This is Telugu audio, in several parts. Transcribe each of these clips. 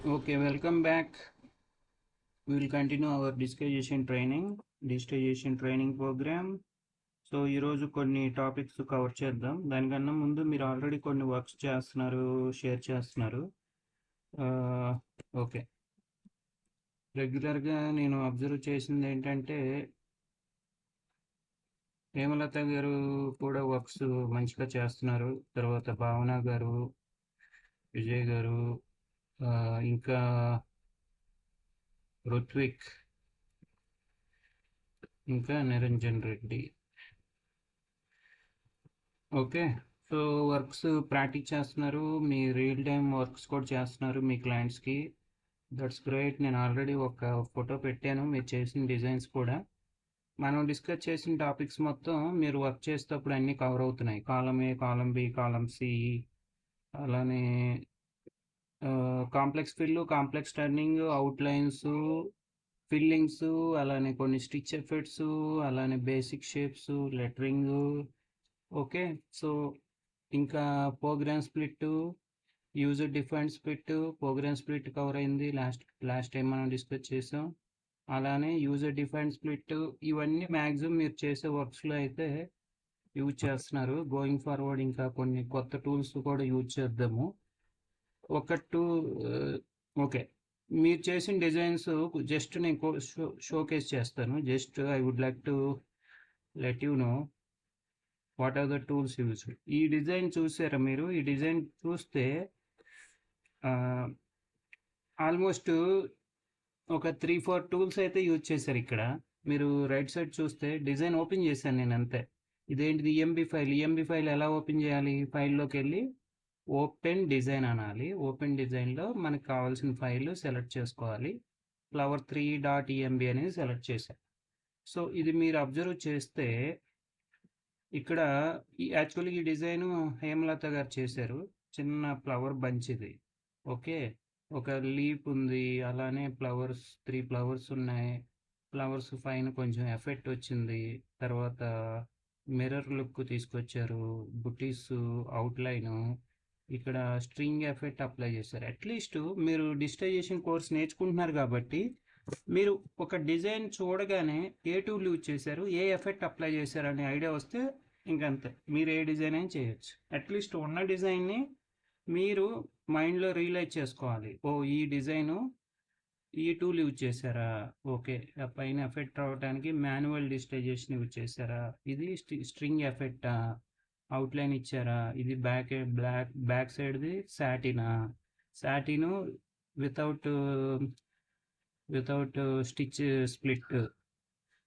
Okay, welcome back. We will continue our digitization training program. So ఈరోజు కొన్ని టాపిక్స్ కవర్ చేద్దాం. దానికన్నా ముందు మీరు ఆల్రెడీ కొన్ని వర్క్స్ చేస్తున్నారు, షేర్ చేస్తున్నారు. ఓకే, రెగ్యులర్గా నేను అబ్జర్వ్ చేసింది ఏంటంటే హేమలత గారు కూడా వర్క్స్ మంచిగా చేస్తున్నారు. తర్వాత భావన గారు, విజయ్ గారు, ఇంకా రుత్విక్, ఇంకా Niranjan Reddy. Okay, so works practice చేస్తున్నారు, మీ రియల్ టైం వర్క్స్ కూడా చేస్తున్నారు మీ క్లయింట్స్కి. That's great. నేను ఆల్రెడీ ఒక ఫోటో పెట్టాను మీరు చేసిన డిజైన్స్ కూడా. మనం డిస్కస్ చేసిన టాపిక్స్ మొత్తం మీరు వర్క్ చేసేటప్పుడు అన్నీ కవర్ అవుతున్నాయి. Column A, column B, column C, అలానే complex fill, complex turning, outlines, fillings, అలానే కొన్ని స్టిచ్ ఎఫెక్ట్స్, అలానే basic shapes, lettering. Okay, so ఇంకా program split, user defined split, program split cover అయింది లాస్ట్ టైం మనం డిస్కస్ చేసాం. అలానే యూజర్ డిఫైన్డ్ స్ప్లిట్, ఇవన్నీ మ్యాక్సిమం మీరు చేసే వర్క్స్లో అయితే యూజ్ చేస్తున్నారు. గోయింగ్ ఫార్వర్డ్ ఇంకా కొన్ని కొత్త టూల్స్ కూడా యూజ్ చేద్దాము. ఒక టూ ఓకే, మీరు చేసిన డిజైన్స్ జస్ట్ నేను షోకేస్ చేస్తాను. Just I would like to let you know what are the tools use. ఈ డిజైన్ చూసారా మీరు? ఈ డిజైన్ చూస్తే ఆల్మోస్ట్ ఒక 3-4 టూల్స్ అయితే యూజ్ చేశారు ఇక్కడ. మీరు రైట్ సైడ్ చూస్తే డిజైన్ ఓపెన్ చేశాను నేను అంతే. ఇదేంటిది? ఈఎంబి ఫైల్ ఎలా ఓపెన్ చేయాలి? ఫైల్లోకి వెళ్ళి ఓపెన్ డిజైన్ అనాలి. ఓపెన్ డిజైన్లో మనకు కావాల్సిన ఫైల్ సెలెక్ట్ చేసుకోవాలి. flower3.emb అనేది సెలెక్ట్ చేశాను. సో ఇది మీరు అబ్జర్వ్ చేస్తే ఇక్కడ యాక్చువల్లీ ఈ డిజైన్ హేమలత గారు చేశారు. చిన్న ఫ్లవర్ బంచ్ ఇది. ఓకే, ఒక లీప్ ఉంది, అలానే 3 ఫ్లవర్స్ ఉన్నాయి. ఫ్లవర్స్ పైన కొంచెం ఎఫెక్ట్ వచ్చింది. తర్వాత మిర్రర్ లుక్ తీసుకొచ్చారు, బుటీస్, అవుట్లైన్, ఇక్కడ స్ట్రింగ్ ఎఫెక్ట్ అప్లై చేశారు. అట్లీస్ట్ మీరు డిజిటైజేషన్ కోర్స్ నేర్చుకుంటున్నారు కాబట్టి మీరు ఒక డిజైన్ చూడగానే ఏ టూల్ యూజ్ చేశారు, ఏ ఎఫెక్ట్ అప్లై చేశారు అనే ఐడియా వస్తే ఇంకంతే, మీరు ఏ డిజైన్ అయినా చేయొచ్చు. అట్లీస్ట్ ఉన్న డిజైన్ని మీరు మైండ్లో రియలైజ్ చేసుకోవాలి. ఓ, ఈ డిజైను ఈ టూల్ యూజ్ చేశారా, ఓకే, పైన ఎఫెక్ట్ రావడానికి మాన్యువల్ డిజిటైజేషన్ యూజ్ చేశారా, ఇది స్ట్రింగ్ ఎఫెక్టా, అవుట్లైన్ ఇచ్చారా, ఇది బ్యాక్ సైడ్ది సాటిను వితౌట్ స్టిచ్ స్ప్లిట్.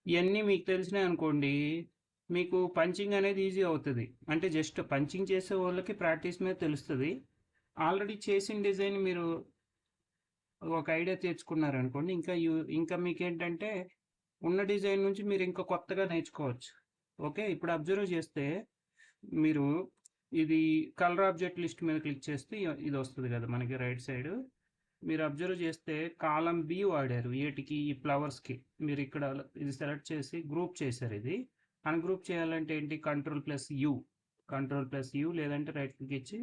ఇవన్నీ మీకు తెలిసినాయి అనుకోండి, మీకు పంచింగ్ అనేది ఈజీ అవుతుంది. అంటే జస్ట్ పంచింగ్ చేసే వాళ్ళకి ప్రాక్టీస్ మీద తెలుస్తుంది. ఆల్రెడీ చేసిన డిజైన్ మీరు ఒక ఐడియా తెచ్చుకున్నారు అనుకోండి, ఇంకా మీకేంటంటే ఉన్న డిజైన్ నుంచి మీరు ఇంకా కొత్తగా నేర్చుకోవచ్చు. ఓకే, ఇప్పుడు అబ్జర్వ్ చేస్తే మీరు ఇది కలర్ ఆబ్జెక్ట్ లిస్ట్ మీద క్లిక్ చేస్తే ఇది వస్తుంది కదా మనకి రైట్ సైడ్. మీరు అబ్జర్వ్ చేస్తే కాలం బి వాడారు వీటికి, ఈ ఫ్లవర్స్కి. మీరు ఇక్కడ ఇది సెలెక్ట్ చేసి గ్రూప్ చేశారు. ఇది అన్గ్రూప్ చేయాలంటే ఏంటి? కంట్రోల్ ప్లస్ యూ, లేదంటే రైట్ క్లిక్ ఇచ్చి,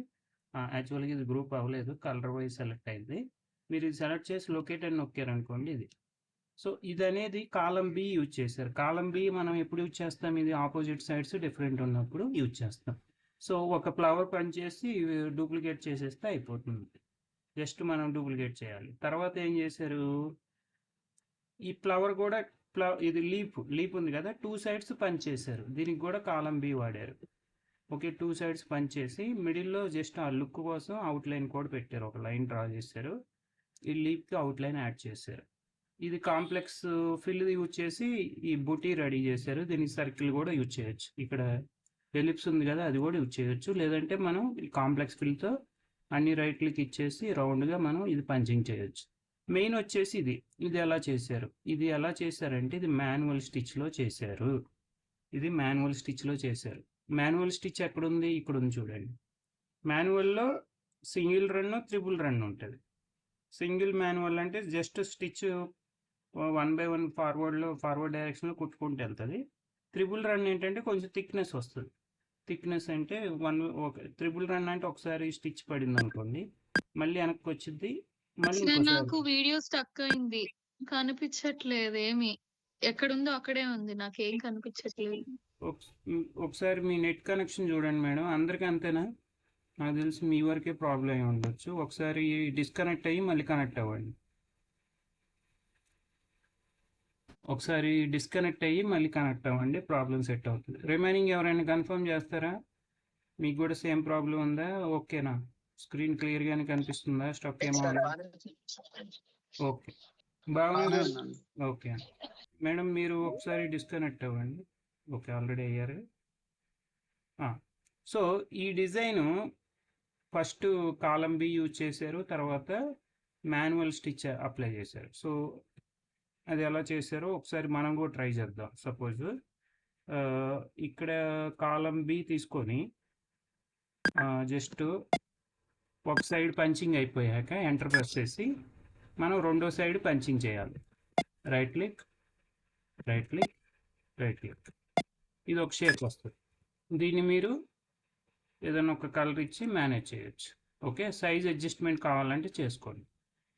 యాక్చువల్గా ఇది గ్రూప్ అవ్వలేదు, కలర్ వైజ్ సెలెక్ట్ అయింది. మీరు ఇది సెలెక్ట్ చేసి లొకేట్ అని నొక్కారు అనుకోండి ఇది. సో ఇది అనేది కాలం బి యూజ్ చేశారు. కాలం బి మనం ఎప్పుడు యూజ్ చేస్తాం? ఇది ఆపోజిట్ సైడ్స్ డిఫరెంట్ ఉన్నప్పుడు యూజ్ చేస్తాం. సో ఒక ఫ్లవర్ పనిచేసి డూప్లికేట్ చేసేస్తే అయిపోతుంది. జస్ట్ మనం డూప్లికేట్ చేయాలి. తర్వాత ఏం చేశారు? ఈ ఫ్లవర్ కూడా ఇది లీప్ ఉంది కదా, 2 సైడ్స్ పని చేశారు. దీనికి కూడా కాలం బి వాడారు. ఓకే, 2 సైడ్స్ పని చేసి మిడిల్లో జస్ట్ ఆ లుక్ కోసం అవుట్లైన్ కూడా పెట్టారు, ఒక లైన్ డ్రా చేశారు. ఈ లీప్కి అవుట్లైన్ యాడ్ చేశారు. ఇది కాంప్లెక్స్ ఫిల్ యూజ్ చేసి ఈ బుటీ రెడీ చేశారు. దీనికి సర్కిల్ కూడా యూజ్ చేయొచ్చు. ఇక్కడ ఎలిప్స్ ఉంది కదా, అది కూడా యూజ్ చేయొచ్చు. లేదంటే మనం ఈ కాంప్లెక్స్ ఫిల్తో అన్ని రైట్ క్లిక్ ఇచ్చేసి రౌండ్గా మనం ఇది పంచింగ్ చేయొచ్చు. మెయిన్ వచ్చేసి ఇది ఎలా చేశారు? ఇది ఎలా చేశారంటే ఇది మాన్యువల్ స్టిచ్లో చేశారు. మాన్యువల్ స్టిచ్ ఎక్కడుంది? ఇక్కడ ఉంది చూడండి. మాన్యువల్లో సింగిల్ రన్, త్రిబుల్ రన్ ఉంటుంది. సింగిల్ మాన్యువల్ అంటే జస్ట్ స్టిచ్ 1 by 1 ఫార్వర్డ్ డైరెక్షన్లో కుట్టుకుంటూ వెళ్తుంది. త్రిబుల్ రన్ ఏంటంటే కొంచెం థిక్నెస్ వస్తుంది. థిక్నెస్ అంటే త్రిబుల్ రన్ అంటే ఒకసారి స్టిచ్ పడింది అనుకోండి, మళ్ళీ వెనక్కి వచ్చింది, మళ్ళీ ఇంకోసారి నాకు వీడియో స్టక్ అయింది. కనిపించట్లేదు ఏమి. ఎక్కడుందో అక్కడే ఉంది. నాకేం కనిపించట్లేదు. ఒకసారి మీ నెట్ కనెక్షన్ చూడండి మేడం. అందరికీ అంతేనా? నాకు తెలిసి మీ వరకే ప్రాబ్లం అయి ఉండొచ్చు. ఒకసారి డిస్కనెక్ట్ అయ్యి మళ్ళీ కనెక్ట్ అవ్వండి. ఒకసారి డిస్కనెక్ట్ అయ్యి మళ్ళీ కనెక్ట్ అవ్వండి, ప్రాబ్లం సెట్ అవుతుంది. రిమైనింగ్ ఎవరైనా కన్ఫర్మ్ చేస్తారా? మీకు కూడా సేమ్ ప్రాబ్లం ఉందా? ఓకేనా? స్క్రీన్ క్లియర్గానే కనిపిస్తుందా? స్టక్ ఏమో ఓకే, బాగానే ఉన్నాను. ఓకే మేడం, మీరు ఒకసారి డిస్కనెక్ట్ అవ్వండి. ఓకే, ఆల్రెడీ అయ్యారు. సో ఈ డిజైను ఫస్ట్ కాలం బి యూజ్ చేశారు, తర్వాత మాన్యువల్ స్టిచ్ అప్లై చేశారు. సో అది ఎలా చేశారో ఒకసారి మనం కూడా ట్రై చేద్దాం. సపోజ్ ఇక్కడ కాలం బి తీసుకొని జస్ట్ ఒక సైడ్ పంచింగ్ అయిపోయాక ఎంటర్ ప్రెస్ చేసి మనం రెండో సైడ్ పంచింగ్ చేయాలి. Right click, right click, right click. ఇది ఒక షేప్ వస్తుంది. దీన్ని మీరు ఏదైనా ఒక కలర్ ఇచ్చి మేనేజ్ చేయొచ్చు. ఓకే, సైజ్ అడ్జస్ట్మెంట్ కావాలంటే చేసుకోండి.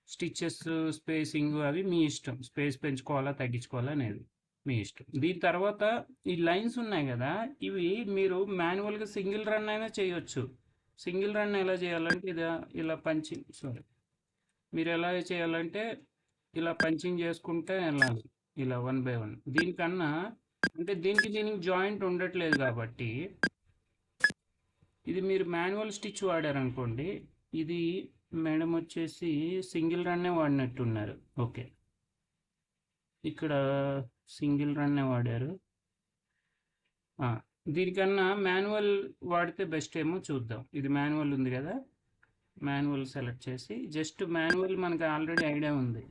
స్టిచ్చెస్ స్పేసింగ్ అవి మీ ఇష్టం, స్పేస్ పెంచుకోవాలా తగ్గించుకోవాలా అనేది మీ ఇష్టం. దీని తర్వాత ఈ లైన్స్ ఉన్నాయి కదా, ఇవి మీరు మాన్యువల్గా సింగిల్ రన్ అయినా చేయొచ్చు. సింగిల్ రన్ ఎలా చేయాలంటే ఇలా పంచింగ్, మీరు ఎలా చేయాలంటే ఇలా పంచింగ్ చేసుకుంటే వెళ్ళాలి, ఇలా 1 by 1. దీనికన్నా అంటే దీనికి జాయింట్ ఉండట్లేదు కాబట్టి ఇది మీరు మాన్యువల్ స్టిచ్ వాడారనుకోండి, ఇది మేడం వచ్చేసి సింగిల్ రన్నే వాడినట్టున్నారు. ఓకే, ఇక్కడ సింగిల్ రన్నే వాడారు. దీనికన్నా మాన్యువల్ వాడితే బెస్ట్ ఏమో చూద్దాం. ఇది మాన్యువల్ ఉంది కదా, మాన్యువల్ సెలెక్ట్ చేసి జస్ట్ మాన్యువల్ మనకు ఆల్రెడీ ఐడియా ఉంది.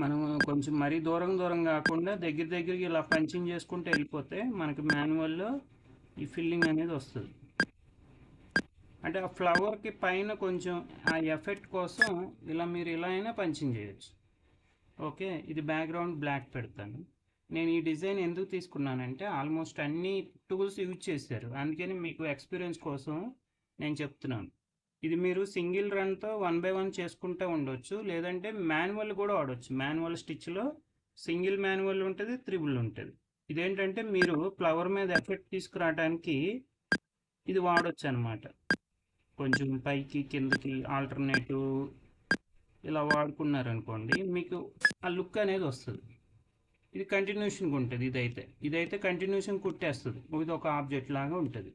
మనం కొంచెం మరీ దూరం కాకుండా దగ్గరికి ఇలా పంచింగ్ చేసుకుంటే వెళ్ళిపోతే మనకి మాన్యువల్లో ఈ ఫిల్లింగ్ అనేది వస్తుంది. అంటే ఆ ఫ్లవర్కి పైన కొంచెం ఆ ఎఫెక్ట్ కోసం ఇలా మీరు ఇలా అయినా పంచింగ్ చేయొచ్చు. ఓకే, ఇది బ్యాక్గ్రౌండ్ బ్లాక్ పెడతాను. నేను ఈ డిజైన్ ఎందుకు తీసుకున్నానంటే ఆల్మోస్ట్ అన్ని టూల్స్ యూజ్ చేశారు, అందుకని మీకు ఎక్స్పీరియన్స్ కోసం నేను చెప్తున్నాను. ఇది మీరు సింగిల్ రన్తో 1 by 1 చేసుకుంటూ ఉండొచ్చు, లేదంటే మాన్యువల్ కూడా వాడవచ్చు. మాన్యువల్ స్టిచ్లో సింగిల్ మాన్యువల్ ఉంటుంది, త్రిబుల్ ఉంటుంది. ఇదేంటంటే మీరు ఫ్లవర్ మీద ఎఫెక్ట్ తీసుకురావడానికి ఇది వాడచ్చు అనమాట. కొంచెం పైకి కిందకి ఆల్టర్నేటివ్ ఇలా వాడుకున్నారనుకోండి, మీకు ఆ లుక్ అనేది వస్తుంది. ఇది కంటిన్యూషన్గా ఉంటుంది. ఇదైతే కంటిన్యూషన్ కుట్టేస్తుంది, ఇది ఒక ఆబ్జెక్ట్ లాగా ఉంటుంది.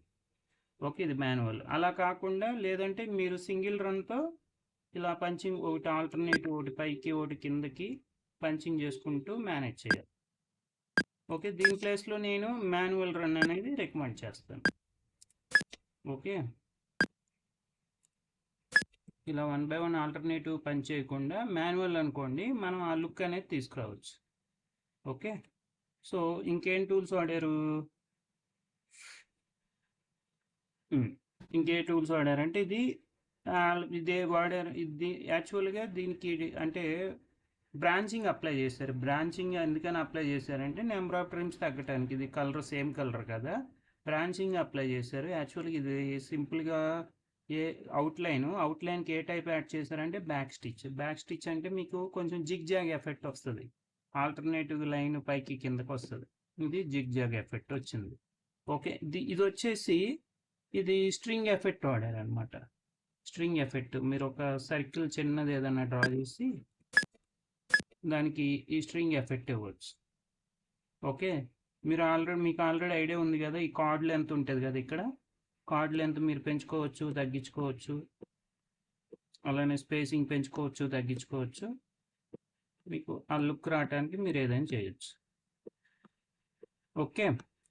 ఓకే, ఇది మాన్యువల్. అలా కాకుండా లేదంటే మీరు సింగిల్ రన్తో ఇలా పంచింగ్, ఒకటి ఆల్టర్నేటివ్, ఒకటి పైకి ఒకటి కిందకి పంచింగ్ చేసుకుంటూ మేనేజ్ చేయాలి. ఓకే, దీని ప్లేస్లో నేను మాన్యువల్ రన్ అనేది రికమెండ్ చేస్తాను. ఓకే, ఇలా 1 by 1 ఆల్టర్నేటివ్ పని చేయకుండా మాన్యువల్ అనుకోండి, మనం ఆ లుక్ అనేది తీసుకురావచ్చు. ఓకే, సో ఇంకేం టూల్స్ వాడారు? ఇంకే టూల్స్ వాడారంటే ఇదే వాడారు. ఇది యాక్చువల్గా దీనికి అంటే బ్రాంచింగ్ అప్లై చేశారు. బ్రాంచింగ్ ఎందుకని అప్లై చేశారంటే నెంబర్ ఆఫ్ ట్రిమ్స్ తగ్గటానికి. ఇది కలర్ సేమ్ కలర్ కదా, బ్రాంచింగ్ అప్లై చేశారు. యాక్చువల్గా ఇది సింపుల్గా అవుట్లైన్కి ఏ టైప్ యాడ్ చేశారంటే బ్యాక్ స్టిచ్ అంటే మీకు కొంచెం జిగ్ జాగ్ ఎఫెక్ట్ వస్తుంది. ఆల్టర్నేటివ్ లైన్ పైకి కిందకు వస్తుంది, ఇది జిగ్ జాగ్ ఎఫెక్ట్ వచ్చింది. ఓకే, ఇది వచ్చేసి ఇది స్ట్రింగ్ ఎఫెక్ట్ వాడారనమాట. స్ట్రింగ్ ఎఫెక్ట్ మీరు ఒక సర్కిల్ చిన్నది ఏదైనా డ్రా చేసి దానికి ఈ స్ట్రింగ్ ఎఫెక్ట్ ఇవ్వచ్చు. ఓకే, మీకు ఆల్రెడీ ఐడియా ఉంది కదా, ఈ కార్డ్ లెంత్ ఉంటుంది కదా, ఇక్కడ కార్డ్ లెంత్ మీరు పెంచుకోవచ్చు తగ్గించుకోవచ్చు, అలానే స్పేసింగ్ పెంచుకోవచ్చు తగ్గించుకోవచ్చు. మీకు ఆ లుక్ రావడానికి మీరు ఏదైనా చేయొచ్చు. ఓకే,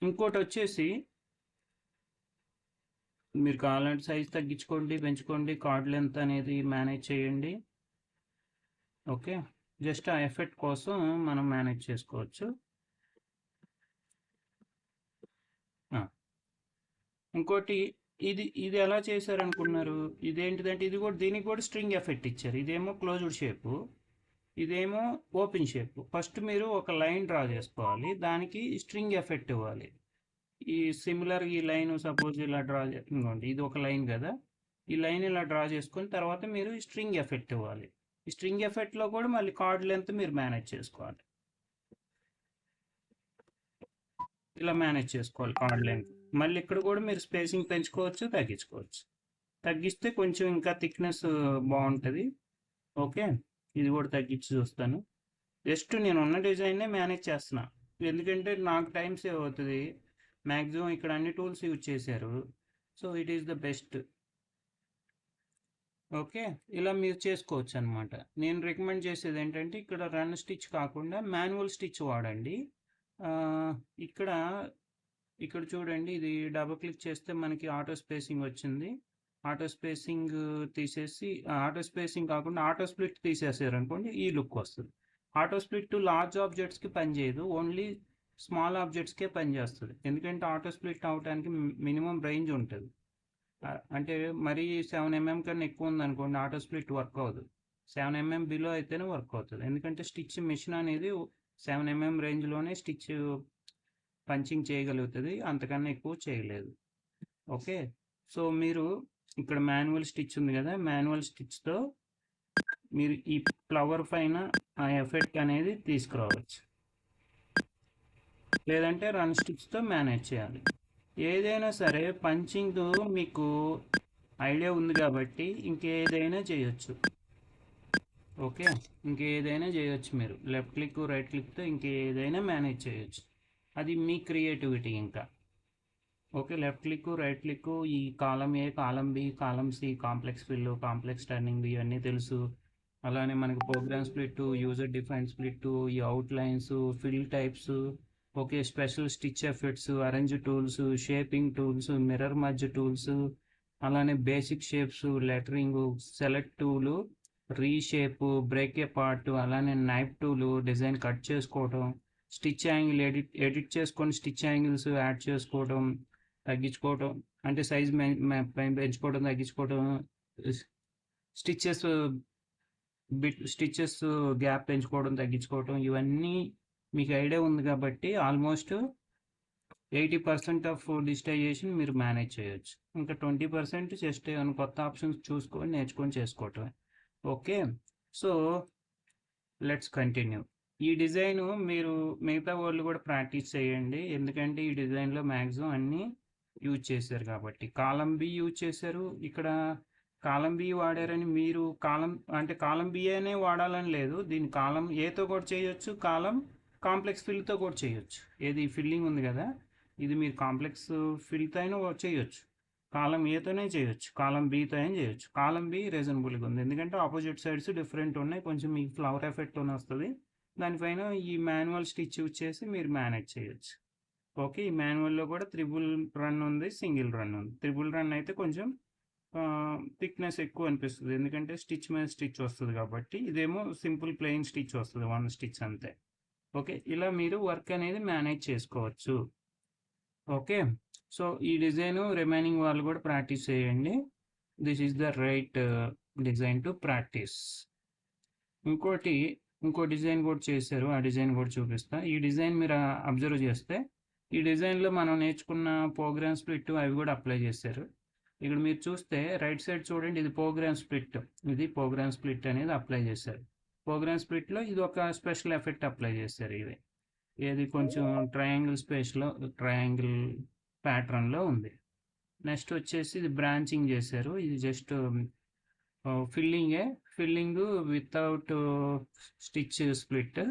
ఇంకోటి వచ్చేసి మీరు కావాలంటే సైజ్ తగ్గించుకోండి, పెంచుకోండి, కార్డ్ లెంత్ అనేది మేనేజ్ చేయండి. ఓకే, జస్ట్ ఆ ఎఫెక్ట్ కోసం మనం మేనేజ్ చేసుకోవచ్చు. ఇంకోటి ఇది ఎలా చేశారనుకున్నారు? ఇదేంటిదంటే దీనికి కూడా స్ట్రింగ్ ఎఫెక్ట్ ఇచ్చారు. ఇదేమో క్లోజ్డ్ షేపు, ఇదేమో ఓపెన్ షేప్. ఫస్ట్ మీరు ఒక లైన్ డ్రా చేసుకోవాలి, దానికి స్ట్రింగ్ ఎఫెక్ట్ ఇవ్వాలి. ఈ సిమిలర్ ఈ లైన్ సపోజ్ ఇలా డ్రా చేసుకోండి, ఇది ఒక లైన్ కదా, ఈ లైన్ ఇలా డ్రా చేసుకొని తర్వాత మీరు స్ట్రింగ్ ఎఫెక్ట్ ఇవ్వాలి. ఈ స్ట్రింగ్ ఎఫెక్ట్లో కూడా మళ్ళీ కార్డ్ లెంత్ మీరు మేనేజ్ చేసుకోవాలి. ఇలా మేనేజ్ చేసుకోవాలి కార్డ్ లెంత్. మళ్ళీ ఇక్కడ కూడా మీరు స్పేసింగ్ పెంచుకోవచ్చు, తగ్గించుకోవచ్చు. తగ్గిస్తే కొంచెం ఇంకా థిక్నెస్ బాగుంటుంది. ఓకే, ఇది కూడా తగ్గించి చూస్తాను. జస్ట్ నేను ఉన్న డిజైన్నే మేనేజ్ చేస్తున్నా, ఎందుకంటే నాకు టైం సేవ్ అవుతుంది. మ్యాక్సిమం ఇక్కడ అన్ని టూల్స్ యూజ్ చేశారు, so it is the best. Okay, ఇలా మీరు చేసుకోవచ్చు అనమాట. నేను రికమెండ్ చేసేది ఏంటంటే ఇక్కడ రన్ స్టిచ్ కాకుండా మాన్యువల్ స్టిచ్ వాడండి. ఇక్కడ చూడండి, ఇది డబుల్ క్లిక్ చేస్తే మనకి ఆటో స్పేసింగ్ వచ్చింది. ఆటో స్పేసింగ్ తీసేసి, ఆటో స్పేసింగ్ కాకుండా ఆటో స్ప్లిట్ తీసేసారు అనుకోండి, ఈ లుక్ వస్తుంది. ఆటో స్ప్లిట్ లార్జ్ ఆబ్జెక్ట్స్కి పనిచేయదు, ఓన్లీ స్మాల్ ఆబ్జెక్ట్స్కే పనిచేస్తుంది. ఎందుకంటే ఆటో స్ప్లిట్ అవడానికి మినిమం రేంజ్ ఉంటుంది. అంటే మరీ 7mm కన్నా ఎక్కువ ఉందనుకోండి, ఆటో స్ప్లిట్ వర్క్ అవ్వదు. 7mm బిలో అయితేనే వర్క్ అవుతుంది. ఎందుకంటే స్టిచ్ మిషన్ అనేది 7mm రేంజ్లోనే స్టిచ్ పంచింగ్ చేయగలుగుతుంది, అంతకన్నా ఎక్కువ చేయలేదు. ఓకే, సో మీరు ఇక్కడ మాన్యువల్ స్టిచ్ ఉంది కదా, మాన్యువల్ స్టిచ్తో మీరు ఈ ఫ్లవర్ పైన ఆ ఎఫెక్ట్ అనేది తీసుకురావచ్చు, లేదంటే రన్ స్టిచ్తో మేనేజ్ చేయాలి. ఏదైనా సరే పంచింగ్ మీకు ఐడియా ఉంది కాబట్టి ఇంకేదైనా చేయొచ్చు. ఓకే, ఇంకేదైనా చేయొచ్చు. మీరు లెఫ్ట్ క్లిక్ రైట్ క్లిక్తో ఇంకేదైనా మేనేజ్ చేయొచ్చు, అది మీ క్రియేటివిటీ ఇంకా. Okay, left click right click, ఈ column A, column B, column C, complex fill, complex turning ఇవన్నీ తెలుసు. అలానే మనకి program split, user define split, ఈ outlines, fill types, okay, special stitch effects, arrange tools, shaping tools, mirror merge tools, అలానే basic shapes, lettering, select tool, reshape, break a part, అలానే నైఫ్ టూలు, డిజైన్ కట్ చేసుకోవడం, స్టిచ్ యాంగిల్ ఎడిట్ చేసుకొని స్టిచ్ యాంగిల్స్ యాడ్ చేసుకోవడం, తగ్గించుకోవడం, అంటే సైజ్ పెంచుకోవడం, తగ్గించుకోవడం, స్టిచెస్ గ్యాప్ పెంచుకోవడం, తగ్గించుకోవడం, ఇవన్నీ మీకు ఐడియా ఉంది కాబట్టి ఆల్మోస్ట్ 80% ఆఫ్ డిజిటైజేషన్ మీరు మేనేజ్ చేయొచ్చు. ఇంకా 20% జస్ట్ ఏమైనా కొత్త ఆప్షన్స్ చూసుకొని నేర్చుకొని చేసుకోవటమే. Okay, so let's continue. ఈ డిజైన్ మీరు మిగతా వాళ్ళు కూడా ప్రాక్టీస్ చేయండి, ఎందుకంటే ఈ డిజైన్లో మ్యాక్సిమం అన్నీ యూజ్ చేశారు కాబట్టి. కాలం బి యూజ్ చేశారు, ఇక్కడ కాలం బి వాడారని మీరు కాలం బి అనే వాడాలని లేదు, దీన్ని కాలం ఏతో కూడా చేయొచ్చు, కాంప్లెక్స్ ఫిల్తో కూడా చేయొచ్చు. ఏది ఫిల్లింగ్ ఉంది కదా, ఇది మీరు కాంప్లెక్స్ ఫిల్తో అయినా చేయొచ్చు, కాలం ఏతోనే చేయొచ్చు, కాలం బీతో అయినా చేయొచ్చు. కాలం బి రీజనబుల్గా ఉంది, ఎందుకంటే ఆపోజిట్ సైడ్స్ డిఫరెంట్ ఉన్నాయి, కొంచెం మీకు ఫ్లవర్ ఎఫెక్ట్ వస్తుంది. దానిపైన ఈ మాన్యువల్ స్టిచ్ యూజ్ చేసి మీరు మేనేజ్ చేయొచ్చు. ఓకే, ఈ మాన్యువల్లో కూడా త్రిబుల్ రన్ ఉంది, సింగిల్ రన్ ఉంది. త్రిబుల్ రన్ అయితే కొంచెం థిక్నెస్ ఎక్కువ అనిపిస్తుంది, ఎందుకంటే స్టిచ్ మీద స్టిచ్ వస్తుంది కాబట్టి. ఇదేమో సింపుల్ ప్లెయిన్ స్టిచ్ వస్తుంది, 1 స్టిచ్ అంతే. ఓకే, ఇలా మీరు వర్క్ అనేది మేనేజ్ చేసుకోవచ్చు. ఓకే, సో ఈ డిజైన్ రిమైనింగ్ వాళ్ళు కూడా ప్రాక్టీస్ చేయండి. This is the right design to practice. ఇంకో డిజైన్ కూడా చేశారు, ఆ డిజైన్ కూడా చూపిస్తా. ఈ డిజైన్ మీరు అబ్జర్వ్ చేస్తే ఈ డిజైన్లో మనం నేర్చుకున్న ప్రోగ్రామ్ స్ప్లిట్ అవి కూడా అప్లై చేశారు. ఇక్కడ మీరు చూస్తే రైట్ సైడ్ చూడండి, ఇది ప్రోగ్రామ్ స్ప్లిట్, ఇది ప్రోగ్రామ్ స్ప్లిట్ అనేది అప్లై చేశారు. ప్రోగ్రామ్ స్ప్లిట్లో ఇది ఒక స్పెషల్ ఎఫెక్ట్ అప్లై చేశారు. ఇది ఏది కొంచెం ట్రయాంగిల్ ప్యాటర్న్లో ఉంది. నెక్స్ట్ వచ్చేసి ఇది బ్రాంచింగ్ చేశారు, ఇది just filling without stitch split.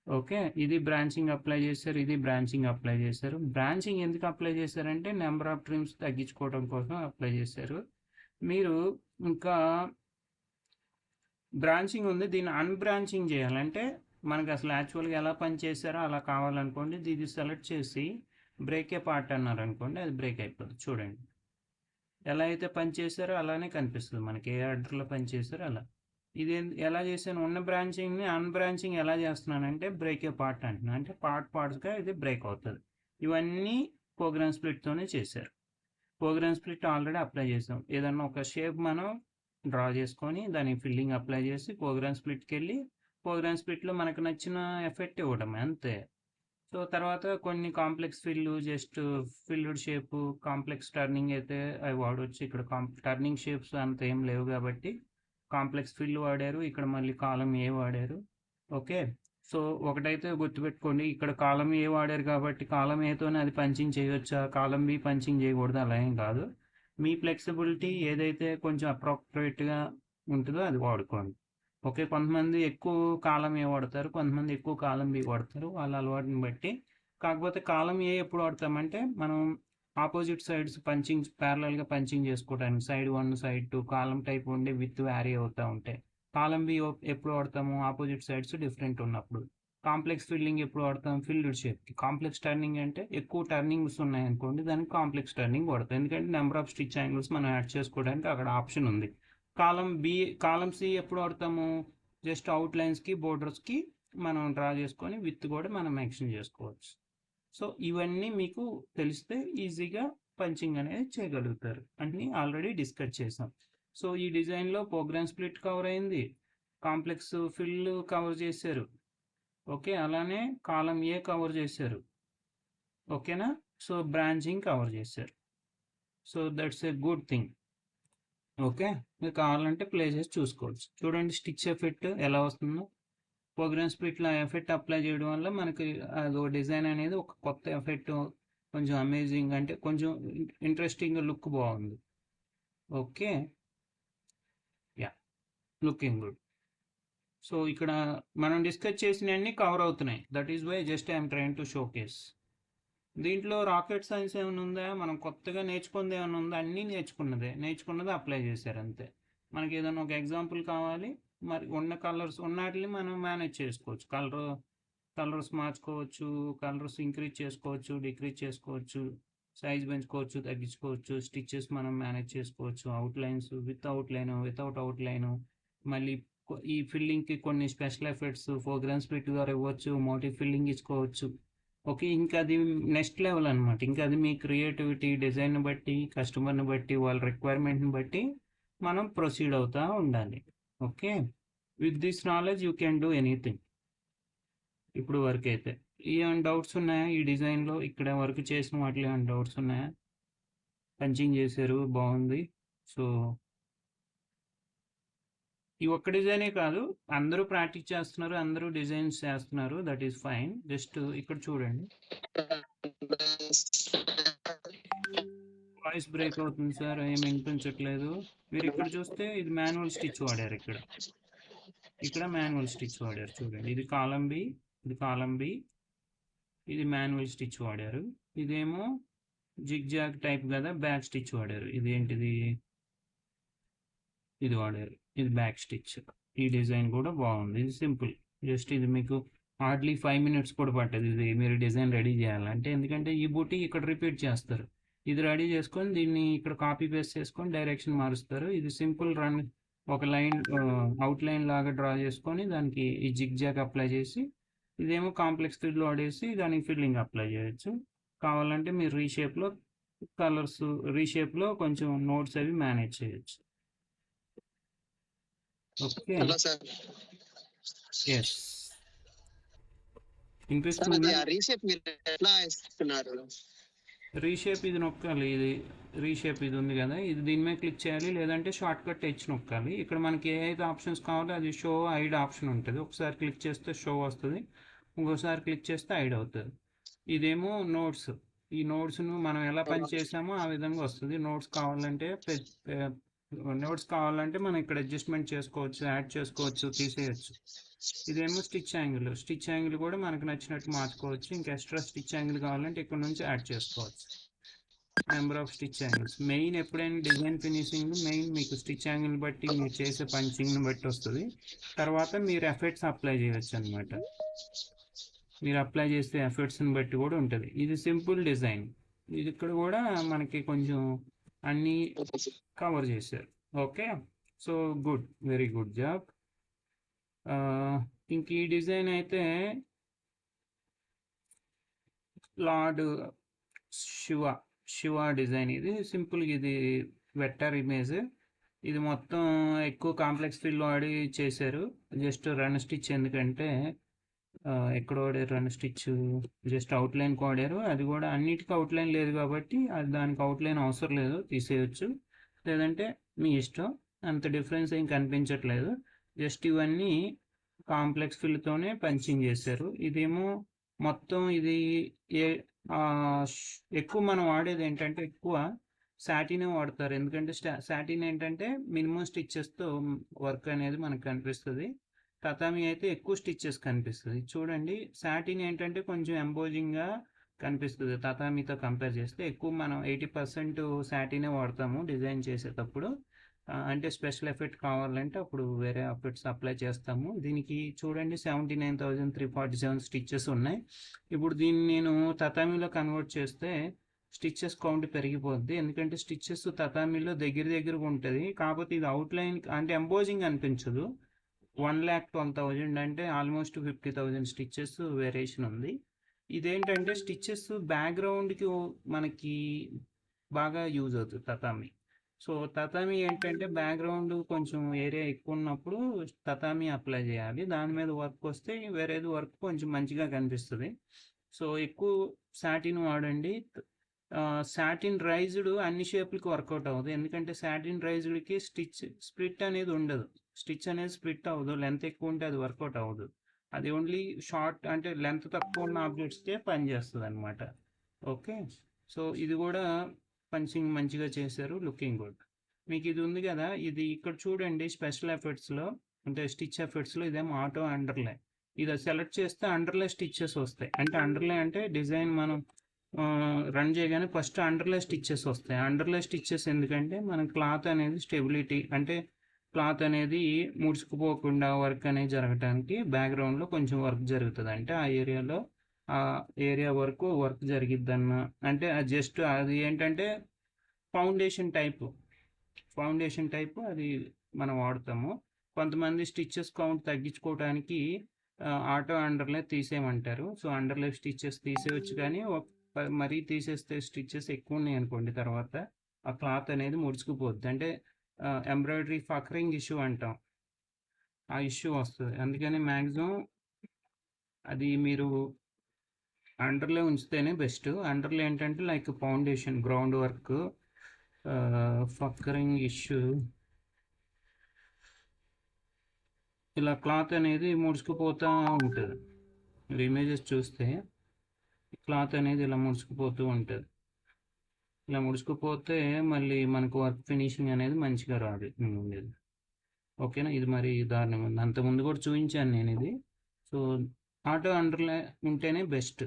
Okay, ఇది బ్రాంచింగ్ అప్లై చేశారు, ఇది బ్రాంచింగ్ అప్లై చేశారు. బ్రాంచింగ్ ఎందుకు అప్లై చేశారంటే నెంబర్ ఆఫ్ ట్రిమ్స్ తగ్గించుకోవడం కోసం అప్లై చేశారు. మీరు ఇంకా బ్రాంచింగ్ ఉంది, దీన్ని అన్బ్రాంచింగ్ చేయాలంటే మనకు అసలు యాక్చువల్గా ఎలా పని చేశారో అలా కావాలనుకోండి, ఇది సెలెక్ట్ చేసి బ్రేక్ ఏ పార్ట్ అన్నారు అనుకోండి, అది బ్రేక్ అయిపోతుంది. చూడండి ఎలా అయితే పని చేశారో అలానే కనిపిస్తుంది మనకి, ఏ ఆర్డర్లో పని చేశారో అలా. ఇది ఎలా చేశాను, ఉన్న బ్రాంచింగ్ని అన్బ్రాంచింగ్ ఎలా చేస్తున్నానంటే బ్రేక్ ఏ పార్ట్ అంటున్నాను, అంటే పార్ట్స్గా ఇది బ్రేక్ అవుతుంది. ఇవన్నీ ప్రోగ్రామ్ స్ప్లిట్తోనే చేశారు. ప్రోగ్రామ్ స్ప్లిట్ ఆల్రెడీ అప్లై చేసాం. ఏదన్నా ఒక షేప్ మనం డ్రా చేసుకొని దానికి ఫిల్లింగ్ అప్లై చేసి ప్రోగ్రామ్ స్ప్లిట్కి వెళ్ళి ప్రోగ్రామ్ స్ప్లిట్లో మనకు నచ్చిన ఎఫెక్ట్ ఇవ్వడం అంతే. సో తర్వాత కొన్ని complex just filled shape, complex turning అయితే అవి వాడవచ్చు. ఇక్కడ టర్నింగ్ షేప్స్ అంత ఏం లేవు కాబట్టి కాంప్లెక్స్ ఫిల్ వాడారు. ఇక్కడ మళ్ళీ కాలం ఏ వాడారు. ఓకే, సో ఒకటైతే గుర్తుపెట్టుకోండి, ఇక్కడ కాలం ఏ వాడారు కాబట్టి కాలం ఏతోనే అది పంచింగ్ చేయొచ్చా, కాలం బి పంచింగ్ చేయకూడదు, అలా ఏం కాదు. మీ ఫ్లెక్సిబిలిటీ ఏదైతే కొంచెం అప్రాప్రియేట్గా ఉంటుందో అది వాడుకోండి. ఓకే, కొంతమంది ఎక్కువ కాలం ఏ వాడతారు, కొంతమంది ఎక్కువ కాలం బి వాడతారు, వాళ్ళ అలవాటుని బట్టి. కాకపోతే కాలం ఏ ఎప్పుడు వాడతామంటే మనం ఆపోజిట్ సైడ్స్ పంచింగ్ ప్యారలల్గా పంచింగ్ చేసుకోవడానికి సైడ్ 1 సైడ్ 2 కాలం టైప్ ఉండి విత్ వ్యారీ అవుతూ ఉంటాయి. కాలం బి ఎప్పుడు వాడతాము, ఆపోజిట్ సైడ్స్ డిఫరెంట్ ఉన్నప్పుడు. కాంప్లెక్స్ ఫిల్లింగ్ ఎప్పుడు వాడతాం, ఫిల్డ్ షేప్కి. కాంప్లెక్స్ టర్నింగ్ అంటే ఎక్కువ టర్నింగ్స్ ఉన్నాయనుకోండి, దానికి కాంప్లెక్స్ టర్నింగ్ వాడతాం, ఎందుకంటే నెంబర్ ఆఫ్ స్టిచ్ యాంగిల్స్ మనం యాడ్ చేసుకోవడానికి అక్కడ ఆప్షన్ ఉంది. కాలం సి ఎప్పుడు వాడతాము, జస్ట్ అవుట్లైన్స్కి బోర్డర్స్కి మనం డ్రా చేసుకొని విత్ కూడా మనం మెన్షన్ చేసుకోవచ్చు. సో ఇవన్నీ మీకు తెలిస్తే ఈజీగా పంచింగ్ అనేది చేయగలుగుతారు. అన్నీ ఆల్రెడీ డిస్కస్ చేసాం. సో ఈ డిజైన్లో ప్రోగ్రామ్ స్ప్లిట్ కవర్ అయింది, కాంప్లెక్స్ ఫిల్ కవర్ చేశారు. ఓకే, అలానే కాలం ఏ కవర్ చేశారు. ఓకేనా, సో బ్రాంచింగ్ కవర్ చేశారు. So that's a good thing. Okay, మీరు కావాలంటే ప్లే చేసి చూసుకోవచ్చు. చూడండి స్టిచ్ ఎఫెక్ట్ ఎలా వస్తుందో. ప్రోగ్రామ్ స్ప్లిట్లో ఎఫెక్ట్ అప్లై చేయడం వల్ల మనకి అది డిజైన్ అనేది ఒక కొత్త ఎఫెక్ట్, కొంచెం అమేజింగ్, అంటే కొంచెం ఇంట్రెస్టింగ్ లుక్ బాగుంది. Okay, ya, looking good. So ఇక్కడ మనం డిస్కస్ చేసినవన్నీ కవర్ అవుతున్నాయి. That is why just I'm trying to showcase. దీంట్లో రాకెట్ సైన్స్ ఏమైనా ఉందా, మనం కొత్తగా నేర్చుకుంది ఏమైనా ఉందా, అన్నీ నేర్చుకున్నది అప్లై చేశారు అంతే. మనకి ఏదైనా ఒక ఎగ్జాంపుల్ కావాలి, మరి ఉన్న కలర్స్ ఉన్నట్లు మనం మేనేజ్ చేసుకోవచ్చు. కలర్స్ మార్చుకోవచ్చు, కలర్స్ ఇంక్రీజ్ చేసుకోవచ్చు, డిక్రీజ్ చేసుకోవచ్చు, సైజ్ పెంచుకోవచ్చు, తగ్గించుకోవచ్చు, స్టిచ్చెస్ మనం మేనేజ్ చేసుకోవచ్చు, outlines with outline, without outline. మళ్ళీ ఈ ఫిల్లింగ్కి కొన్ని స్పెషల్ ఎఫెక్ట్స్ ప్రోగ్రామ్ స్ప్లిట్ ద్వారా ఇవ్వచ్చు, మోటివ్ ఫిల్లింగ్ ఇచ్చుకోవచ్చు. ఓకే, ఇంకా అది నెక్స్ట్ లెవెల్ అనమాట. ఇంకా అది మీ క్రియేటివిటీ, డిజైన్ బట్టి, కస్టమర్ని బట్టి, వాళ్ళ రిక్వైర్మెంట్ని బట్టి మనం ప్రొసీడ్ అవుతూ ఉండాలి. Okay, with this knowledge you can do anything. ఇప్పుడు వరకు అయితే ఏమైనా డౌట్స్ ఉన్నాయా ఈ డిజైన్లో, ఇక్కడ వర్క్ చేసిన వాటిలో ఏమైనా డౌట్స్ ఉన్నాయా? పంచింగ్ చేశారు, బాగుంది. సో ఈ ఒక్క డిజైనే కాదు, అందరూ ప్రాక్టీస్ చేస్తున్నారు, అందరూ డిజైన్స్ చేస్తున్నారు, దట్ ఈస్ ఫైన్. జస్ట్ ఇక్కడ చూడండి, వాయిస్ బ్రేక్ అవుతుంది సార్, ఏం వినిపించట్లేదు. మీరు ఇక్కడ చూస్తే ఇది మాన్యువల్ స్టిచ్ వాడారు, ఇక్కడ మాన్యువల్ స్టిచ్ వాడారు. చూడండి, ఇది కాలం బి, ఇది మాన్యువల్ స్టిచ్ వాడారు. ఇదేమో జిగ్ జాగ్ టైప్ కదా, బ్యాక్ స్టిచ్ వాడారు. ఇదేంటిది, ఇది వాడారు, ఇది బ్యాక్ స్టిచ్. ఈ డిజైన్ కూడా బాగుంది, ఇది సింపుల్. జస్ట్ ఇది మీకు హార్డ్లీ 5 minutes కూడా పట్టదు ఇది మీరు డిజైన్ రెడీ చేయాలంటే, ఎందుకంటే ఈ బూటీ ఇక్కడ రిపీట్ చేస్తారు. ఇది రెడీ చేసుకొని దీన్ని ఇక్కడ కాపీ పేస్ట్ చేసుకొని డైరెక్షన్ మారుస్తారు. ఇది సింపుల్ రన్, ఒక లైన్ అవుట్లైన్ లాగా డ్రా చేసుకొని దానికి ఈ జిగ్ జాగ్ అప్లై చేసి, ఇదేమో కాంప్లెక్స్ ఫిల్ వాడేసి దానికి ఫిల్లింగ్ అప్లై చేయొచ్చు. కావాలంటే మీరు రీషేప్లో కలర్స్, రీషేప్లో కొంచెం నోట్స్ అవి మేనేజ్ చేయొచ్చు. ఓకే, ఎస్, రీషేప్ ఇది నొక్కాలి, ఇది రీషేప్ ఇది ఉంది కదా, ఇది దీని మీద క్లిక్ చేయాలి, లేదంటే షార్ట్ కట్ హెచ్ నొక్కాలి. ఇక్కడ మనకి ఏ అయితే ఆప్షన్స్ కావాలో అది షో హైడ్ ఆప్షన్ ఉంటుంది. ఒకసారి క్లిక్ చేస్తే షో వస్తుంది, ఇంకోసారి క్లిక్ చేస్తే హైడ్ అవుతుంది. ఇదేమో నోట్స్, ఈ నోట్స్ను మనం ఎలా పని చేసామో ఆ విధంగా వస్తుంది. నోట్స్ కావాలంటే మనం ఇక్కడ అడ్జస్ట్మెంట్ చేసుకోవచ్చు, యాడ్ చేసుకోవచ్చు, తీసేయచ్చు. ఇదేమో స్టిచ్ యాంగిల్ కూడా మనకు నచ్చినట్టు మార్చుకోవచ్చు. ఇంకా ఎక్స్ట్రా స్టిచ్ యాంగిల్ కావాలంటే ఇక్కడ నుంచి యాడ్ చేసుకోవచ్చు. Number of stitch angles, main ఎప్పుడైనా డిజైన్ ఫినిషింగ్ మెయిన్ మీకు స్టిచ్ యాంగిల్ బట్టి, మీరు చేసే పంచింగ్ని బట్టి వస్తుంది. తర్వాత మీరు ఎఫెక్ట్స్ అప్లై చేయొచ్చు అనమాట. మీరు అప్లై చేసే ఎఫెక్ట్స్ని బట్టి కూడా ఉంటుంది. ఇది సింపుల్ డిజైన్. ఇది ఇక్కడ కూడా మనకి కొంచెం అన్నీ కవర్ చేశారు. Okay, so good, very good job. ఇంక ఈ డిజైన్ అయితే లార్డ్ శివ డిజైన్. ఇది సింపుల్గా, ఇది వెక్టర్ ఇమేజ్. ఇది మొత్తం ఎక్కువ కాంప్లెక్స్ ఫిల్ వాడి చేశారు. జస్ట్ రన్ స్టిచ్, ఎందుకంటే ఎక్కడ వాడారు రన్ స్టిచ్, జస్ట్ అవుట్లైన్ వాడారు. అది కూడా అన్నిటికీ అవుట్లైన్ లేదు కాబట్టి అది దానికి అవుట్లైన్ అవసరం లేదు, తీసేయచ్చు. లేదంటే మీ ఇష్టం, అంత డిఫరెన్స్ ఏం కనిపించట్లేదు. జస్ట్ ఇవన్నీ కాంప్లెక్స్ ఫిల్తోనే పంచింగ్ చేశారు. ఇదేమో మొత్తం ఇది ఏ ఎక్కువ మనం వాడేది ఏంటంటే ఎక్కువ సాటినే వాడతారు. ఎందుకంటే సాటిన్ ఏంటంటే మినిమం స్టిచ్చెస్తో వర్క్ అనేది మనకు కనిపిస్తుంది. తతామి అయితే ఎక్కువ స్టిచ్చెస్ కనిపిస్తుంది. చూడండి, సాటిన్ ఏంటంటే కొంచెం ఎంబోజింగ్గా కనిపిస్తుంది. తతామితో కంపేర్ చేస్తే ఎక్కువ మనం 80% సాటినే వాడతాము డిజైన్ చేసేటప్పుడు. అంటే స్పెషల్ ఎఫెక్ట్ కావాలంటే అప్పుడు వేరే ఎఫెక్ట్స్ అప్లై చేస్తాము. దీనికి చూడండి 79,347 స్టిచ్చెస్ ఉన్నాయి. ఇప్పుడు దీన్ని నేను తతామిలో కన్వర్ట్ చేస్తే స్టిచ్చెస్ కౌంట్ పెరిగిపోద్ది. ఎందుకంటే స్టిచ్చెస్ తతామిలో దగ్గరగా ఉంటుంది. కాకపోతే ఇది అవుట్లైన్ అంటే ఎంబోజింగ్ అనిపించదు. 1,12,000 అంటే ఆల్మోస్ట్ 50,000 స్టిచ్చెస్ వేరియేషన్ ఉంది. ఇదేంటంటే స్టిచ్చెస్ బ్యాక్గ్రౌండ్కి మనకి బాగా యూజ్ అవుతుంది తతామి. సో తతామి ఏంటంటే బ్యాక్గ్రౌండ్ కొంచెం ఏరియా ఎక్కువ ఉన్నప్పుడు తతామి అప్లై చేయాలి. దాని మీద వర్క్ వస్తే వేరేది వర్క్ కొంచెం మంచిగా కనిపిస్తుంది. సో ఎక్కువ సాటిన్ వాడండి. సాటిన్ రైజ్డ్ అన్ని షేప్లకి వర్కౌట్ అవ్వదు. ఎందుకంటే సాటిన్ రైజ్డ్కి స్ప్లిట్ అనేది ఉండదు. స్టిచ్ అనేది స్ప్లిట్ అవ్వదు. లెంత్ ఎక్కువ ఉంటే అది వర్కౌట్ అవ్వదు. అది ఓన్లీ షార్ట్ అంటే లెంత్ తక్కువ ఉన్న ఆబ్జెక్ట్స్కే పనిచేస్తుంది అనమాట. ఓకే, సో ఇది కూడా పంచింగ్ మంచిగా చేశారు, లుకింగ్ గుడ్. మీకు ఇది ఉంది కదా, ఇది ఇక్కడ చూడండి స్పెషల్ ఎఫెక్ట్స్లో అంటే స్టిచ్ ఎఫెక్ట్స్లో ఇదేమో ఆటో అండర్లే. ఇది సెలెక్ట్ చేస్తే అండర్లే స్టిచ్చెస్ వస్తాయి. అంటే అండర్లే అంటే డిజైన్ మనం రన్ చేయగానే ఫస్ట్ అండర్లే స్టిచ్చెస్ వస్తాయి. అండర్లే స్టిచ్చెస్ ఎందుకంటే మన క్లాత్ అనేది స్టెబిలిటీ అంటే క్లాత్ అనేది ముడుచుకుపోకుండా వర్క్ అనేది జరగటానికి బ్యాక్గ్రౌండ్లో కొంచెం వర్క్ జరుగుతుంది. అంటే ఆ ఏరియాలో ఆ ఏరియా వరకు వర్క్ జరిగిద్దన్న అంటే అది జస్ట్ అది ఏంటంటే ఫౌండేషన్ టైపు అది మనం వాడతాము. కొంతమంది స్టిచ్చెస్ కౌంట్ తగ్గించుకోవడానికి ఆటో అండర్లే తీసేయమంటారు. సో అండర్లే స్టిచ్చెస్ తీసేయచ్చు, కానీ మరీ తీసేస్తే స్టిచ్చెస్ ఎక్కువ ఉన్నాయి అనుకోండి తర్వాత ఆ క్లాత్ అనేది ముడుచుకుపోద్ది. అంటే ఎంబ్రాయిడరీ ఫకరింగ్ ఇష్యూ అంటాం, ఆ ఇష్యూ వస్తుంది. అందుకని మ్యాక్సిమం అది మీరు అండర్లే ఉంచితేనే బెస్ట్. అండర్లే ఏంటంటే like foundation ground work puckering issue ఇలా క్లాత్ అనేది ముడుచుకుపోతూ ఉంటుంది. మీరు ఇమేజెస్ చూస్తే క్లాత్ అనేది ఇలా ముడుచుకుపోతూ ఉంటుంది. ఇలా ముడుచుకుపోతే మళ్ళీ మనకు వర్క్ ఫినిషింగ్ అనేది మంచిగా రాదు ఉండేది. ఓకేనా, ఇది మరి దారుణంగా ఉంది. అంతకుముందు కూడా చూపించాను నేను ఇది. సో ఆటో అండర్లే ఉంటేనే బెస్ట్.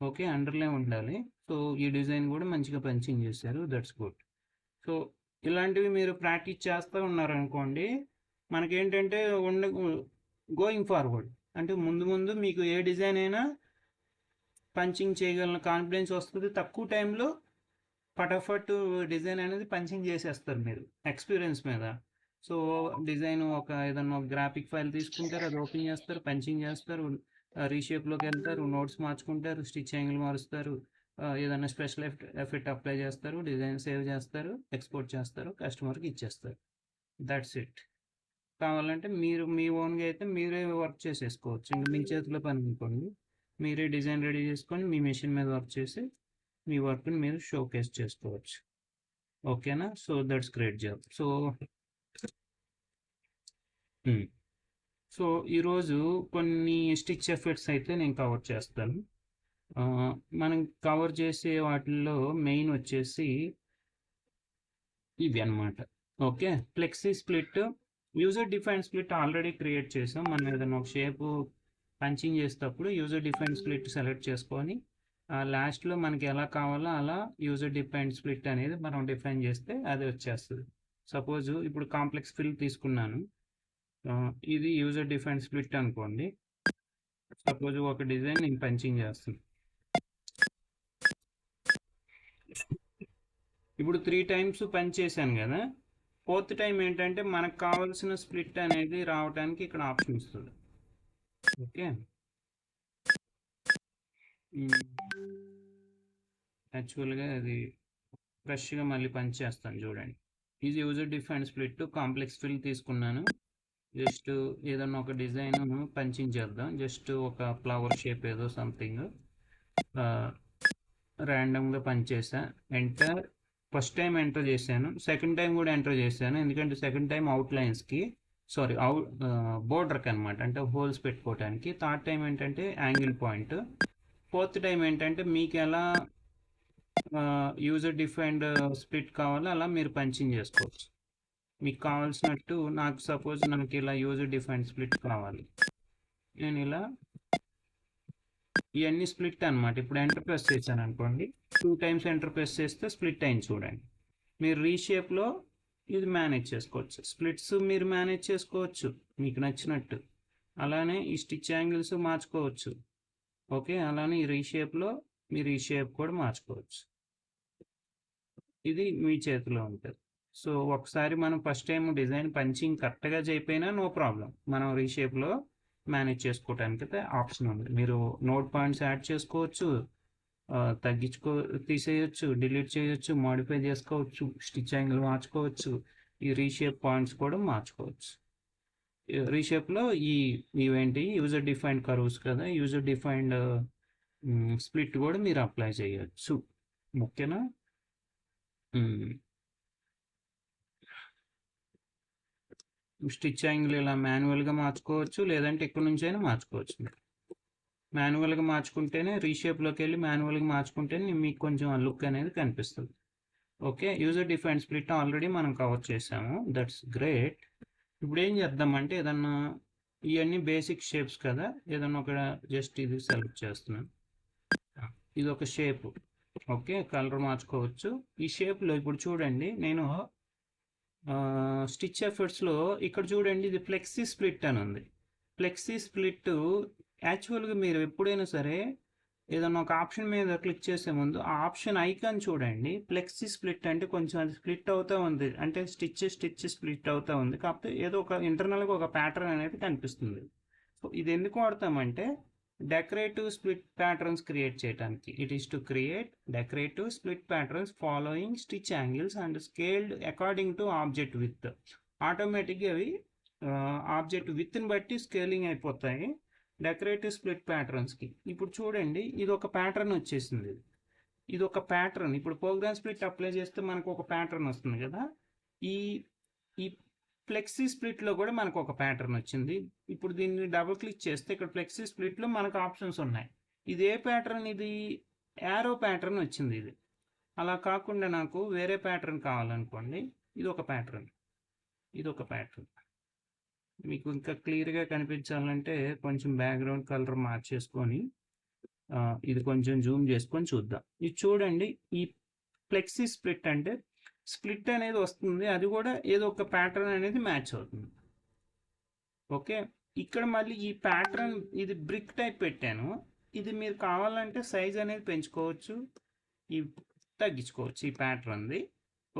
ఓకే, అండర్లే ఉండాలి. సో ఈ డిజైన్ కూడా మంచిగా పంచింగ్ చేశారు, దట్స్ గుడ్. సో ఇలాంటివి మీరు ప్రాక్టీస్ చేస్తూ ఉన్నారనుకోండి, మనకేంటంటే గోయింగ్ ఫార్వర్డ్ అంటే ముందు మీకు ఏ డిజైన్ అయినా పంచింగ్ చేయగలిగిన కాన్ఫిడెన్స్ వస్తుంది. తక్కువ టైంలో ఫటాఫట్ డిజైన్ అనేది పంచింగ్ చేసేస్తారు మీరు ఎక్స్పీరియన్స్ మీద. సో డిజైన్ ఏదన్నా ఒక గ్రాఫిక్ ఫైల్ తీసుకుంటారు, అది ఓపెన్ చేస్తారు, పంచింగ్ చేస్తారు, రీషేప్లోకి వెళ్తారు, నోట్స్ మార్చుకుంటారు, స్టిచ్ యాంగిల్ మారుస్తారు, ఏదైనా స్పెషల్ ఎఫెక్ట్ అప్లై చేస్తారు, డిజైన్ సేవ్ చేస్తారు, ఎక్స్పోర్ట్ చేస్తారు, కస్టమర్కి ఇచ్చేస్తారు. That's it. కావాలంటే మీరు మీ ఓన్గా అయితే మీరే వర్క్ చేసేసుకోవచ్చు. ఇంకా మీ చేతిలో పని అనుకోండి, మీరే డిజైన్ రెడీ చేసుకొని మీ మెషిన్ మీద వర్క్ చేసి మీ వర్క్ని మీరు షోకేస్ చేసుకోవచ్చు. ఓకేనా, so that's great job. So ఈరోజు కొన్ని స్టిచ్ ఎఫెక్ట్స్ అయితే నేను కవర్ చేస్తాను. మనం కవర్ చేసే వాటిల్లో మెయిన్ వచ్చేసి ఇవి అన్నమాట. Okay, flexi split, user define split already create చేసాం. మనం ఏదైనా ఒక షేపు పంచింగ్ చేసేటప్పుడు యూజర్ డిఫైన్ స్ప్లిట్ సెలెక్ట్ చేసుకొని లాస్ట్లో మనకి ఎలా కావాలో అలా యూజర్ డిఫైన్ స్ప్లిట్ అనేది మనం డిఫైన్ చేస్తే అది వచ్చేస్తుంది. సపోజ్ ఇప్పుడు కాంప్లెక్స్ ఫిల్ తీసుకున్నాను, ఇది యూజర్ డిఫైన్ స్ప్లిట్ అనుకోండి. సపోజ్ ఒక డిజైన్ నేను పంచింగ్ చేస్తాను. ఇప్పుడు 3 times పంచ్ చేశాను కదా, 4th టైం ఏంటంటే మనకు కావాల్సిన స్ప్లిట్ అనేది రావడానికి ఇక్కడ ఆప్షన్ ఇస్తుంది. ఓకే, యాక్చువల్గా అది ఫ్రెష్గా మళ్ళీ పంచ్ చేస్తాను చూడండి. ఇది user define split complex fill తీసుకున్నాను. జస్ట్ ఏదన్నా ఒక డిజైన్ పంచింగ్ చేద్దాం. జస్ట్ ఒక ఫ్లవర్ షేప్ ఏదో సంథింగ్ ర్యాండమ్గా పంచేసా. ఎంటర్ ఫస్ట్ టైం ఎంటర్ చేశాను, సెకండ్ టైం కూడా ఎంటర్ చేశాను. ఎందుకంటే సెకండ్ టైం అవుట్లైన్స్కి సారీ బోర్డర్కి అనమాట, అంటే హోల్స్ పెట్టుకోవడానికి. థర్డ్ టైం ఏంటంటే యాంగిల్ పాయింట్. ఫోర్త్ టైం ఏంటంటే మీకు ఎలా యూజర్ డిఫైన్డ్ స్ప్లిట్ కావాలో అలా మీరు పంచింగ్ చేసుకోవచ్చు మీకు కావాల్సినట్టు. నాకు సపోజ్ నాకు ఇలా యూజర్ డిఫైన్డ్ స్ప్లిట్ కావాలి, నేను ఇలా ఇవన్నీ స్ప్లిట్ అనమాట. ఇప్పుడు ఎంటర్ ప్రెస్ చేశాను అనుకోండి, 2 టైమ్స్ ఎంటర్ ప్రెస్ చేస్తే స్ప్లిట్ అయింది చూడండి. మీరు రీషేప్లో ఇది మేనేజ్ చేసుకోవచ్చు, స్ప్లిట్స్ మీరు మేనేజ్ చేసుకోవచ్చు మీకు నచ్చినట్టు. అలానే ఈ స్టిచ్ యాంగిల్స్ మార్చుకోవచ్చు. ఓకే, అలానే ఈ రీషేప్లో మీరు ఈ షేప్ కూడా మార్చుకోవచ్చు. ఇది మీ చేతిలో ఉంటుంది. సో ఒకసారి మనం ఫస్ట్ టైం డిజైన్ పంచింగ్ కరెక్ట్గా చేయకపోయినా నో ప్రాబ్లం, మనం రీషేప్లో మేనేజ్ చేసుకోవడానికి అయితే ఆప్షన్ ఉంది. మీరు నోట్ పాయింట్స్ యాడ్ చేసుకోవచ్చు, తీసేయచ్చు, డిలీట్ చేయొచ్చు, మాడిఫై చేసుకోవచ్చు, స్టిచ్ యాంగిల్ మార్చుకోవచ్చు, ఈ రీషేప్ పాయింట్స్ కూడా మార్చుకోవచ్చు. రీషేప్లో ఇవేంటి యూజర్ డిఫైన్డ్ కర్వ్స్ కదా, యూజర్ డిఫైన్డ్ స్ప్లిట్ కూడా మీరు అప్లై చేయొచ్చు. ఓకేనా? స్టిచ్ యాంగిల్ ఇలా మాన్యువల్గా మార్చుకోవచ్చు, లేదంటే ఇక్కడ నుంచి అయినా మార్చుకోవచ్చు. మాన్యువల్గా మార్చుకుంటేనే రీషేప్లోకి వెళ్ళి మాన్యువల్గా మార్చుకుంటేనే మీకు కొంచెం ఆ లుక్ అనేది కనిపిస్తుంది. Okay, user defined split already మనం కవర్ చేసాము, దట్స్ గ్రేట్. ఇప్పుడు ఏం చేద్దామంటే ఏదన్నా ఇవన్నీ బేసిక్ షేప్స్ కదా, ఏదన్నా ఒక జస్ట్ ఇది సెలెక్ట్ చేస్తున్నాను. ఇది ఒక షేప్. ఓకే, కలర్ మార్చుకోవచ్చు. ఈ షేప్లో ఇప్పుడు చూడండి, నేను స్టిచ్ ఎఫర్ట్స్లో ఇక్కడ చూడండి, ఇది ఫ్లెక్సీ స్ప్లిట్ అని ఉంది. ఫ్లెక్సీ స్ప్లిట్ యాక్చువల్గా మీరు ఎప్పుడైనా సరే ఏదన్నా ఒక ఆప్షన్ మీద క్లిక్ చేసే ముందు ఆ ఆప్షన్ ఐకాన్ చూడండి. ఫ్లెక్సీ స్ప్లిట్ అంటే కొంచెం అది స్ప్లిట్ అవుతూ ఉంది, అంటే స్టిచ్ స్ప్లిట్ అవుతూ ఉంది, కాకపోతే ఏదో ఒక ఇంటర్నల్గా ఒక ప్యాటర్న్ అనేది కనిపిస్తుంది. సో ఇది ఎందుకు వాడతామంటే డెకరేటివ్ స్ప్లిట్ ప్యాటర్న్స్ క్రియేట్ చేయడానికి. It is to create decorative split patterns following stitch angles and scaled according to object with. ఆటోమేటిక్గా అవి ఆబ్జెక్ట్ విత్ని బట్టి స్కేలింగ్ అయిపోతాయి డెకరేటివ్ స్ప్లిట్ ప్యాటర్న్స్కి. ఇప్పుడు చూడండి, ఇది ఒక ప్యాటర్న్ వచ్చేసింది, ఇది ఒక ప్యాటర్న్. ఇప్పుడు ప్రోగ్రామ్ స్ప్లిట్ అప్లై చేస్తే మనకు ఒక ప్యాటర్న్ వస్తుంది కదా, ఈ ఈ ఫ్లెక్సీ స్ప్లిట్లో కూడా మనకు ఒక ప్యాటర్న్ వచ్చింది. ఇప్పుడు దీన్ని డబుల్ క్లిక్ చేస్తే ఇక్కడ ఫ్లెక్సీ స్ప్లిట్లో మనకు ఆప్షన్స్ ఉన్నాయి. ఇది ఏ ప్యాటర్న్? ఇది యారో ప్యాటర్న్ వచ్చింది. ఇది అలా కాకుండా నాకు వేరే ప్యాటర్న్ కావాలనుకోండి, ఇది ఒక ప్యాటర్న్, ఇది ఒక ప్యాటర్న్. మీకు ఇంకా క్లియర్గా కనిపించాలంటే కొంచెం బ్యాక్గ్రౌండ్ కలర్ మార్చేసుకొని ఇది కొంచెం జూమ్ చేసుకొని చూద్దాం. ఇది చూడండి, ఈ ఫ్లెక్సీ స్ప్లిట్ అంటే స్ప్లిట్ అనేది వస్తుంది, అది కూడా ఏదో ఒక ప్యాటర్న్ అనేది మ్యాచ్ అవుతుంది. ఓకే, ఇక్కడ మళ్ళీ ఈ ప్యాటర్న్ ఇది బ్రిక్ టైప్ పెట్టాను. ఇది మీరు కావాలంటే సైజ్ అనేది పెంచుకోవచ్చు, ఈ తగ్గించుకోవచ్చు ఈ ప్యాటర్న్ది.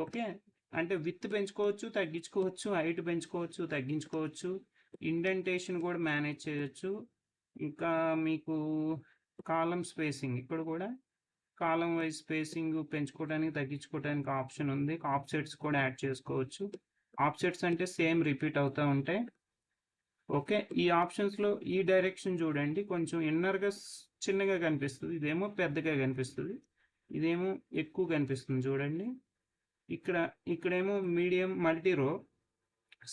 ఓకే, అంటే విత్ పెంచుకోవచ్చు, తగ్గించుకోవచ్చు, హైట్ పెంచుకోవచ్చు, తగ్గించుకోవచ్చు, ఇండెంటేషన్ కూడా మేనేజ్ చేయొచ్చు. ఇంకా మీకు కాలం స్పేసింగ్, ఇక్కడ కూడా కాలం వైజ్ స్పేసింగ్ పెంచుకోవడానికి తగ్గించుకోవడానికి ఆప్షన్ ఉంది. ఆఫ్సెట్స్ కూడా యాడ్ చేసుకోవచ్చు. ఆఫ్సెట్స్ అంటే సేమ్ రిపీట్ అవుతూ ఉంటాయి. ఓకే, ఈ ఆప్షన్స్లో ఈ డైరెక్షన్ చూడండి, కొంచెం ఇన్నర్గా చిన్నగా కనిపిస్తుంది, ఇదేమో పెద్దగా కనిపిస్తుంది, ఇదేమో ఎక్కువ కనిపిస్తుంది. చూడండి, ఇక్కడేమో మీడియం, మల్టీ రో,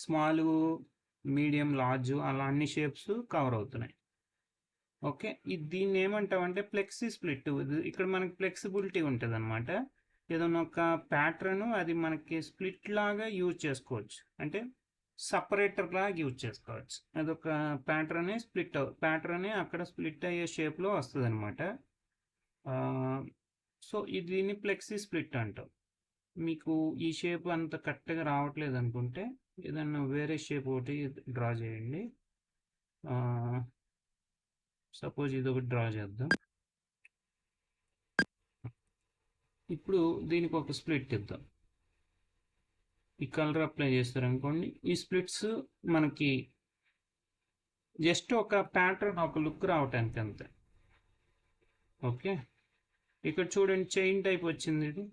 స్మాల్, మీడియం, లార్జ్, అలా అన్ని షేప్స్ కవర్ అవుతున్నాయి. ఓకే, దీన్ని ఏమంటామంటే ఫ్లెక్సీ స్ప్లిట్. ఇక్కడ మనకి ఫ్లెక్సిబిలిటీ ఉంటుంది అనమాట. ఏదైనా ఒక ప్యాటర్న్ అది మనకి స్ప్లిట్ లాగా యూజ్ చేసుకోవచ్చు, అంటే సపరేటర్ లాగా యూజ్ చేసుకోవచ్చు. అదొక ప్యాటర్నే ప్యాటర్నే అక్కడ స్ప్లిట్ అయ్యే షేప్లో వస్తుంది అనమాట. సో దీన్ని ఫ్లెక్సీ స్ప్లిట్ అంటాం. మీకు ఈ షేప్ అంత కరెక్ట్గా రావట్లేదు అనుకుంటే ఏదన్నా వేరే షేప్ ఒకటి డ్రా చేయండి. సపోజ్ ఇది ఒకటి డ్రా చేద్దాం. ఇప్పుడు దీనికి ఒక స్ప్లిట్ ఇద్దాం. ఈ కలర్ అప్లై చేస్తారనుకోండి, ఈ స్ప్లిట్స్ మనకి జస్ట్ ఒక ప్యాటర్న్, ఒక లుక్ రావటానికి అంతే. ఓకే, ఇక్కడ చూడండి, చైన్ టైప్ వచ్చింది, ఇది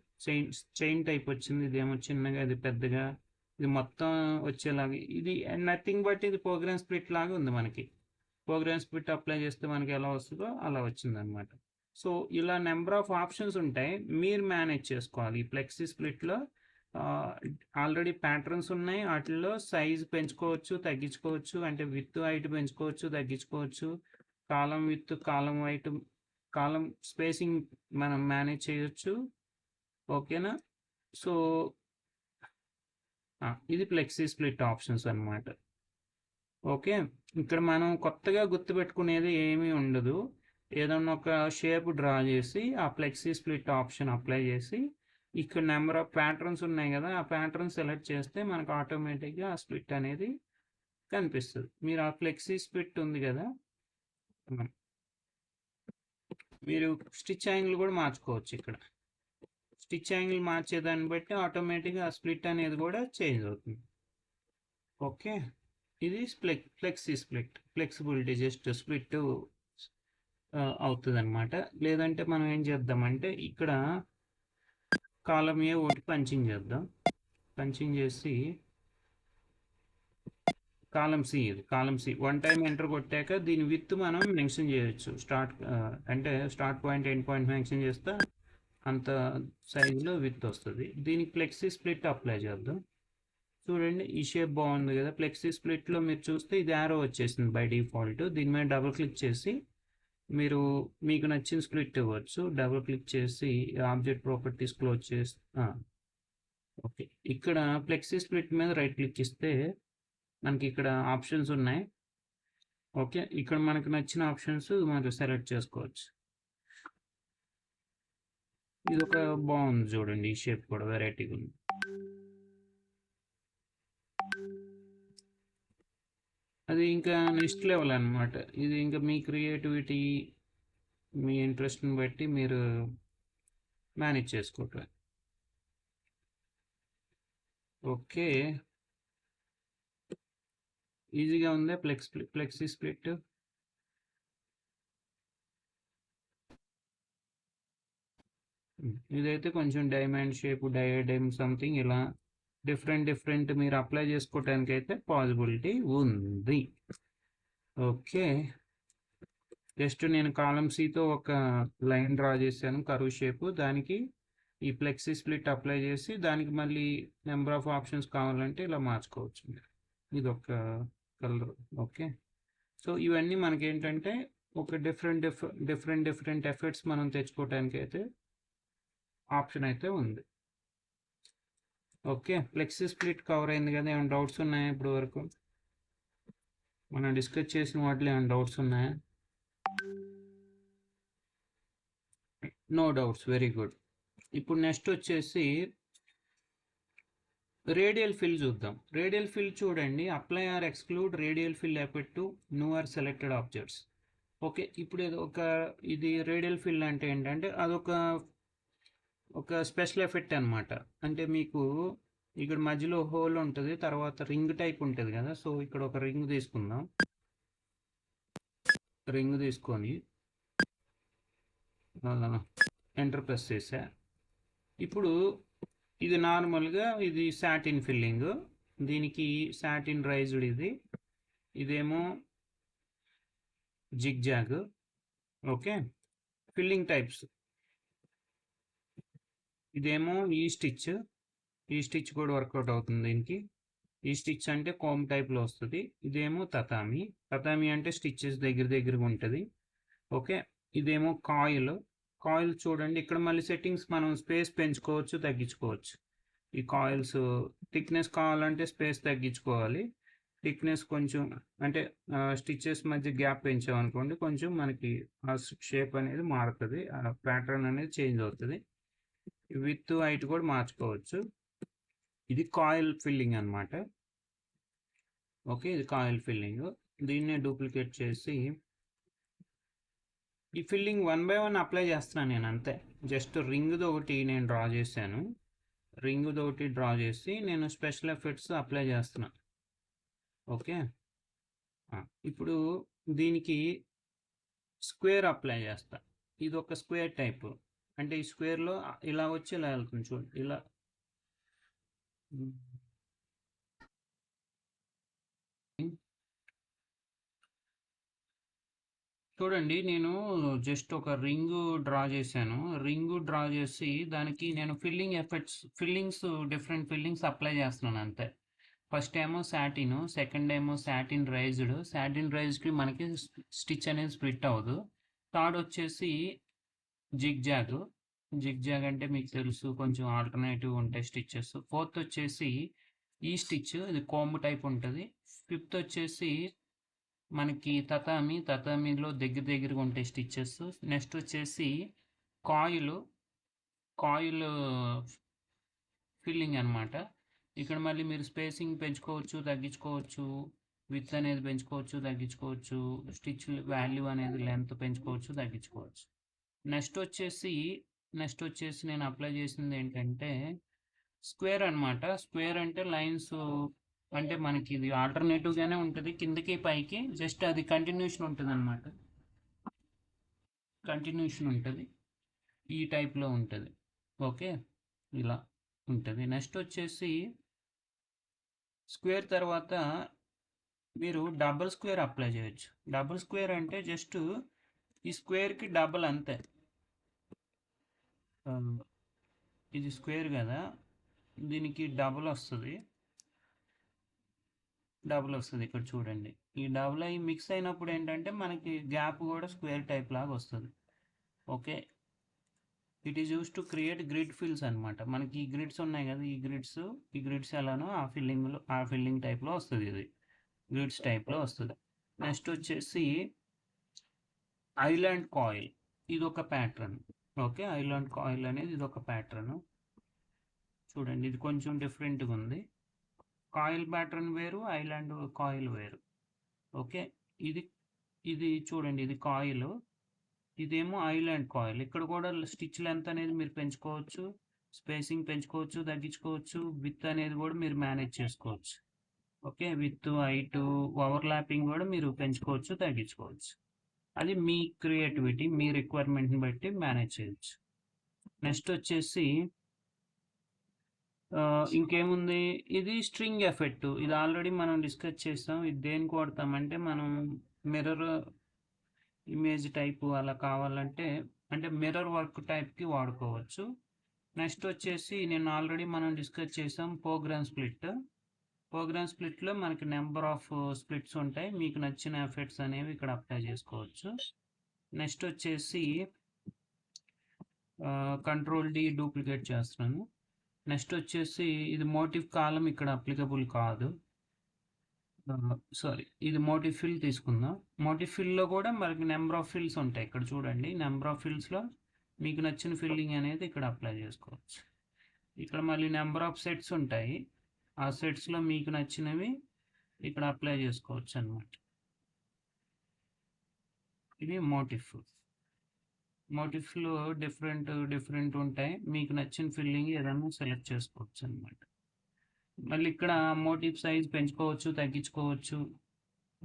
చైన్ టైప్ వచ్చింది, ఇదేమో చిన్నగా, ఇది పెద్దగా, ఇది మొత్తం వచ్చేలాగా ఇది నథింగ్ బట్ ఇది ప్రోగ్రామ్ స్ప్లిట్ లాగా ఉంది మనకి. ప్రోగ్రామ్ స్ప్లిట్ అప్లై చేస్తే మనకి ఎలా వస్తుందో అలా వచ్చిందనమాట. సో ఇలా నెంబర్ ఆఫ్ ఆప్షన్స్ ఉంటాయి, మీరు మేనేజ్ చేసుకోవాలి. ఈ ఫ్లెక్సీ స్ప్లిట్లో ఆల్రెడీ ప్యాటర్న్స్ ఉన్నాయి, వాటిల్లో సైజ్ పెంచుకోవచ్చు తగ్గించుకోవచ్చు, అంటే విత్ హైట్ పెంచుకోవచ్చు తగ్గించుకోవచ్చు, column width column height column spacing మనం మేనేజ్ చేయొచ్చు. ఓకేనా? సో ఇది ఫ్లెక్సీ స్ప్లిట్ ఆప్షన్స్ అన్నమాట. ఓకే, ఇక్కడ మనం కొత్తగా గుర్తుపెట్టుకునేది ఏమీ ఉండదు. ఏదన్నా ఒక షేప్ డ్రా చేసి ఆ ఫ్లెక్సీ స్ప్లిట్ ఆప్షన్ అప్లై చేసి ఇక్కడ నెంబర్ ఆఫ్ ప్యాటర్న్స్ ఉన్నాయి కదా, ఆ ప్యాటర్న్ సెలెక్ట్ చేస్తే మనకు ఆటోమేటిక్గా ఆ స్ప్లిట్ అనేది కనిపిస్తుంది. మీరు ఆ ఫ్లెక్సీ స్ప్లిట్ ఉంది కదా, మీరు స్టిచ్ యాంగిల్ కూడా మార్చుకోవచ్చు. ఇక్కడ స్టిచ్ యాంగిల్ మార్చేదాన్ని బట్టి ఆటోమేటిక్గా ఆ స్ప్లిట్ అనేది కూడా చేంజ్ అవుతుంది. ఓకే, ఇది flexi split, flexibility just split అవుతుంది అనమాట. లేదంటే మనం ఏం చేద్దామంటే ఇక్కడ కాలం ఏ ఒకటి పంచింగ్ చేద్దాం. పంచింగ్ చేసి కాలం సి, ఇది కాలం సి వన్ టైం ఎంటర్ కొట్టాక దీని విత్ మనం మెన్షన్ చేయొచ్చు. అంటే start point end point mention చేస్తే అంత సైజులో విత్ వస్తుంది. దీనికి ఫ్లెక్సీ స్ప్లిట్ అప్లై చేద్దాం. చూడండి ఈ షేప్ బాగుంది కదా. ఫ్లెక్సీ స్ప్లిట్లో మీరు చూస్తే ఇది యారో వచ్చేసింది బై డిఫాల్ట్. దీని మీద డబుల్ క్లిక్ చేసి మీరు మీకు నచ్చిన స్ప్లిట్ ఇవ్వచ్చు. డబుల్ క్లిక్ చేసి ఆబ్జెక్ట్ ప్రాపర్టీస్ క్లోజ్ చేసి ఓకే, ఇక్కడ ఫ్లెక్సీ స్ప్లిట్ మీద రైట్ క్లిక్ ఇస్తే మనకి ఇక్కడ ఆప్షన్స్ ఉన్నాయి. ఓకే, ఇక్కడ మనకు నచ్చిన ఆప్షన్స్ మనం సెలెక్ట్ చేసుకోవచ్చు. ఇది ఒక బాగుంది చూడండి, ఈ షేప్ కూడా వెరైటీగా ఉంది. అది ఇంకా నెక్స్ట్ లెవెల్ అనమాట. ఇది ఇంకా మీ క్రియేటివిటీ మీ ఇంట్రెస్ట్ని బట్టి మీరు మేనేజ్ చేసుకోవటం. ఓకే, ఈజీగా ఉందే ఫ్లెక్సీ స్ప్లిట్. ఇదైతే కొంచెం డైమండ్ షేప్, డయాడమ్ సంథింగ్ ఇలా డిఫరెంట్ మీరు అప్లై చేసుకోవటానికి అయితే పాసిబిలిటీ ఉంది. ఓకే, జస్ట్ నేను కాలం సితో ఒక లైన్ డ్రా చేశాను కర్వ్ షేప్. దానికి ఈ ఫ్లెక్సీ స్ప్లిట్ అప్లై చేసి దానికి మళ్ళీ నెంబర్ ఆఫ్ ఆప్షన్స్ కావాలంటే ఇలా మార్చుకోవచ్చు. ఇది ఒక కలర్. ఓకే, సో ఇవన్నీ మనకి ఏంటంటే ఒక డిఫరెంట్ ఎఫెక్ట్స్ మనం తెచ్చుకోవటానికి అయితే ఆప్షన్ అయితే ఉంది. ఓకే, ఫ్లెక్సీ స్ప్లిట్ కవర్ అయింది కదా. ఏమైనా డౌట్స్ ఉన్నాయా ఇప్పుడు వరకు? మనం డిస్కస్ చేసిన వాటిలో ఏమైనా డౌట్స్ ఉన్నాయా? No doubts, very good. ఇప్పుడు నెక్స్ట్ వచ్చేసి రేడియల్ ఫిల్ చూద్దాం. రేడియల్ ఫిల్ చూడండి, apply or exclude radial fill effect to new or selected objects. Okay, ఇప్పుడు ఇది రేడియల్ ఫిల్ అంటే ఏంటంటే అదొక స్పెషల్ ఎఫెక్ట్ అనమాట. అంటే మీకు ఇక్కడ మధ్యలో హోల్ ఉంటుంది, తర్వాత రింగ్ టైప్ ఉంటుంది కదా. సో ఇక్కడ ఒక రింగ్ తీసుకుందాం. రింగ్ తీసుకొని ఎంటర్ ప్రెస్ చేసా. ఇప్పుడు ఇది నార్మల్గా ఇది సాటిన్ ఫిల్లింగ్, దీనికి సాటిన్ రైజ్డ్, ఇదేమో జిగ్జాగ్. ఓకే, ఫిల్లింగ్ టైప్స్ ఇదేమో ఈ స్టిచ్ కూడా వర్కౌట్ అవుతుంది దీనికి. ఈ స్టిచ్ అంటే కోమ్ టైప్లో వస్తుంది. ఇదేమో తతామి అంటే స్టిచ్చెస్ దగ్గరగా ఉంటుంది. ఓకే, ఇదేమో కాయిల్ చూడండి. ఇక్కడ మళ్ళీ సెట్టింగ్స్ మనం స్పేస్ పెంచుకోవచ్చు తగ్గించుకోవచ్చు. ఈ కాయిల్స్ థిక్నెస్ కావాలంటే స్పేస్ తగ్గించుకోవాలి. థిక్నెస్ కొంచెం అంటే స్టిచ్చెస్ మధ్య గ్యాప్ పెంచామనుకోండి కొంచెం మనకి ఆ షేప్ అనేది మారుతుంది, ఆ ప్యాటర్న్ అనేది చేంజ్ అవుతుంది. విత్ హైట్ కూడా మార్చుకోవచ్చు. ఇది కాయిల్ ఫిల్లింగ్ అనమాట. ఓకే, ఇది కాయిల్ ఫిల్లింగ్. దీన్నే డూప్లికేట్ చేసి ఈ ఫిల్లింగ్ 1 by 1 అప్లై చేస్తున్నాను నేను అంతే. జస్ట్ రింగ్ది ఒకటి నేను డ్రా చేశాను. రింగ్ది ఒకటి డ్రా చేసి నేను స్పెషల్ ఎఫెక్ట్స్ అప్లై చేస్తున్నాను. ఓకే, ఇప్పుడు దీనికి స్క్వేర్ అప్లై చేస్తా. ఇది ఒక స్క్వేర్ టైప్, అంటే ఈ స్క్వేర్లో ఇలా వచ్చి ఇలా వెళ్తుంది చూడండి. ఇలా చూడండి నేను జస్ట్ ఒక రింగు డ్రా చేశాను. రింగు డ్రా చేసి దానికి నేను ఫిల్లింగ్స్ డిఫరెంట్ ఫిల్లింగ్స్ అప్లై చేస్తున్నాను అంతే. ఫస్ట్ ఏమో సాటిన్, సెకండ్ ఏమో సాటిన్ రైజ్డ్. సాటిన్ రైజ్డ్‌కి మనకి స్టిచ్ అనేది స్ప్లిట్ అవ్వదు. థర్డ్ వచ్చేసి జిగ్‌జాగ్. జిగ్‌జాగ్ అంటే మీకు తెలుసు, కొంచెం ఆల్టర్‌నేటివ్ ఉంటాయి స్టిచెస్. ఫోర్త్ వచ్చేసి ఈ స్టిచ్, ఇది కోంబ్ టైప్ ఉంటది. ఫిఫ్త్ వచ్చేసి మనకి తతామీలో దగ్గరగా ఉంటాయి స్టిచెస్. నెక్స్ట్ వచ్చేసి కాయిల్ కాయిల్ ఫిల్లింగ్ అన్నమాట. ఇక్కడ మళ్ళీ మీరు స్పేసింగ్ పెంచుకోవచ్చు, తగ్గించుకోవచ్చు. విడ్త్ అనేది పెంచుకోవచ్చు, తగ్గించుకోవచ్చు. స్టిచ్ వాల్యూ అనేది లెంత్ పెంచుకోవచ్చు, తగ్గించుకోవచ్చు. నెక్స్ట్ వచ్చేసి నేను అప్లై చేసింది ఏంటంటే స్క్వేర్ అన్నమాట. స్క్వేర్ అంటే లైన్స్, అంటే మనకి ఇది ఆల్టర్నేటివ్ గానే ఉంటుంది, కిందకి పైకి జస్ట్ అది కంటిన్యూషన్ ఉంటుంది అన్నమాట. కంటిన్యూషన్ ఉంటుంది, ఈ టైప్లో ఉంటుంది. ఓకే, ఇలా ఉంటుంది. నెక్స్ట్ వచ్చేసి స్క్వేర్ తర్వాత మీరు డబుల్ స్క్వేర్ అప్లై చేయొచ్చు. డబుల్ స్క్వేర్ అంటే జస్ట్ ఈ స్క్వేర్కి డబుల్ అంతే. ఆ, ఇది స్క్వేర్ కదా, దీనికి డబుల్ వస్తుంది. ఇక్కడ చూడండి. ఈ డబుల్ అయి మిక్స్ అయినప్పుడు ఏంటంటే మనకి గ్యాప్ కూడా స్క్వేర్ టైప్ లాగా వస్తుంది. Okay, it is use to create grid fills అనమాట. మనకి ఈ గ్రిడ్స్ ఉన్నాయి కదా, ఈ గ్రిడ్స్ ఎలానో ఆ ఫిల్లింగ్ టైప్లో వస్తుంది. ఇది గ్రిడ్స్ టైప్లో వస్తుంది. నెక్స్ట్ వచ్చేసి ఐలాండ్ కాయిల్, ఇది ఒక ప్యాటర్న్. ఓకే, ఐలాండ్ కాయిల్ అనేది ఇది ఒక ప్యాటర్న్. చూడండి, ఇది కొంచెం డిఫరెంట్గా ఉంది. కాయిల్ ప్యాటర్న్ వేరు, ఐలాండ్ కాయిల్ వేరు. ఓకే, ఇది ఇది చూడండి, ఇది కాయిల్, ఇదేమో ఐలాండ్ కాయిల్. ఇక్కడ కూడా స్టిచ్ లెంత్ అనేది మీరు పెంచుకోవచ్చు, స్పేసింగ్ పెంచుకోవచ్చు, తగ్గించుకోవచ్చు. విత్ అనేది కూడా మీరు మేనేజ్ చేసుకోవచ్చు. ఓకే, విత్ హైట్ ఓవర్లాపింగ్ కూడా మీరు పెంచుకోవచ్చు, తగ్గించుకోవచ్చు. అది మీ క్రియేటివిటీ, మీ రిక్వైర్మెంట్ని బట్టి మేనేజ్ చేయొచ్చు. నెక్స్ట్ వచ్చేసి ఇంకేముంది, ఇది స్ట్రింగ్ ఎఫెక్ట్. ఇది ఆల్రెడీ మనం డిస్కస్ చేస్తాం. ఇది దేనికి వాడతామంటే మనం మిర్రర్ ఇమేజ్ టైపు అలా కావాలంటే, అంటే మిర్రర్ వర్క్ టైప్కి వాడుకోవచ్చు. నెక్స్ట్ వచ్చేసి మనం డిస్కస్ చేసాం ప్రోగ్రామ్ స్ప్లిట్లో మనకి నెంబర్ ఆఫ్ స్ప్లిట్స్ ఉంటాయి. మీకు నచ్చిన ఎఫెక్ట్స్ అనేవి ఇక్కడ అప్లై చేసుకోవచ్చు. నెక్స్ట్ వచ్చేసి కంట్రోల్ డి డూప్లికేట్ చేస్తున్నాను. నెక్స్ట్ వచ్చేసి ఇది మోటివ్ కాలం ఇక్కడ అప్లికబుల్ కాదు, సారీ, ఇది మోటివ్ ఫిల్ తీసుకుందాం. మోటివ్ ఫిల్లో కూడా మనకి నెంబర్ ఆఫ్ ఫిల్స్ ఉంటాయి. ఇక్కడ చూడండి, నెంబర్ ఆఫ్ ఫిల్స్లో మీకు నచ్చిన ఫిల్లింగ్ అనేది ఇక్కడ అప్లై చేసుకోవచ్చు. ఇక్కడ మళ్ళీ నెంబర్ ఆఫ్ సెట్స్ ఉంటాయి, ఆ సెట్స్లో మీకు నచ్చినవి ఇక్కడ అప్లై చేసుకోవచ్చు అన్నమాట. ఇది మోటిఫ్లో డిఫరెంట్ ఉంటాయి. మీకు నచ్చిన ఫిల్లింగ్ ఏదైనా సెలెక్ట్ చేసుకోవచ్చు అన్నమాట. మళ్ళీ ఇక్కడ మోటివ్ సైజ్ పెంచుకోవచ్చు, తగ్గించుకోవచ్చు.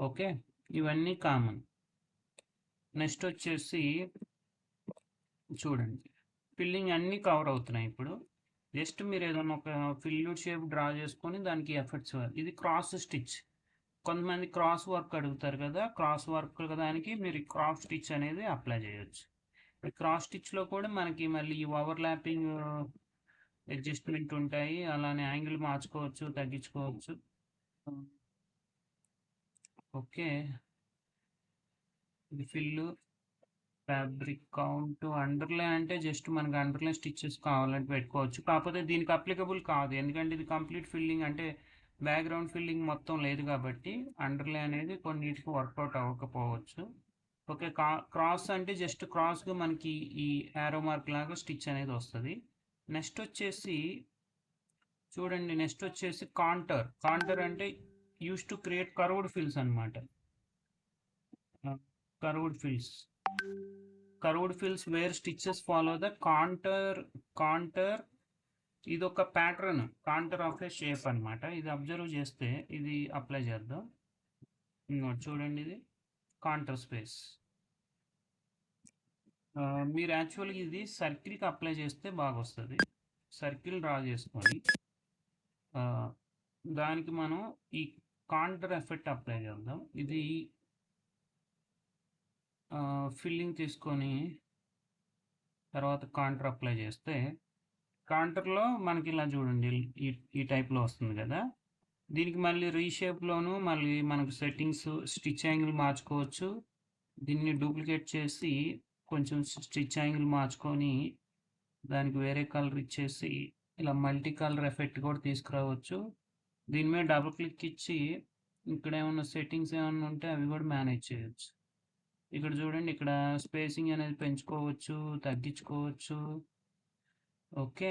ఓకే, ఇవన్నీ కామన్. నెక్స్ట్ వచ్చేసి చూడండి, ఫిల్లింగ్ అన్నీ కవర్ అవుతున్నాయి. ఇప్పుడు జస్ట్ మీరు ఏదైనా ఒక ఫిల్యూడ్ షేప్ డ్రా చేసుకొని దానికి ఎఫెక్ట్స్. ఇది క్రాస్ స్టిచ్, కొంతమంది క్రాస్ వర్క్ అడుగుతారు కదా, క్రాస్ వర్క్ దానికి మీరు క్రాస్ స్టిచ్ అనేది అప్లై చేయొచ్చు. ఈ క్రాస్ స్టిచ్లో కూడా మనకి మళ్ళీ ఓవర్లాపింగ్ అడ్జస్ట్మెంట్ ఉంటాయి, అలానే యాంగిల్ మార్చుకోవచ్చు, తగ్గించుకోవచ్చు. ఓకే, ఇది ఫిల్ ఫ్యాబ్రిక్ కౌంట్ అండర్లే అంటే జస్ట్ మనకి అండర్లే స్టిచ్చెస్ కావాలంటే పెట్టుకోవచ్చు. కాకపోతే దీనికి అప్లికబుల్ కాదు, ఎందుకంటే ఇది కంప్లీట్ ఫిల్లింగ్, అంటే బ్యాక్గ్రౌండ్ ఫిల్లింగ్ మొత్తం లేదు కాబట్టి అండర్లే అనేది కొన్నిటికి వర్కౌట్ అవ్వకపోవచ్చు. ఓకే, క్రాస్ అంటే జస్ట్ క్రాస్గా మనకి ఈ యారో మార్క్ లాగా స్టిచ్ అనేది వస్తుంది. నెక్స్ట్ వచ్చేసి చూడండి, కాంటర్ అంటే use to create curved fills అనమాట. Curved fills where stitches follow the contour. ఇది ఒక pattern, contour of a shape అనమాట. ఇది అబ్జర్వ్ చేస్తే ఇది అప్లై చేద్దాం. చూడండి, ఇది కాంటర్ స్పేస్. మీరు యాక్చువల్గా ఇది సర్కిల్కి అప్లై చేస్తే బాగా వస్తుంది. సర్కిల్ డ్రా చేసుకొని దానికి మనం ఈ కాంటర్ ఎఫెక్ట్ అప్లై చేద్దాం. ఇది ఫిల్లింగ్ తీసుకొని తర్వాత కాంటర్ అప్లై చేస్తే కాంటర్లో మనకి ఇలా చూడండి ఈ ఈ టైప్లో వస్తుంది కదా. దీనికి మళ్ళీ రీషేప్లోను మళ్ళీ మనకు సెట్టింగ్స్ స్టిచ్ యాంగిల్ మార్చుకోవచ్చు. దీన్ని డూప్లికేట్ చేసి కొంచెం స్టిచ్ యాంగిల్ మార్చుకొని దానికి వేరే కలర్ ఇచ్చేసి ఇలా మల్టీ కలర్ ఎఫెక్ట్ కూడా తీసుకురావచ్చు. దీని మీద డబుల్ క్లిక్ ఇచ్చి ఇక్కడ ఏమన్నా సెట్టింగ్స్ ఏమన్నా ఉంటే అవి కూడా మేనేజ్ చేయొచ్చు. ఇక్కడ చూడండి, ఇక్కడ స్పేసింగ్ అనేది పెంచుకోవచ్చు, తగ్గించుకోవచ్చు. ఓకే,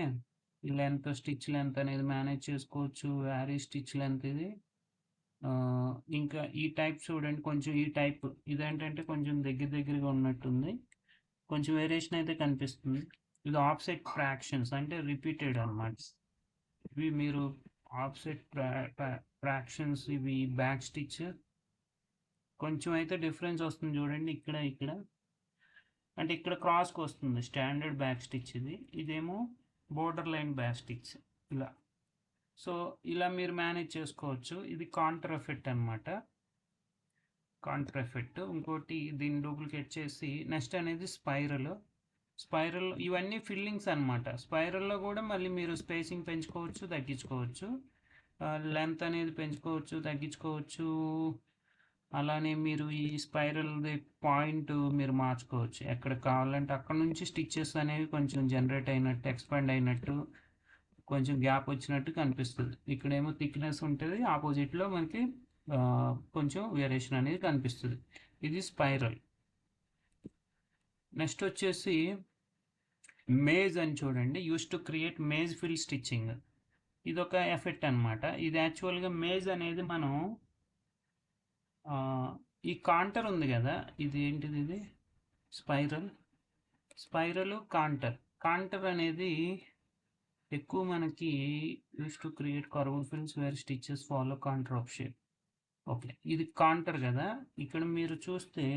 లెంత్ స్టిచ్ లెంత్ అనేది మేనేజ్ చేసుకోవచ్చు. వ్యారీ స్టిచ్ లెంత్ ఇది. ఇంకా ఈ టైప్ చూడండి, కొంచెం ఈ టైప్ ఇదేంటంటే కొంచెం దగ్గరగా ఉన్నట్టుంది, కొంచెం వేరియేషన్ అయితే కనిపిస్తుంది. ఇది ఆఫ్సెట్ ఫ్రాక్షన్స్ అంటే రిపీటెడ్ అన్నమాట. ఇవి మీరు ఆఫ్సెట్ ఫ్రాక్షన్స్, ఇవి బ్యాక్ స్టిచ్ కొంచెం అయితే డిఫరెన్స్ వస్తుంది చూడండి. ఇక్కడ అంటే ఇక్కడ క్రాస్కి వస్తుంది స్టాండర్డ్ బ్యాక్ స్టిచ్ ఇది, ఇదేమో బోర్డర్ లైన్ బ్యాక్ స్టిచ్ ఇలా. సో ఇలా మీరు మేనేజ్ చేసుకోవచ్చు. ఇది కాంటర్ ఎఫెక్ట్ అనమాట, కాంటర్ ఎఫెక్ట్. ఇంకోటి దీన్ని డూప్లికేట్ చేసి నెక్స్ట్ అనేది స్పైరల్. ఇవన్నీ ఫిల్లింగ్స్ అనమాట. స్పైరల్లో కూడా మళ్ళీ మీరు స్పేసింగ్ పెంచుకోవచ్చు, తగ్గించుకోవచ్చు. లెంత్ అనేది పెంచుకోవచ్చు, తగ్గించుకోవచ్చు. అలానే మీరు ఈ స్పైరల్ది పాయింట్ మీరు మార్చుకోవచ్చు. ఎక్కడ కావాలంటే అక్కడ నుంచి స్టిచ్చెస్ అనేవి కొంచెం జనరేట్ అయినట్టు, ఎక్స్పాండ్ అయినట్టు, కొంచెం గ్యాప్ వచ్చినట్టు కనిపిస్తుంది. ఇక్కడేమో థిక్నెస్ ఉంటుంది, ఆపోజిట్లో మనకి కొంచెం వేరియేషన్ అనేది కనిపిస్తుంది. ఇది స్పైరల్. నెక్స్ట్ వచ్చేసి మేజ్ అని చూడండి. Use to create maze fill stitching. ఇది ఒక ఎఫెక్ట్ అనమాట. ఇది యాక్చువల్గా మేజ్ అనేది మనం ఈ కాంటర్ ఉంది కదా, ఇది ఏంటిది, ఇది స్పైరల్ కాంటర్ అనేది ఎక్కువ మనకి use to create curved fills where stitches follow contour of shape. Okay, ఇది కాంటర్ కదా. ఇక్కడ మీరు చూస్తే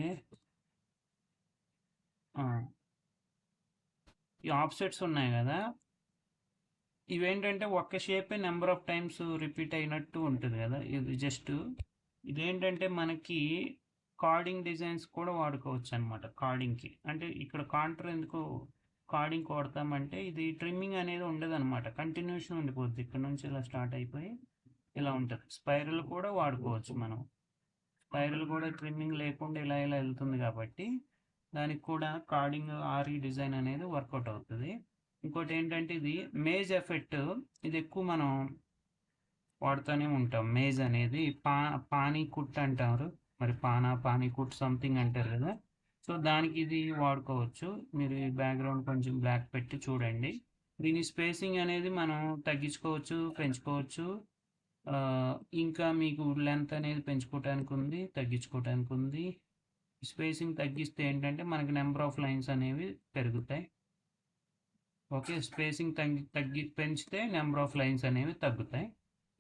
ఈ ఆఫ్సెట్స్ ఉన్నాయి కదా, ఇవేంటంటే ఒక్క షేపే నెంబర్ ఆఫ్ టైమ్స్ రిపీట్ అయినట్టు ఉంటుంది కదా. ఇది జస్ట్ ఇదేంటంటే మనకి కార్డింగ్ డిజైన్స్ కూడా వాడుకోవచ్చు అనమాట. కార్డింగ్కి అంటే ఇక్కడ కాంటర్ ఎందుకు కార్డింగ్ వాడతామంటే ఇది ట్రిమ్మింగ్ అనేది ఉండదు అనమాట, కంటిన్యూషన్ ఉండిపోద్ది. ఇక్కడ నుంచి ఇలా స్టార్ట్ అయిపోయి ఇలా ఉంటుంది. స్పైరల్ కూడా వాడుకోవచ్చు మనం. స్పైరల్ కూడా ట్రిమ్మింగ్ లేకుండా ఇలా వెళ్తుంది కాబట్టి దానికి కూడా కార్డింగ్ ఆర్ఈ డిజైన్ అనేది వర్కౌట్ అవుతుంది. ఇంకోటి ఏంటంటే ఇది మేజ్ ఎఫెక్ట్, ఇది ఎక్కువ మనం వాడుతూనే ఉంటాం. మేజ్ అనేది పానీ కుట్ అంటారు, మరి పానీ కుట్ సంథింగ్ అంటారు కదా. సో దానికి ఇది వాడుకోవచ్చు. మీరు ఈ బ్యాక్గ్రౌండ్ కొంచెం బ్లాక్ పెట్టి చూడండి. దీని స్పేసింగ్ అనేది మనం తగ్గించుకోవచ్చు, పెంచుకోవచ్చు. ఇంకా మీకు లెంత్ అనేది పెంచుకోవడానికి ఉంది, తగ్గించుకోవడానికి ఉంది. స్పేసింగ్ తగ్గిస్తే ఏంటంటే మనకి నెంబర్ ఆఫ్ లైన్స్ అనేవి పెరుగుతాయి. ఓకే, స్పేసింగ్ పెంచితే నెంబర్ ఆఫ్ లైన్స్ అనేవి తగ్గుతాయి.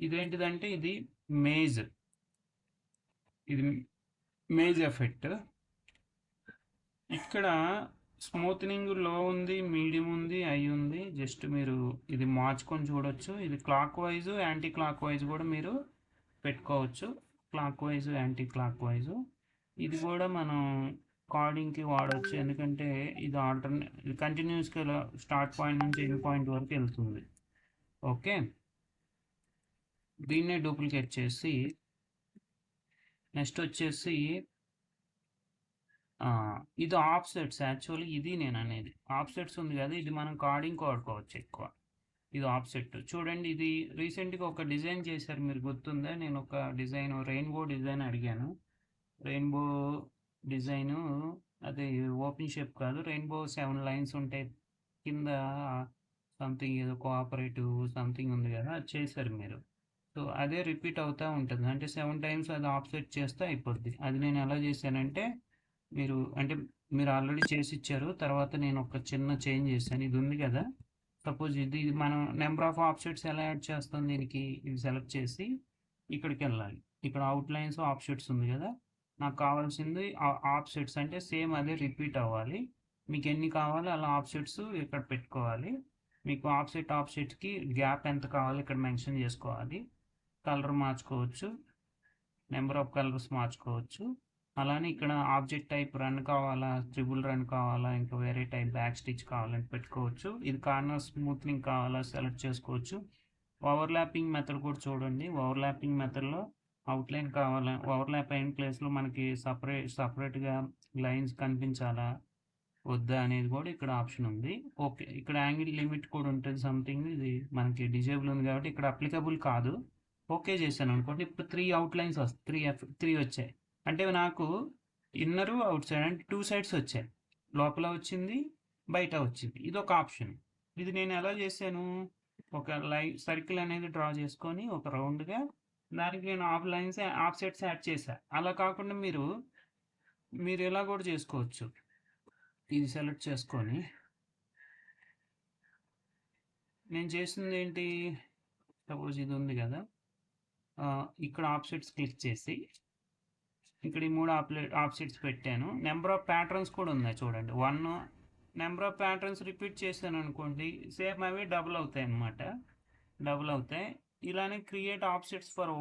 ఇదేంటిదంటే ఇది మేజ్ ఎఫెక్ట్. ఇక్కడ స్మూత్నింగ్ లో ఉంది, మీడియం ఉంది, హై ఉంది. జస్ట్ మీరు ఇది మార్చుకొని చూడొచ్చు. ఇది clock wise, anti clock wise కూడా మీరు పెట్టుకోవచ్చు. Clock wise, anti clock wise. ఇది కూడా మనం కార్డింగ్కి వాడవచ్చు, ఎందుకంటే ఇది కంటిన్యూస్గా స్టార్ట్ పాయింట్ నుంచి ఎండ్ పాయింట్ వరకు వెళ్తుంది. ఓకే, దీన్నే డూప్లికేట్ చేసి నెక్స్ట్ వచ్చేసి ఇది ఆఫ్సెట్స్. యాక్చువల్లీ ఇది నేను అనేది ఆఫ్సెట్స్ ఉంది కదా, ఇది మనం కార్డింగ్ వాడుకోవచ్చు ఎక్కువ. ఇది ఆఫ్సెట్ చూడండి. ఇది రీసెంట్గా ఒక డిజైన్ చేశారు, మీరు గుర్తుందా? నేను ఒక డిజైన్ రెయిన్బో డిజైన్ అడిగాను. రెయిన్బో డిజైను అది ఓపెన్ షేప్ కాదు, రెయిన్బో 7 లైన్స్ ఉంటాయి కింద, సంథింగ్ ఏదో కోఆపరేటివ్ సంథింగ్ ఉంది కదా, అది చేశారు మీరు. సో అదే రిపీట్ అవుతూ ఉంటుంది, అంటే 7 టైమ్స్ అది ఆఫ్సెట్ చేస్తే అయిపోద్ది. అది నేను ఎలా చేశానంటే, మీరు ఆల్రెడీ చేసి ఇచ్చారు, తర్వాత నేను ఒక చిన్న చేంజ్ చేశాను. ఇది ఉంది కదా, సపోజ్ ఇది మనం నెంబర్ ఆఫ్ ఆఫ్సెట్స్ ఎలా యాడ్ చేస్తాం దీనికి, ఇది సెలెక్ట్ చేసి ఇక్కడికి వెళ్ళాలి. ఇక్కడ అవుట్లైన్స్ ఆఫ్సెట్స్ ఉంది కదా, నాకు కావాల్సింది ఆఫ్సెట్స్ అంటే సేమ్ అదే రిపీట్ అవ్వాలి. మీకు ఎన్ని కావాలో అలా ఆఫ్సెట్స్ ఇక్కడ పెట్టుకోవాలి. మీకు ఆఫ్సెట్కి గ్యాప్ ఎంత కావాలో ఇక్కడ మెన్షన్ చేసుకోవాలి. కలర్ మార్చుకోవచ్చు, నెంబర్ ఆఫ్ కలర్స్ మార్చుకోవచ్చు. అలానే ఇక్కడ ఆబ్జెక్ట్ టైప్ రన్ కావాలా, ట్రిపుల్ రన్ కావాలా, ఇంకా వేరే టైప్ బ్యాక్ స్టిచ్ కావాలని పెట్టుకోవచ్చు. ఇది కార్నర్ స్మూత్నింగ్ కావాలా సెలెక్ట్ చేసుకోవచ్చు. ఓవర్లాపింగ్ మెథడ్ కూడా చూడండి. ఓవర్లాపింగ్ మెథడ్లో అవుట్లైన్ కావాలా, ఓవర్లాప్ అయిన ప్లేస్లో మనకి సపరేట్గా లైన్స్ కనిపించాలా వద్దా అనేది కూడా ఇక్కడ ఆప్షన్ ఉంది. ఓకే, ఇక్కడ యాంగిల్ లిమిట్ కూడా ఉంటుంది సంథింగ్. ఇది మనకి డిజేబుల్ ఉంది కాబట్టి ఇక్కడ అప్లికబుల్ కాదు. ఓకే చేశాను అనుకోండి. ఇప్పుడు 3 అవుట్లైన్స్ వస్తాయి, 3 వచ్చాయి. అంటే నాకు ఇన్నరు అవుట్ సైడ్ అంటే 2 సైడ్స్ వచ్చాయి. లోపల వచ్చింది, బయట వచ్చింది. ఇది ఒక ఆప్షన్. ఇది నేను ఎలా చేశాను, ఒక సర్కిల్ అనేది డ్రా చేసుకొని ఒక రౌండ్గా దానికి నేను ఆఫ్ సెట్స్ యాడ్ చేశాను. అలా కాకుండా మీరు ఎలా కూడా చేసుకోవచ్చు. ఇది సెలెక్ట్ చేసుకొని నేను చేసింది ఏంటి, సపోజ్ ఇది ఉంది కదా, ఇక్కడ ఆప్షెట్స్ క్లిక్ చేసి ఇక్కడ ఈ 3 ఆప్షెట్స్ పెట్టాను. నెంబర్ ఆఫ్ ప్యాటర్న్స్ కూడా ఉన్నాయి చూడండి. 1 నెంబర్ ఆఫ్ ప్యాటర్న్స్ రిపీట్ చేశాను అనుకోండి, సేమ్ అవి డబుల్ అవుతాయి అన్నమాట. డబుల్ అవుతాయి. ఇలానే క్రియేట్ ఆప్షెట్స్ ఫర్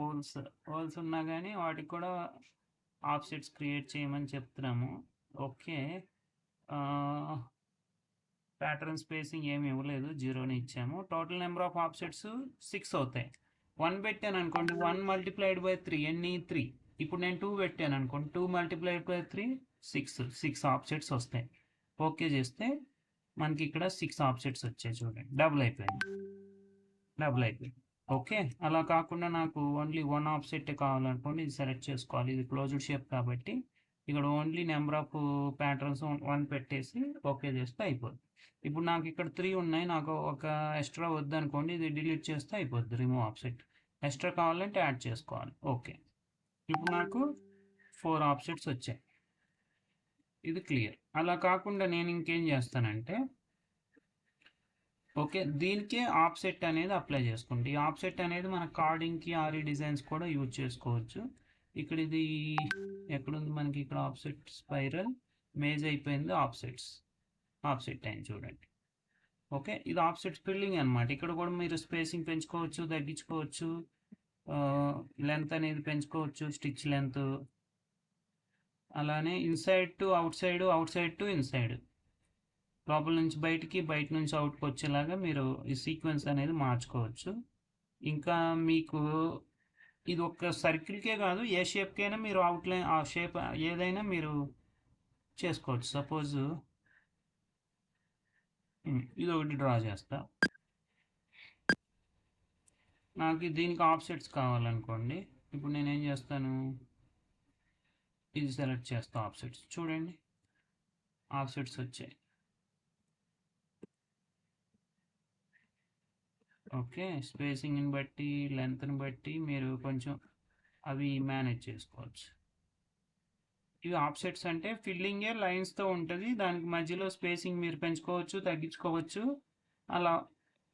హోల్స్ ఉన్నా కానీ వాటికి కూడా ఆప్షెట్స్ క్రియేట్ చేయమని చెప్తున్నాము. ఓకే, ప్యాటర్న్ స్పేసింగ్ ఏమి ఇవ్వలేదు, 0ని ఇచ్చాము. టోటల్ నెంబర్ ఆఫ్ ఆప్షెట్స్ 6 అవుతాయి. 1 పెట్టాను అనుకోండి, 1 మల్టిప్లైడ్ బై 3 ఎన్ని 3. ఇప్పుడు నేను 2 పెట్టాను అనుకోండి, 2 మల్టిప్లైడ్ బై 3 6 ఆప్షెట్స్ వస్తాయి. ఓకే చేస్తే మనకి ఇక్కడ 6 ఆప్షెట్స్ వచ్చాయి చూడండి. డబుల్ అయిపోయింది. ఓకే, అలా కాకుండా నాకు ఓన్లీ 1 ఆప్షెట్ కావాలనుకోండి, ఇది సెలెక్ట్ చేసుకోవాలి. ఇది క్లోజ్డ్ షేప్ కాబట్టి ఇక్కడ ఓన్లీ నెంబర్ ఆఫ్ ప్యాటర్న్స్ 1 పెట్టేసి ఓకే చేస్తే అయిపోద్ది. ఇప్పుడు నాకు ఇక్కడ 3 ఉన్నాయి, నాకు ఒక ఎక్స్ట్రా వద్దు అనుకోండి, ఇది డిలీట్ చేస్తే అయిపోద్ది. రిమూవ్ ఆప్షెట్. ఎక్స్ట్రా కావాలంటే యాడ్ చేసుకోవాలి. ఓకే, ఇప్పుడు నాకు 4 ఆప్షెట్స్ వచ్చాయి. ఇది క్లియర్. అలా కాకుండా నేను ఇంకేం చేస్తానంటే, ఓకే, దీనికే ఆప్సెట్ అనేది అప్లై చేసుకోండి. ఈ ఆప్సెట్ అనేది మన కార్డింగ్కి ఆర్ఈ డిజైన్స్ కూడా యూజ్ చేసుకోవచ్చు. ఇక్కడ ఇది ఎక్కడుంది మనకి, ఇక్కడ ఆప్సెట్ స్పైరల్ మేజ్ అయిపోయింది, ఆప్సెట్ అయింది చూడండి. ఓకే, ఇది ఆప్సెట్ ఫిల్లింగ్ అనమాట. ఇక్కడ కూడా మీరు స్పేసింగ్ పెంచుకోవచ్చు, తగ్గించుకోవచ్చు, లెంత్ అనేది పెంచుకోవచ్చు, స్టిచ్ లెంత్. అలానే inside to out side, out side to inside, లోపల నుంచి బయటికి, బయట నుంచి అవుట్కి వచ్చేలాగా మీరు ఈ సీక్వెన్స్ అనేది మార్చుకోవచ్చు. ఇంకా మీకు ఇది ఒక సర్కిల్కే కాదు, ఏ షేప్కైనా మీరు అవుట్లైన్, ఆ షేప్ ఏదైనా మీరు చేసుకోవచ్చు. సపోజ్ ఇది ఒకటి డ్రా చేస్తా. నాకు దీనికి ఆప్సెట్స్ కావాలనుకోండి, ఇప్పుడు నేను ఏం చేస్తాను, ఇది సెలెక్ట్ చేస్తా. ఆప్సెట్స్ చూడండి, ఆప్సెట్స్ వచ్చాయి. ఓకే, స్పేసింగ్ని బట్టి, లెంత్ని బట్టి మీరు కొంచెం అవి మేనేజ్ చేసుకోవచ్చు. ఇవి ఆప్సెట్స్ అంటే ఫిల్లింగే లైన్స్తో ఉంటుంది, దానికి మధ్యలో స్పేసింగ్ మీరు పెంచుకోవచ్చు, తగ్గించుకోవచ్చు, అలా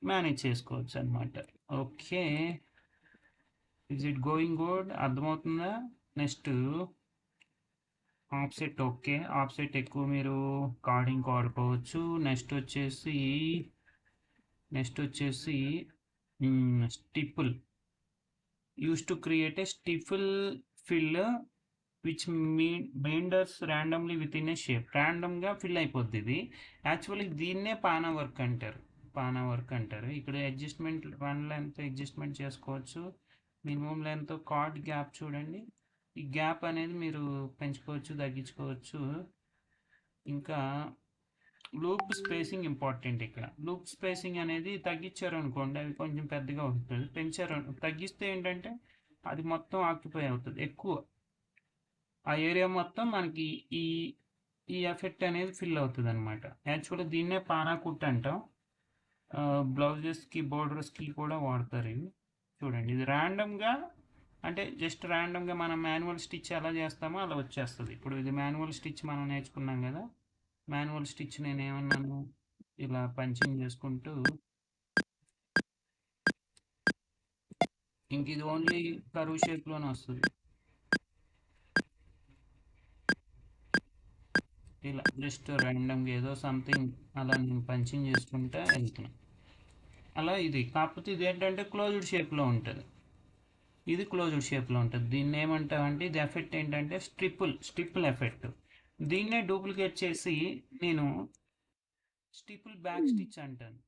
మేనేజ్ చేసుకోవచ్చు అనమాట. Okay, is it going good? అర్థమవుతుందా? Next offset. ఓకే, ఆప్సెట్ ఎక్కువ మీరు కార్డింగ్ వాడుకోవచ్చు. నెక్స్ట్ వచ్చేసి stipple. Use to create a stipple fill which meanders randomly within a shape. ర్యాండమ్గా ఫిల్ అయిపోద్ది ఇది. యాక్చువల్లీ దీన్నే పానా వర్క్ అంటారు. ఇక్కడ అడ్జస్ట్మెంట్, రన్ లెంత్ అడ్జస్ట్మెంట్ చేసుకోవచ్చు. మినిమం లెంత్, కార్డ్ గ్యాప్ చూడండి, ఈ గ్యాప్ అనేది మీరు పెంచుకోవచ్చు, తగ్గించుకోవచ్చు. ఇంకా లూప్ స్పేసింగ్ ఇంపార్టెంట్. ఇక్కడ లూప్ స్పేసింగ్ అనేది తగ్గించారు అనుకోండి, అవి కొంచెం పెద్దగా ఉంటుంది. తగ్గిస్తే ఏంటంటే అది మొత్తం ఆక్యుపై అవుతుంది, ఎక్కువ ఆ ఏరియా మొత్తం మనకి ఈ ఎఫెక్ట్ అనేది ఫిల్ అవుతుంది అనమాట. యాక్చువల్గా దీన్నే పానా కుట్ అంటాం. బ్లౌజెస్కి, బోర్డర్స్కి కూడా వాడతారు ఇవి. చూడండి, ఇది ర్యాండమ్గా, అంటే జస్ట్ ర్యాండమ్గా మనం మాన్యువల్ స్టిచ్ ఎలా చేస్తామో అలా వచ్చేస్తుంది. ఇప్పుడు ఇది మాన్యువల్ స్టిచ్ మనం నేర్చుకున్నాం కదా, మాన్యువల్ స్టిచ్ నేను ఏమన్నాను, ఇలా పంచింగ్ చేసుకుంటూ, ఇంక ఇది ఓన్లీ కరువు షేప్లోనే వస్తుంది. ఇలా జస్ట్ ర్యాండమ్గా ఏదో సంథింగ్ అలా నేను పంచింగ్ చేసుకుంటే వెళ్తున్నాను. అలా ఇది, కాకపోతే ఇది ఏంటంటే క్లోజ్డ్ షేప్లో ఉంటుంది. ఇది క్లోజ్డ్ షేప్లో ఉంటుంది. దీన్ని ఏమంటామంటే ఇది ఎఫెక్ట్ ఏంటంటే స్ట్రిపుల్ ఎఫెక్ట్. దీన్నే డూప్లికేట్ చేసి నేను స్టిపుల్ బ్యాక్ స్టిచ్ అంటాను.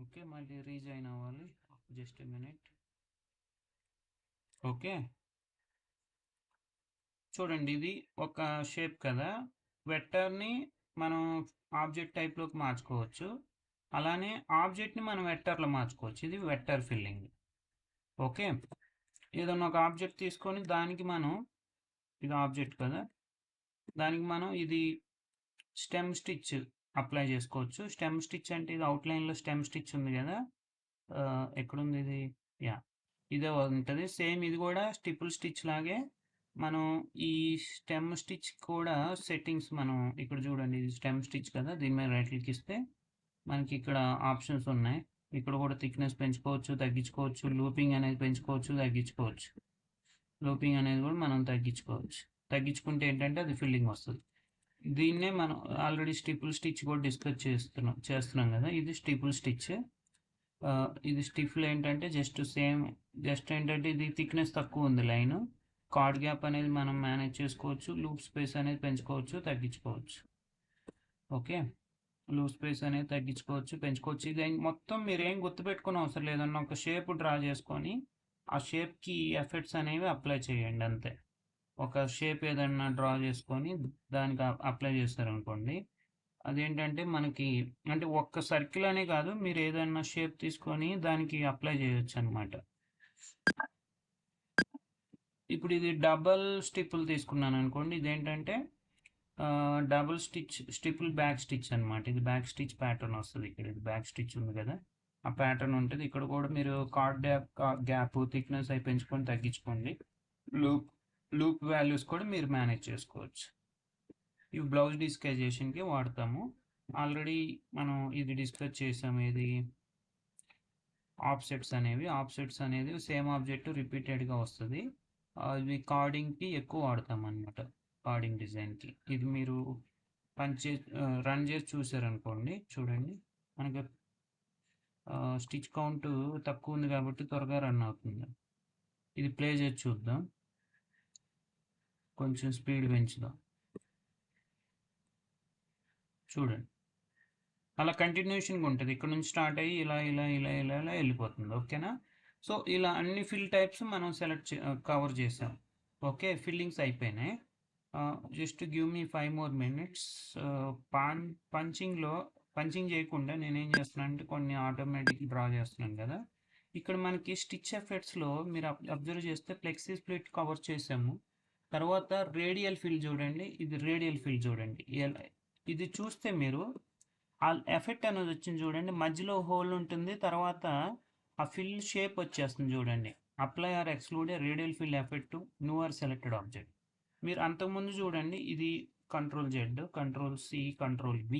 ఓకే, మళ్ళీ రీజైన్ అవ్వాలి, జస్ట్ మినిట్. ఓకే, చూడండి ఇది ఒక షేప్ కదా. వెక్టర్ని మనం ఆబ్జెక్ట్ టైప్లోకి మార్చుకోవచ్చు, అలానే ఆబ్జెక్ట్ని మనం వెక్టర్లో మార్చుకోవచ్చు. ఇది వెక్టర్ ఫిల్లింగ్. ఓకే, ఏదన్నా ఒక ఆబ్జెక్ట్ తీసుకొని దానికి మనం, ఇది ఆబ్జెక్ట్ కదా, దానికి మనం ఇది స్టెమ్ స్టిచ్ అప్లై చేసుకోవచ్చు. స్టెమ్ స్టిచ్ అంటే ఇది అవుట్లైన్లో స్టెమ్ స్టిచ్ ఉంది కదా, ఎక్కడుంది ఇది, యా ఇదే ఉంటుంది. సేమ్ ఇది కూడా స్టిపుల్ స్టిచ్ లాగే. మనం ఈ స్టెమ్ స్టిచ్ కూడా సెట్టింగ్స్ మనం ఇక్కడ చూడండి, ఇది స్టెమ్ స్టిచ్ కదా, దీని మీద రైట్ క్లిక్ ఇస్తే మనకి ఇక్కడ ఆప్షన్స్ ఉన్నాయి. ఇక్కడ కూడా థిక్నెస్ పెంచుకోవచ్చు, తగ్గించుకోవచ్చు, లూపింగ్ అనేది పెంచుకోవచ్చు, తగ్గించుకోవచ్చు. లూపింగ్ అనేది కూడా మనం తగ్గించుకోవచ్చు. తగ్గించుకుంటే ఏంటంటే అది ఫిల్లింగ్ వస్తుంది. దీన్నే మనం ఆల్రెడీ స్టిపుల్ స్టిచ్ కూడా డిస్కస్ చేస్తున్నాం కదా, ఇది స్టిపుల్ స్టిచ్. ఇది స్టిఫ్లో ఏంటంటే జస్ట్ ఏంటంటే ఇది థిక్నెస్ తక్కువ ఉంది లైన్. కార్డ్ గ్యాప్ అనేది మనం మేనేజ్ చేసుకోవచ్చు, లూప్ స్పేస్ అనేది పెంచుకోవచ్చు, తగ్గించుకోవచ్చు. ఓకే, లూప్ స్పేస్ అనేది తగ్గించుకోవచ్చు, పెంచుకోవచ్చు. ఇది మొత్తం మీరు ఏం గుర్తుపెట్టుకుని అవసరం లేదన్న ఒక షేప్ డ్రా చేసుకొని ఆ షేప్కి ఎఫెక్ట్స్ అనేవి అప్లై చేయండి అంతే. ఒక షేప్ ఏదన్నా డ్రా చేసుకొని దానికి అప్లై చేస్తారనుకోండి, అదేంటంటే మనకి అంటే ఒక్క సర్కిల్ అనే కాదు, మీరు ఏదైనా షేప్ తీసుకొని దానికి అప్లై చేయొచ్చు అనమాట. ఇప్పుడు ఇది డబల్ స్టిప్పులు తీసుకున్నాను అనుకోండి, ఇదేంటంటే డబుల్ స్టిప్పుల్ బ్యాక్ స్టిచ్ అనమాట. ఇది బ్యాక్ స్టిచ్ ప్యాటర్న్ వస్తుంది. ఇక్కడ ఇది బ్యాక్ స్టిచ్ ఉంది కదా, ఆ ప్యాటర్న్ ఉంటుంది. ఇక్కడ కూడా మీరు కార్డ్ గ్యాప్ థిక్నెస్ అయి పెంచుకొని తగ్గించుకోండి. లూప్ వాల్యూస్ కూడా మీరు మేనేజ్ చేసుకోవచ్చు. ఇవి బ్లౌజ్ డిస్కైజేషన్కి వాడతాము. ఆల్రెడీ మనం ఇది డిస్కస్ చేసాము, ఇది ఆఫ్సెట్స్ అనేది సేమ్ ఆబ్జెక్ట్ రిపీటెడ్గా వస్తుంది. ఇవి కార్డింగ్కి ఎక్కువ వాడతాం అనమాట, కార్డింగ్ డిజైన్కి. ఇది మీరు రన్ చేసి చూసారనుకోండి, చూడండి మనకి స్టిచ్ కౌంట్ తక్కువ ఉంది కాబట్టి త్వరగా రన్ అవుతుంది. ఇది ప్లే చేసి చూద్దాం, కొంచెం స్పీడ్ పెంచుదాం. చూడండి అలా కంటిన్యూషన్గా ఉంటుంది, ఇక్కడ నుంచి స్టార్ట్ అయ్యి ఇలా ఇలా ఇలా ఇలా ఇలా వెళ్ళిపోతుంది. ఓకేనా? సో ఇలా అన్ని ఫిల్ టైప్స్ మనం కవర్ చేసాం. ఓకే, ఫిల్లింగ్స్ అయిపోయినాయి. జస్ట్ గివ్ మీ 5 more minutes. పంచింగ్ చేయకుండా నేనేం చేస్తున్నాను అంటే కొన్ని ఆటోమేటిక్ డ్రా చేస్తున్నాను కదా. ఇక్కడ మనకి స్టిచ్ ఎఫెక్ట్స్లో మీరు అబ్జర్వ్ చేస్తే ఫ్లెక్సీ స్ప్లిట్ కవర్ చేసాము. తర్వాత రేడియల్ ఫిల్ చూడండి, ఇది రేడియల్ ఫిల్ చూడండి. ఇది చూస్తే మీరు ఆ ఎఫెక్ట్ అనేది వచ్చింది చూడండి, మధ్యలో హోల్ ఉంటుంది, తర్వాత ఆ ఫిల్ షేప్ వచ్చేస్తుంది చూడండి. Apply or exclude radial fill effect new or selected object. మీరు అంతకుముందు చూడండి, ఇది Ctrl+Z, Ctrl+C, Ctrl+V.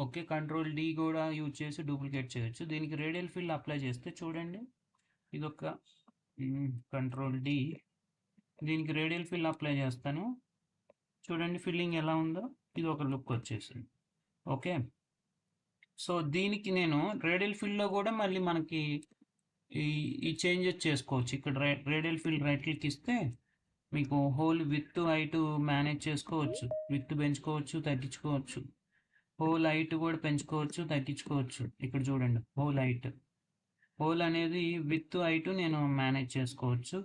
Okay, Ctrl+D కూడా యూజ్ చేసి డూప్లికేట్ చేయొచ్చు. దీనికి రేడియల్ ఫిల్ అప్లై చేస్తే చూడండి, ఇదొక Ctrl+D, దీనికి రేడియల్ ఫిల్ అప్లై చేస్తాను. చూడండి ఫిల్లింగ్ ఎలా ఉందో, ఇది ఒక లుక్ వచ్చేసింది. ఓకే, సో దీనికి నేను రేడియల్ ఫిల్లో కూడా మళ్ళీ మనకి ఈ చేంజెస్ చేసుకోవచ్చు. ఇక్కడ రేడియల్ ఫిల్ రైట్ క్లిక్ ఇస్తే మీకు హోల్ విత్ హైట్ మేనేజ్ చేసుకోవచ్చు, విత్ పెంచుకోవచ్చు, తగ్గించుకోవచ్చు. హోల్ హైట్ కూడా పెంచుకోవచ్చు, తగ్గించుకోవచ్చు. ఇక్కడ చూడండి హోల్ అనేది విత్ హైట్ నేను మేనేజ్ చేసుకోవచ్చు.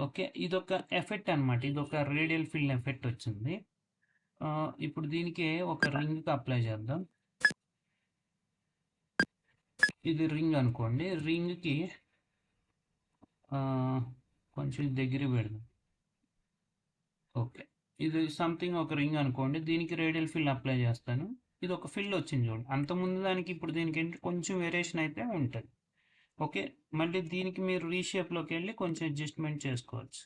ఓకే, ఇదొక ఎఫెక్ట్ అనమాట, ఇదొక రేడియల్ ఫిల్ ఎఫెక్ట్ వచ్చింది. ఇప్పుడు దీనికి ఒక రింగ్కి అప్లై చేద్దాం. ఇది రింగ్ అనుకోండి, రింగ్కి కొంచెం దగ్గర పెడదాం. ఓకే, ఇది సంథింగ్ ఒక రింగ్ అనుకోండి, దీనికి రేడియల్ ఫిల్ అప్లై చేస్తాను. ఇది ఒక ఫిల్ వచ్చింది చూడండి, అంతకుముందు దానికి ఇప్పుడు దీనికి కొంచెం వేరియేషన్ అయితే ఉంటుంది. ఓకే, మళ్ళీ దీనికి మీరు రీషేప్లోకి వెళ్ళి కొంచెం అడ్జస్ట్మెంట్ చేసుకోవచ్చు.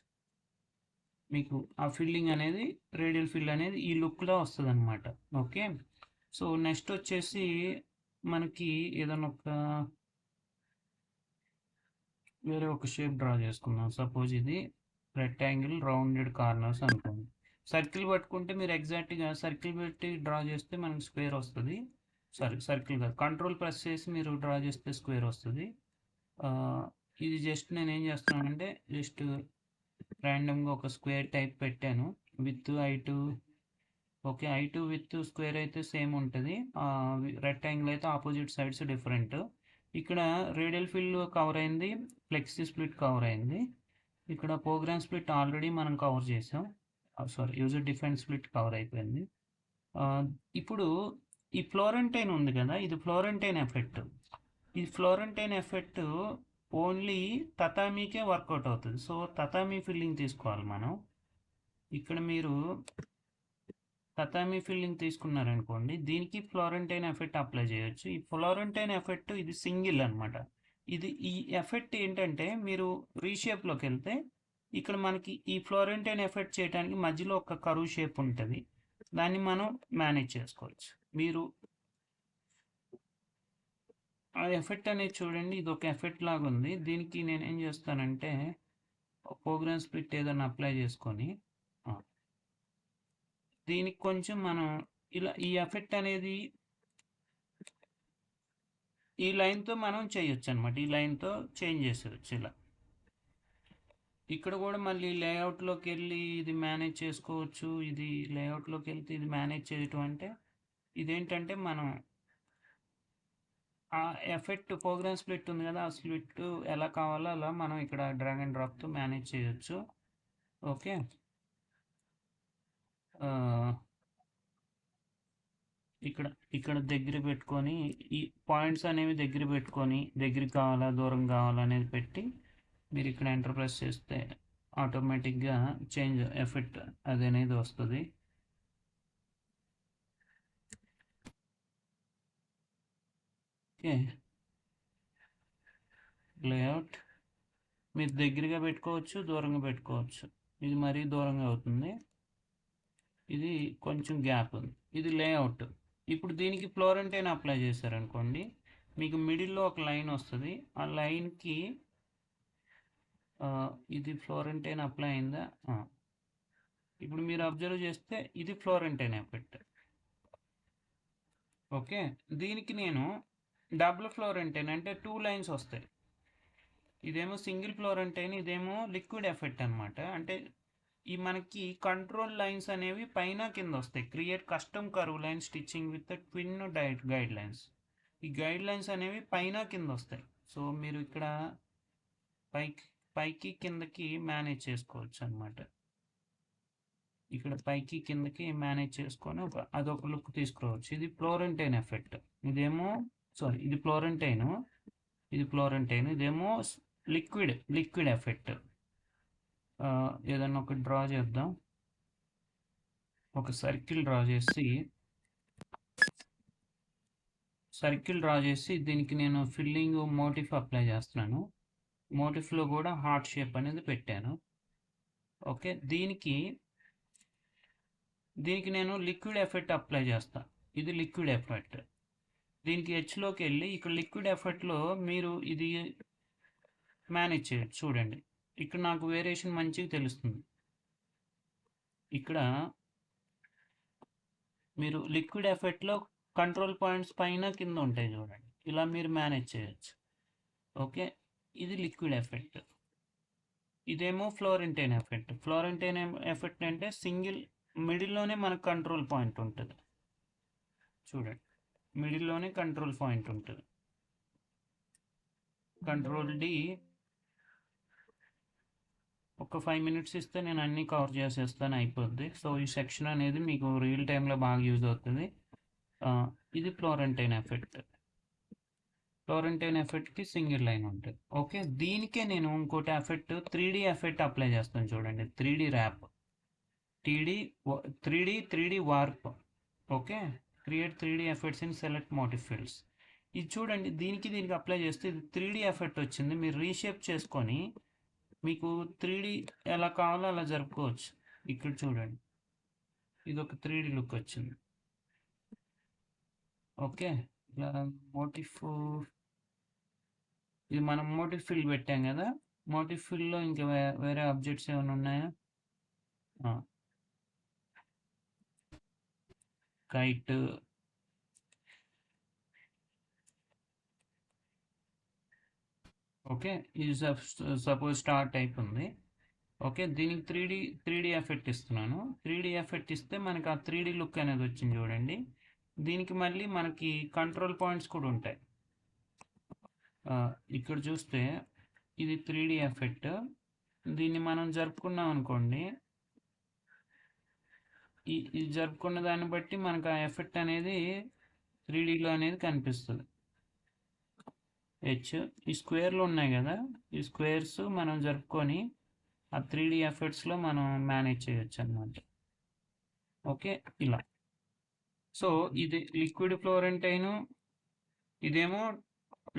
మీకు ఆ ఫిల్లింగ్ అనేది రేడియల్ ఫిల్ అనేది ఈ లుక్లో వస్తుంది అనమాట. ఓకే, సో నెక్స్ట్ వచ్చేసి మనకి ఏదైనా వేరే ఒక షేప్ డ్రా చేసుకుందాం. సపోజ్ ఇది రెక్టాంగిల్ రౌండెడ్ కార్నర్స్ అనుకోండి. సర్కిల్ పట్టుకుంటే మీరు ఎగ్జాక్ట్గా సర్కిల్ పెట్టి డ్రా చేస్తే మనకి స్క్వేర్ వస్తుంది. సర్కిల్ కాదు, కంట్రోల్ ప్రెస్ చేసి మీరు డ్రా చేస్తే స్క్వేర్ వస్తుంది. ఇది జస్ట్ నేనేం చేస్తున్నానంటే జస్ట్ ర్యాండమ్గా ఒక స్క్వేర్ టైప్ పెట్టాను. With height okay, height with square అయితే సేమ్ ఉంటుంది, రెక్టాంగిల్ అయితే ఆపోజిట్ సైడ్స్ డిఫరెంట్. ఇక్కడ రేడియల్ ఫిల్ కవర్ అయింది, ఫ్లెక్సీ స్ప్లిట్ కవర్ అయింది. ఇక్కడ ప్రోగ్రామ్ స్ప్లిట్ ఆల్రెడీ మనం కవర్ చేసాం, sorry user define split cover అయిపోయింది. ఇప్పుడు ఈ ఫ్లోరెంటైన్ ఉంది కదా, ఇది ఫ్లోరెంటైన్ ఎఫెక్ట్. ఈ ఫ్లోరెంటైన్ ఎఫెక్ట్ ఓన్లీ తతామీకే వర్కౌట్ అవుతుంది. సో తతామీ ఫిల్లింగ్ తీసుకోవాలి మనం. ఇక్కడ మీరు తతామీ ఫిల్లింగ్ తీసుకున్నారనుకోండి, దీనికి ఫ్లోరెంటైన్ ఎఫెక్ట్ అప్లై చేయొచ్చు. ఈ ఫ్లోరెంటైన్ ఎఫెక్ట్ ఇది సింగిల్ అనమాట. ఈ ఎఫెక్ట్ ఏంటంటే మీరు రీషేప్లోకి వెళ్తే ఇక్కడ మనకి ఈ ఫ్లోరెంటైన్ ఎఫెక్ట్ చేయడానికి మధ్యలో ఒక కరువు షేప్ ఉంటుంది, దాన్ని మనం మేనేజ్ చేసుకోవచ్చు. మీరు ఆ ఎఫెక్ట్ అనేది చూడండి, ఇది ఒక ఎఫెక్ట్ లాగా ఉంది. దీనికి నేను ఏం చేస్తానంటే ప్రోగ్రామ్ స్ప్లిట్ ఏదైనా అప్లై చేసుకొని దీనికి కొంచెం మనం ఇలా ఈ ఎఫెక్ట్ అనేది ఈ లైన్తో మనం చేయొచ్చు అనమాట, ఈ లైన్తో చేంజ్ చేసేవచ్చు ఇలా. ఇక్కడ కూడా మళ్ళీ లేఅవుట్లోకి వెళ్ళి ఇది మేనేజ్ చేసుకోవచ్చు. ఇది లేఅవుట్లోకి వెళ్తే ఇది మేనేజ్ చేయటం అంటే ఇదేంటంటే మనం ఆ ఎఫెక్ట్ ప్రోగ్రామ్ స్ప్లిట్ ఉంది కదా, ఆ స్ప్లిట్ ఎలా కావాలో అలా మనం ఇక్కడ డ్రాగ్ అండ్ డ్రాప్తో మేనేజ్ చేయొచ్చు. ఓకే, ఇక్కడ దగ్గర పెట్టుకొని ఈ పాయింట్స్ అనేవి దగ్గర పెట్టుకొని దగ్గరికి కావాలా దూరం కావాలా అనేది పెట్టి మీరు ఇక్కడ ఎంటర్ ప్రెస్ చేస్తే ఆటోమేటిక్గా చేంజ్ ఎఫెక్ట్ అది అనేది వస్తుంది. ఓకే, లేఅవుట్ మీరు దగ్గరగా పెట్టుకోవచ్చు, దూరంగా పెట్టుకోవచ్చు. ఇది మరీ దూరంగా అవుతుంది, ఇది కొంచెం గ్యాప్ ఉంది. ఇది లేఅవుట్. ఇప్పుడు దీనికి ఫ్లోరెంటైన్ అప్లై చేశారనుకోండి, మీకు మిడిల్లో ఒక లైన్ వస్తుంది. ఆ లైన్కి ఇది ఫ్లోరెంటైన్ అప్లై అయిందా, ఇప్పుడు మీరు అబ్జర్వ్ చేస్తే ఇది ఫ్లోరెంటైన్ ఎఫెక్ట్. ఓకే, దీనికి నేను డబుల్ ఫ్లోరెంటైన్ అంటే 2 లైన్స్ వస్తాయి. ఇదేమో సింగిల్ ఫ్లోరెంటైన్, ఇదేమో లిక్విడ్ ఎఫెక్ట్ అనమాట. అంటే ఈ మనకి కంట్రోల్ లైన్స్ అనేవి పైన కింద వస్తాయి. Create custom curve line stitching with twin guide lines. ఈ గైడ్ లైన్స్ అనేవి పైన కింద వస్తాయి. సో మీరు ఇక్కడ పైకి కిందకి మేనేజ్ చేసుకోవచ్చు అనమాట. ఇక్కడ పైకి కిందకి మేనేజ్ చేసుకొని అదొక లుక్ తీసుకురావచ్చు. ఇది ఫ్లోరెంటైన్ ఎఫెక్ట్. ఇది ఫ్లోరెంటైన్, ఇదేమో లిక్విడ్ ఎఫెక్ట్. ఏదన్నా ఒక డ్రా చేద్దాం, ఒక సర్కిల్ డ్రా చేసి దీనికి నేను ఫిల్లింగ్ మోటిఫ్ అప్లై చేస్తున్నాను. మోటిఫ్లో కూడా హార్ట్ షేప్ అనేది పెట్టాను. ఓకే, దీనికి నేను లిక్విడ్ ఎఫెక్ట్ అప్లై చేస్తాను. ఇది లిక్విడ్ ఎఫెక్ట్. దీనికి హెచ్లోకి వెళ్ళి ఇక్కడ లిక్విడ్ ఎఫెక్ట్లో మీరు ఇది మేనేజ్ చేయొచ్చు. చూడండి, ఇక్కడ నాకు వేరియేషన్ మంచిగా తెలుస్తుంది. ఇక్కడ మీరు లిక్విడ్ ఎఫెక్ట్లో కంట్రోల్ పాయింట్స్ పైన కింద ఉంటాయి చూడండి, ఇలా మీరు మేనేజ్ చేయొచ్చు. ఓకే, ఇది లిక్విడ్ ఎఫెక్ట్. ఇదేమో ఫ్లోరెంటైన్ ఎఫెక్ట్. ఫ్లోరెంటైన్ ఎఫెక్ట్ అంటే సింగిల్ మిడిల్లోనే మనకు కంట్రోల్ పాయింట్ ఉంటుంది. చూడండి, మిడిల్లోనే కంట్రోల్ పాయింట్ ఉంటుంది. Control D. ఒక 5 మినిట్స్ ఇస్తే నేను అన్నీ కవర్ చేసేస్తాను, అయిపోద్ది. సో ఈ సెక్షన్ అనేది మీకు రియల్ టైంలో బాగా యూజ్ అవుతుంది. ఇది ఫ్లోరెంటైన్ ఎఫెక్ట్. ఫ్లోరెంటైన్ ఎఫెక్ట్కి సింగిల్ లైన్ ఉంటుంది. ఓకే, దీనికే నేను ఇంకోటి ఎఫెక్ట్ 3D ఎఫెక్ట్ అప్లై చేస్తాను. చూడండి, 3D wrap, 3D warp. Okay, create 3D effects in select motif fields. ఇది చూడండి, దీనికి అప్లై చేస్తే ఇది 3D ఎఫెక్ట్ వచ్చింది. మీరు రీషేప్ చేసుకొని మీకు 3D ఎలా కావాలో అలా జరుపుకోవచ్చు. ఇక్కడ చూడండి, ఇది ఒక 3D లుక్ వచ్చింది. ఓకే, ఇలా మోటిఫ్, ఇది మనం మోటివ్ ఫిల్ పెట్టాం కదా, మోటివ్ ఫిల్లో ఇంకా వేరే ఆబ్జెక్ట్స్ ఏమైనా ఉన్నాయా? కైట్, ఓకే, ఇది సపోజ్ స్టార్ టైప్ ఉంది. ఓకే, దీనికి త్రీ డీ ఎఫెక్ట్ ఇస్తున్నాను. త్రీ డీ ఎఫెక్ట్ ఇస్తే మనకి ఆ త్రీ డీ లుక్ అనేది వచ్చింది చూడండి. దీనికి మళ్ళీ మనకి కంట్రోల్ పాయింట్స్ కూడా ఉంటాయి. ఇక్కడ చూస్తే ఇది త్రీ డీ ఎఫెక్ట్. దీన్ని మనం జరుపుకున్నాం అనుకోండి, ఈ జరుపుకున్న దాన్ని బట్టి మనకు ఆ ఎఫెక్ట్ అనేది 3Dలో అనేది కనిపిస్తుంది. ఈ స్క్వేర్లు ఉన్నాయి కదా, ఈ స్క్వేర్స్ మనం జరుపుకొని ఆ 3D ఎఫెక్ట్స్లో మనం మేనేజ్ చేయొచ్చు అన్నమాట. ఓకే, ఇలా. సో ఇది లిక్విడ్ ఫ్లోరెంటైన్, ఇదేమో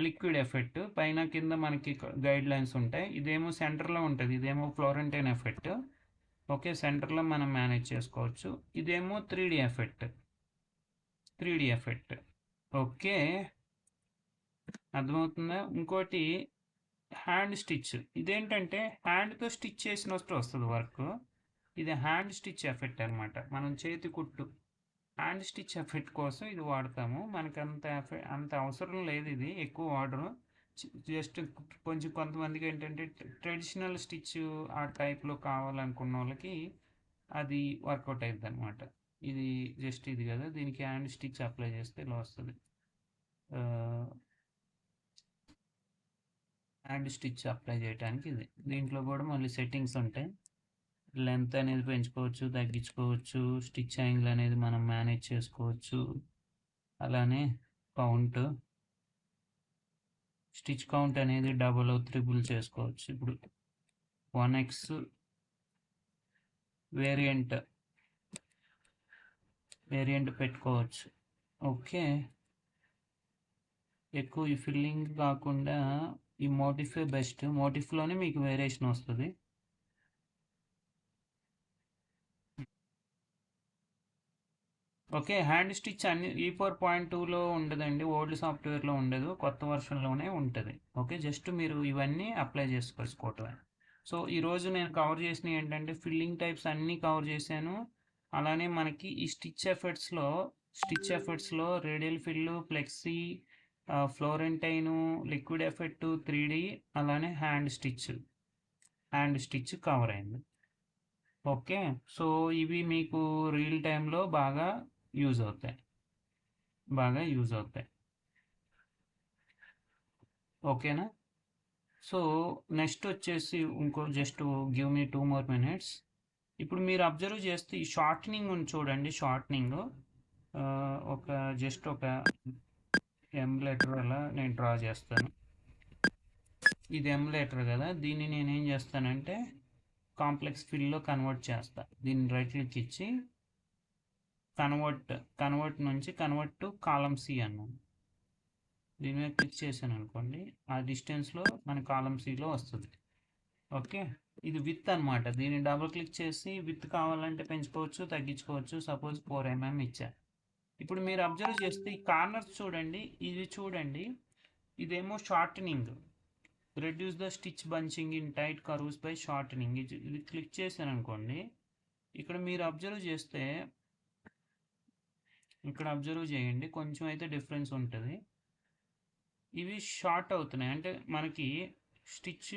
లిక్విడ్ ఎఫెక్ట్. పైన కింద మనకి గైడ్ లైన్స్ ఉంటాయి. ఇదేమో సెంటర్లో ఉంటుంది, ఇదేమో ఫ్లోరెంటైన్ ఎఫెక్ట్. ఓకే, సెంటర్లో మనం మేనేజ్ చేసుకోవచ్చు. ఇదేమో 3D ఎఫెక్ట్. ఓకే, అర్థమవుతుందా? ఇంకోటి హ్యాండ్ స్టిచ్. ఇదేంటంటే హ్యాండ్తో స్టిచ్ చేసినట్టు వస్తుంది వర్క్. ఇది హ్యాండ్ స్టిచ్ ఎఫెక్ట్ అనమాట. మనం చేతి కుట్టు హ్యాండ్ స్టిచ్ ఎఫెక్ట్ కోసం ఇది వాడతాము. మనకు అంత అవసరం లేదు, ఇది ఎక్కువ వాడరు. జస్ట్ కొంచెం కొంతమందికి ఏంటంటే ట్రెడిషనల్ స్టిచ్ ఆ టైప్లో కావాలనుకున్న వాళ్ళకి అది వర్కౌట్ అవుతుంది అనమాట. ఇది జస్ట్ ఇది కదా, దీనికి హ్యాండ్ స్టిచ్ అప్లై చేస్తే ఇలా వస్తుంది. హ్యాండ్ స్టిచ్ అప్లై చేయడానికి ఇది. దీంట్లో కూడా మళ్ళీ సెట్టింగ్స్ ఉంటాయి. లెంత్ అనేది పెంచుకోవచ్చు, తగ్గించుకోవచ్చు. స్టిచ్ యాంగిల్ అనేది మనం మేనేజ్ చేసుకోవచ్చు. అలానే కౌంట్, స్టిచ్ కౌంట్ అనేది డబుల్ త్రిబుల్ చేసుకోవచ్చు. ఇప్పుడు 1x వేరియంట్ పెట్టుకోవచ్చు. ఓకే, ఎక్కువ ఈ ఫిల్లింగ్ కాకుండా ఈ మోటిఫే బెస్ట్. మోటిఫ్లోనే మీకు వేరియేషన్ వస్తుంది. ఓకే, హ్యాండ్ స్టిచ్ అన్ని E4.2లో ఉండదండి, ఓల్డ్ సాఫ్ట్వేర్లో ఉండదు, కొత్త వర్షన్లోనే ఉంటుంది. ఓకే, జస్ట్ మీరు ఇవన్నీ అప్లై చేసుకోవటమే. సో ఈరోజు నేను కవర్ చేసినవి ఏంటంటే ఫిల్లింగ్ టైప్స్ అన్నీ కవర్ చేశాను. అలానే మనకి ఈ స్టిచ్ ఎఫెక్ట్స్లో radial fill, flexi, Florentine, liquid effect, 3D, అలానే హ్యాండ్ స్టిచ్ కవర్ అయింది. ఓకే, సో ఇవి మీకు రియల్ టైంలో బాగా యూజ్ అవుతాయి. ఓకేనా? సో నెక్స్ట్ వచ్చేసి just give me 2 more minutes. ఇప్పుడు మీరు అబ్జర్వ్ చేస్తే ఈ షార్ట్నింగ్ ఉంది చూడండి. షార్ట్నింగ్ ఒక ఎం లెటర్ అలా నేను డ్రా చేస్తాను. ఇది ఎం లెటర్ కదా, దీన్ని నేనేం చేస్తానంటే కాంప్లెక్స్ ఫిల్లో కన్వర్ట్ చేస్తా. దీన్ని రైట్ క్లిక్ ఇచ్చి కన్వర్ట్ టు కాలమ్ సి అన్నాను. దీని మీద క్లిక్ చేశాను అనుకోండి, ఆ డిస్టెన్స్లో మన కాలమ్ సిలో వస్తుంది. ఓకే, ఇది విత్ అనమాట. దీన్ని డబుల్ క్లిక్ చేసి విత్ కావాలంటే పెంచుకోవచ్చు, తగ్గించుకోవచ్చు. సపోజ్ 4 mm ఇచ్చా. ఇప్పుడు మీరు అబ్జర్వ్ చేస్తే ఈ కార్నర్స్ చూడండి, ఇది చూడండి, ఇదేమో shortening. Reduce the stitch bunching in tight curves by shortening. ఇది క్లిక్ చేశాను అనుకోండి, ఇక్కడ మీరు అబ్జర్వ్ చేస్తే కొంచెం అయితే డిఫరెన్స్ ఉంటుంది. ఇవి షార్ట్ అవుతున్నాయి, అంటే మనకి స్టిచ్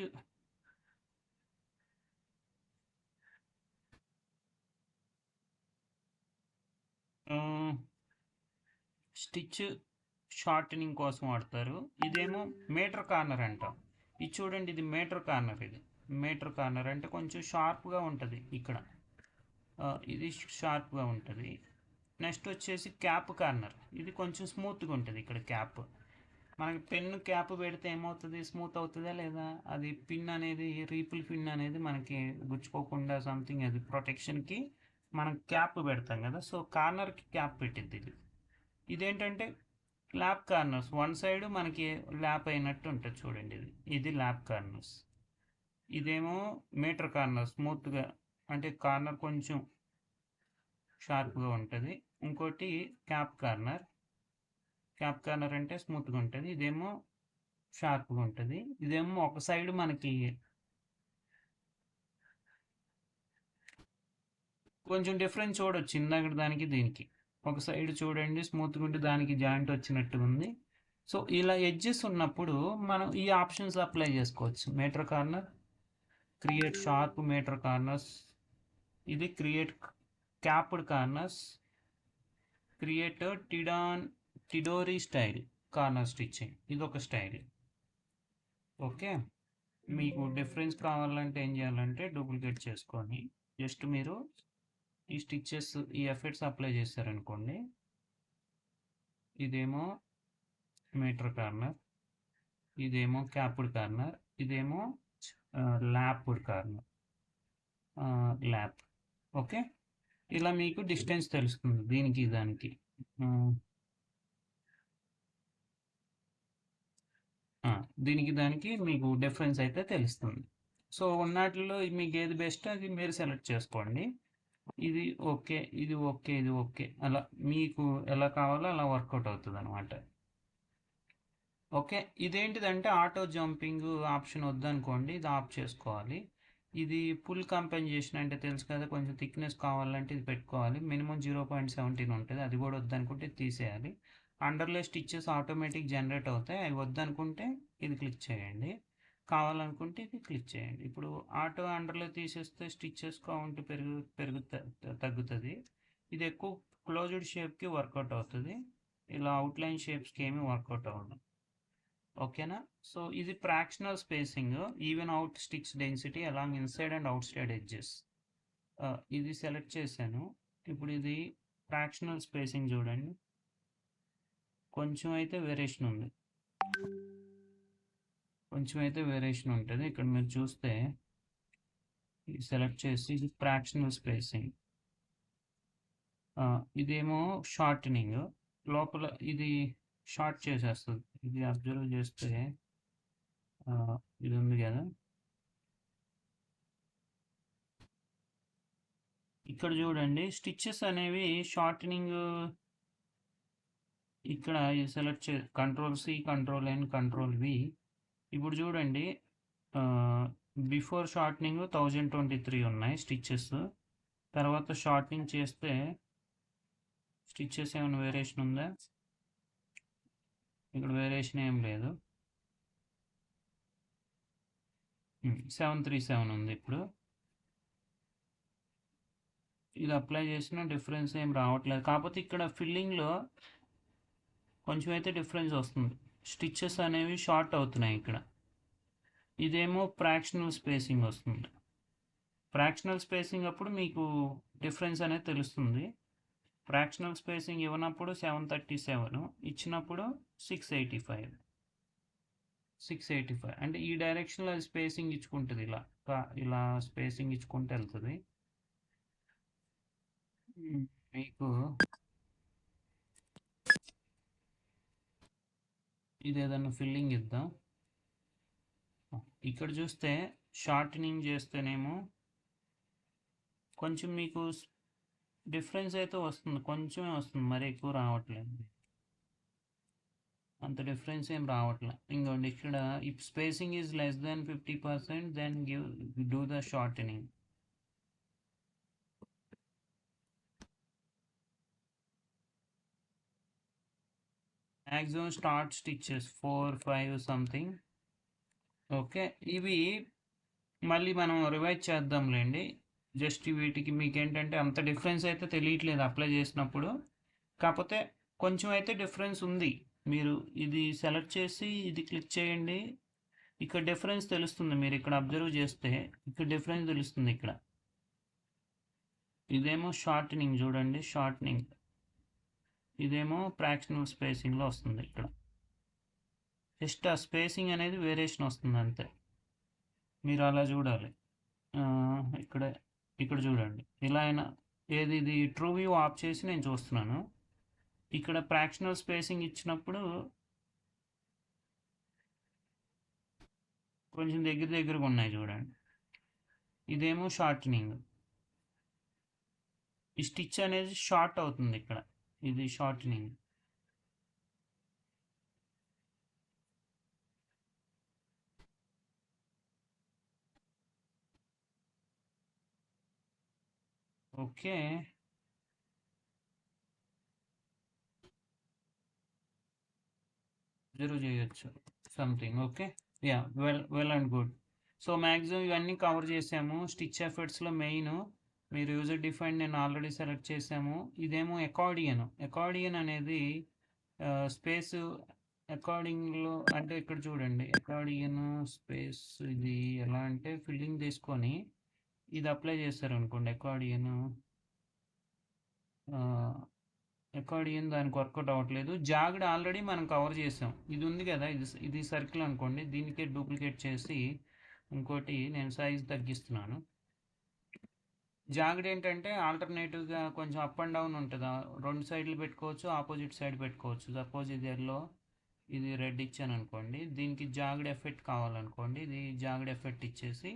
షార్టనింగ్ కోసం వాడతారు. ఇదేమో మీటర్ కార్నర్ అంటాం. ఇది చూడండి, ఇది మీటర్ కార్నర్ అంటే కొంచెం షార్ప్గా ఉంటుంది ఇక్కడ. ఇది షార్ప్గా ఉంటుంది. నెక్స్ట్ వచ్చేసి క్యాప్ కార్నర్. ఇది కొంచెం స్మూత్గా ఉంటుంది. ఇక్కడ క్యాప్, మనకి పెన్ను క్యాప్ పెడితే ఏమవుతుంది, స్మూత్ అవుతుందా లేదా? అది పిన్ అనేది, రీపుల్ పిన్ అనేది మనకి గుచ్చుకోకుండా సంథింగ్, అది ప్రొటెక్షన్కి మనం క్యాప్ పెడతాం కదా. సో కార్నర్కి క్యాప్ పెట్టింది ఇది. ఇదేంటంటే ల్యాప్ కార్నర్స్, వన్ సైడ్ మనకి ల్యాప్ అయినట్టు ఉంటుంది చూడండి. ఇది ల్యాప్ కార్నర్స్. ఇదేమో మీటర్ కార్నర్, స్మూత్గా, అంటే కార్నర్ కొంచెం షార్ప్గా ఉంటుంది. ఇంకోటి క్యాప్ కార్నర్ అంటే స్మూత్గా ఉంటుంది. ఇదేమో షార్ప్గా ఉంటుంది. ఇదేమో ఒక సైడ్ మనకి కొంచెం డిఫరెన్స్ చూడొచ్చు ఇందాక దానికి దీనికి. ఒక సైడ్ చూడండి స్మూత్గా ఉంటే దానికి జాయింట్ వచ్చినట్టు ఉంది. సో ఇలా ఎడ్జెస్ ఉన్నప్పుడు మనం ఈ ఆప్షన్స్ అప్లై చేసుకోవచ్చు. Miter corner, create sharp miter corners, ఇది క్రియేట్ క్యాప్డ్ కార్నర్స్, క్రియేట్ టిడోరీ స్టైల్ కార్నర్ స్టిచ్చింగ్, ఇది ఒక స్టైల్. ఓకే, మీకు డిఫరెన్స్ కావాలంటే ఏం చేయాలంటే డూప్లికేట్ చేసుకొని జస్ట్ మీరు ఈ స్టిచ్చెస్ ఈ ఎఫెక్ట్స్ అప్లై చేశారనుకోండి, ఇదేమో మీటర్ కార్నర్, ఇదేమో క్యాప్డ్ కార్నర్, ఇదేమో ల్యాప్డ్ కార్నర్, ల్యాప్. ఓకే, ఇలా మీకు డిస్టెన్స్ తెలుస్తుంది దీనికి దానికి. దీనికి దానికి మీకు డిఫరెన్స్ అయితే తెలుస్తుంది. సో ఉన్నట్లో మీకు ఏది బెస్ట్ అది మీరు సెలెక్ట్ చేసుకోండి. ఇది ఓకే, ఇది ఓకే, ఇది ఓకే, అలా మీకు ఎలా కావాలో అలా వర్కౌట్ అవుతుంది అనమాట. ఓకే, ఇదేంటిదంటే ఆటో జంపింగ్ ఆప్షన్ వద్దనుకోండి, ఇది ఆఫ్ చేసుకోవాలి. ఇది ఫుల్ కంపెన్సేషన్ అంటే తెలుసు కదా, కొంచెం థిక్నెస్ కావాలంటే ఇది పెట్టుకోవాలి. మినిమం 0.17 ఉంటుంది, అది కూడా వద్దనుకుంటే తీసేయాలి. అండర్లే స్టిచ్చెస్ ఆటోమేటిక్ జనరేట్ అవుతాయి, అవి వద్దనుకుంటే ఇది క్లిక్ చేయండి, కావాలనుకుంటే ఇది క్లిక్ చేయండి. ఇప్పుడు ఆటో అండర్లే తీసేస్తే స్టిచ్చెస్ కౌంట్ తగ్గుతుంది. ఇది ఎక్కువ క్లోజ్డ్ షేప్కి వర్కౌట్ అవుతుంది, ఇలా అవుట్లైన్ షేప్స్కి ఏమీ వర్కౌట్ అవ్వదు. ఓకేనా. సో ఇది fractional spacing, even out sticks density along inside and out side edges. ఇది సెలెక్ట్ చేశాను. ఇప్పుడు ఇది ఫ్రాక్షనల్ స్పేసింగ్ చూడండి, కొంచెం అయితే వేరియేషన్ ఉంది, కొంచెం అయితే వేరియేషన్ ఉంటుంది. ఇక్కడ మీరు చూస్తే ఇది సెలెక్ట్ చేసి ఇది ఫ్రాక్షనల్ స్పేసింగ్, ఇదేమో షార్టనింగ్, లోపల ఇది షార్ట్ చేసేస్తుంది. ఇది అబ్జర్వ్ చేస్తే ఇది ఉంది కదా, ఇక్కడ చూడండి స్టిచ్చెస్ అనేవి షార్టనింగ్. ఇక్కడ select control C, control N, control V. ఇప్పుడు చూడండి బిఫోర్ షార్టనింగ్ 1023 ఉన్నాయి స్టిచ్చెస్. తర్వాత షార్టనింగ్ చేస్తే స్టిచ్చెస్ ఏమైనా వేరియేషన్ ఉందా? ఇక్కడ వేరియేషన్ ఏం లేదు, 737 ఉంది. ఇప్పుడు ఇది అప్లై చేసిన డిఫరెన్స్ ఏం రావట్లేదు, కాకపోతే ఇక్కడ ఫిల్లింగ్లో కొంచెం అయితే డిఫరెన్స్ వస్తుంది, స్టిచ్చెస్ అనేవి షార్ట్ అవుతున్నాయి ఇక్కడ. ఇదేమో ఫ్రాక్షనల్ స్పేసింగ్ వస్తుంది. ఫ్రాక్షనల్ స్పేసింగ్ అప్పుడు మీకు డిఫరెన్స్ అనేది తెలుస్తుంది. ఫ్రాక్షనల్ స్పేసింగ్ ఇవ్వనప్పుడు 737, ఇచ్చినప్పుడు 685 అంటే ఈ డైరెక్షన్లో అది స్పేసింగ్ ఇచ్చుకుంటుంది, ఇలా స్పేసింగ్ ఇచ్చుకుంటూ వెళ్తుంది. మీకు ఇది ఏదన్నా ఫిల్లింగ్ ఇద్దాం. ఇక్కడ చూస్తే షార్టనింగ్ చేస్తేనేమో కొంచెం మీకు డిఫరెన్స్ అయితే వస్తుంది, కొంచెమే వస్తుంది, మరి ఎక్కువ రావట్లేదు, అంత డిఫరెన్స్ ఏం రావట్లేదు. ఇంకోండి ఇక్కడ if spacing is less than 50% then do the shortening. Maximum start stitches 4, 5 something. Okay, ఇవి మళ్ళీ మనం రివైజ్ చేద్దాంలేండి. జస్ట్ వీటికి మీకు ఏంటంటే అంత డిఫరెన్స్ అయితే తెలియట్లేదు అప్లై చేసినప్పుడు, కాకపోతే కొంచెం అయితే డిఫరెన్స్ ఉంది. మీరు ఇది సెలెక్ట్ చేసి ఇది క్లిక్ చేయండి, ఇక్కడ డిఫరెన్స్ తెలుస్తుంది. మీరు ఇక్కడ అబ్జర్వ్ చేస్తే ఇక్కడ డిఫరెన్స్ తెలుస్తుంది. ఇక్కడ ఇదేమో షార్టనింగ్ చూడండి, షార్టనింగ్, ఇదేమో ఫ్రాక్షనల్ స్పేసింగ్లో వస్తుంది. ఇక్కడ జస్ట్ ఆ స్పేసింగ్ అనేది వేరియేషన్ వస్తుంది అంతే, మీరు అలా చూడాలి. ఇక్కడ చూడండి, ఇలా అయినా ఏది ఇది ట్రూ వ్యూ ఆఫ్ చేసి నేను చూస్తున్నాను. ఇక్కడ ఫ్రాక్షనల్ స్పేసింగ్ ఇచ్చినప్పుడు కొంచెం దగ్గరగా ఉన్నాయి చూడండి. ఇదేమో షార్టనింగ్, ఈ స్టిచ్ అనేది షార్ట్ అవుతుంది, ఇక్కడ ఇది షార్టనింగ్. ఓకే, అబ్జర్వ్ చేయొచ్చు something. Okay, yeah, well and good. So maximum ఇవన్నీ కవర్ చేసాము. స్టిచ్ ఎఫర్ట్స్లో మెయిన్ మీరు యూజర్ డిఫైన్ నేను ఆల్రెడీ సెలెక్ట్ చేసాము. ఇదేమో అకార్డియన్ అనేది స్పేస్ అకార్డింగ్లో అంటే ఇక్కడ చూడండి, అకార్డియన్ స్పేస్ ఇది ఎలా అంటే ఫిల్లింగ్ తీసుకొని ఇది అప్లై చేస్తారు అనుకోండి. అకార్డియన్ దానికి వర్కౌట్ అవ్వట్లేదు. జాగ్డ్ ఆల్రెడీ మనం కవర్ చేసాం. ఇది ఉంది కదా, ఇది సర్కిల్ అనుకోండి, దీనికే డూప్లికేట్ చేసి ఇంకోటి నేను సైజ్ తగ్గిస్తున్నాను. జాగ్డ్ ఏంటంటే ఆల్టర్నేటివ్గా కొంచెం అప్ అండ్ డౌన్ ఉంటుంది. రెండు సైడ్లు పెట్టుకోవచ్చు, ఆపోజిట్ సైడ్ పెట్టుకోవచ్చు. సపోజ్ ఇది ఎల్లో, ఇది రెడ్ ఇచ్చాను అనుకోండి, దీనికి జాగ్డ్ ఎఫెక్ట్ కావాలనుకోండి, ఇది జాగ్డ్ ఎఫెక్ట్ ఇచ్చేసి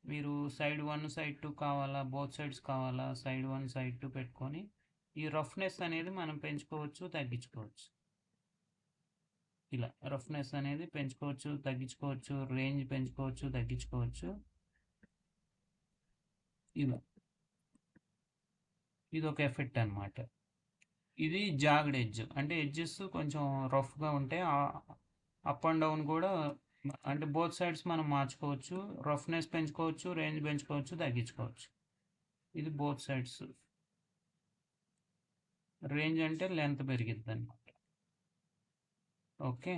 మీరు సైడ్ 1 సైడ్ 2 కావాలా, బోత్ సైడ్స్ కావాలా, సైడ్ 1 సైడ్ 2 పెట్టుకొని ఈ రఫ్నెస్ అనేది మనం పెంచుకోవచ్చు, తగ్గించుకోవచ్చు. ఇలా రఫ్నెస్ అనేది పెంచుకోవచ్చు, తగ్గించుకోవచ్చు, రేంజ్ పెంచుకోవచ్చు, తగ్గించుకోవచ్చు. ఇలా ఇది ఒక ఎఫెక్ట్ అనమాట. ఇది జాగ్డ్ ఎడ్జ్ అంటే ఎడ్జెస్ కొంచెం రఫ్గా ఉంటే అప్ అండ్ డౌన్ కూడా అంటే బోత్ సైడ్స్ మనం మార్చుకోవచ్చు, రఫ్నెస్ పెంచుకోవచ్చు, రేంజ్ పెంచుకోవచ్చు, తగ్గించుకోవచ్చు. ఇది బోత్ సైడ్స్. రేంజ్ అంటే లెంత్ పెరిగిద్ది అనమాట. ఓకే,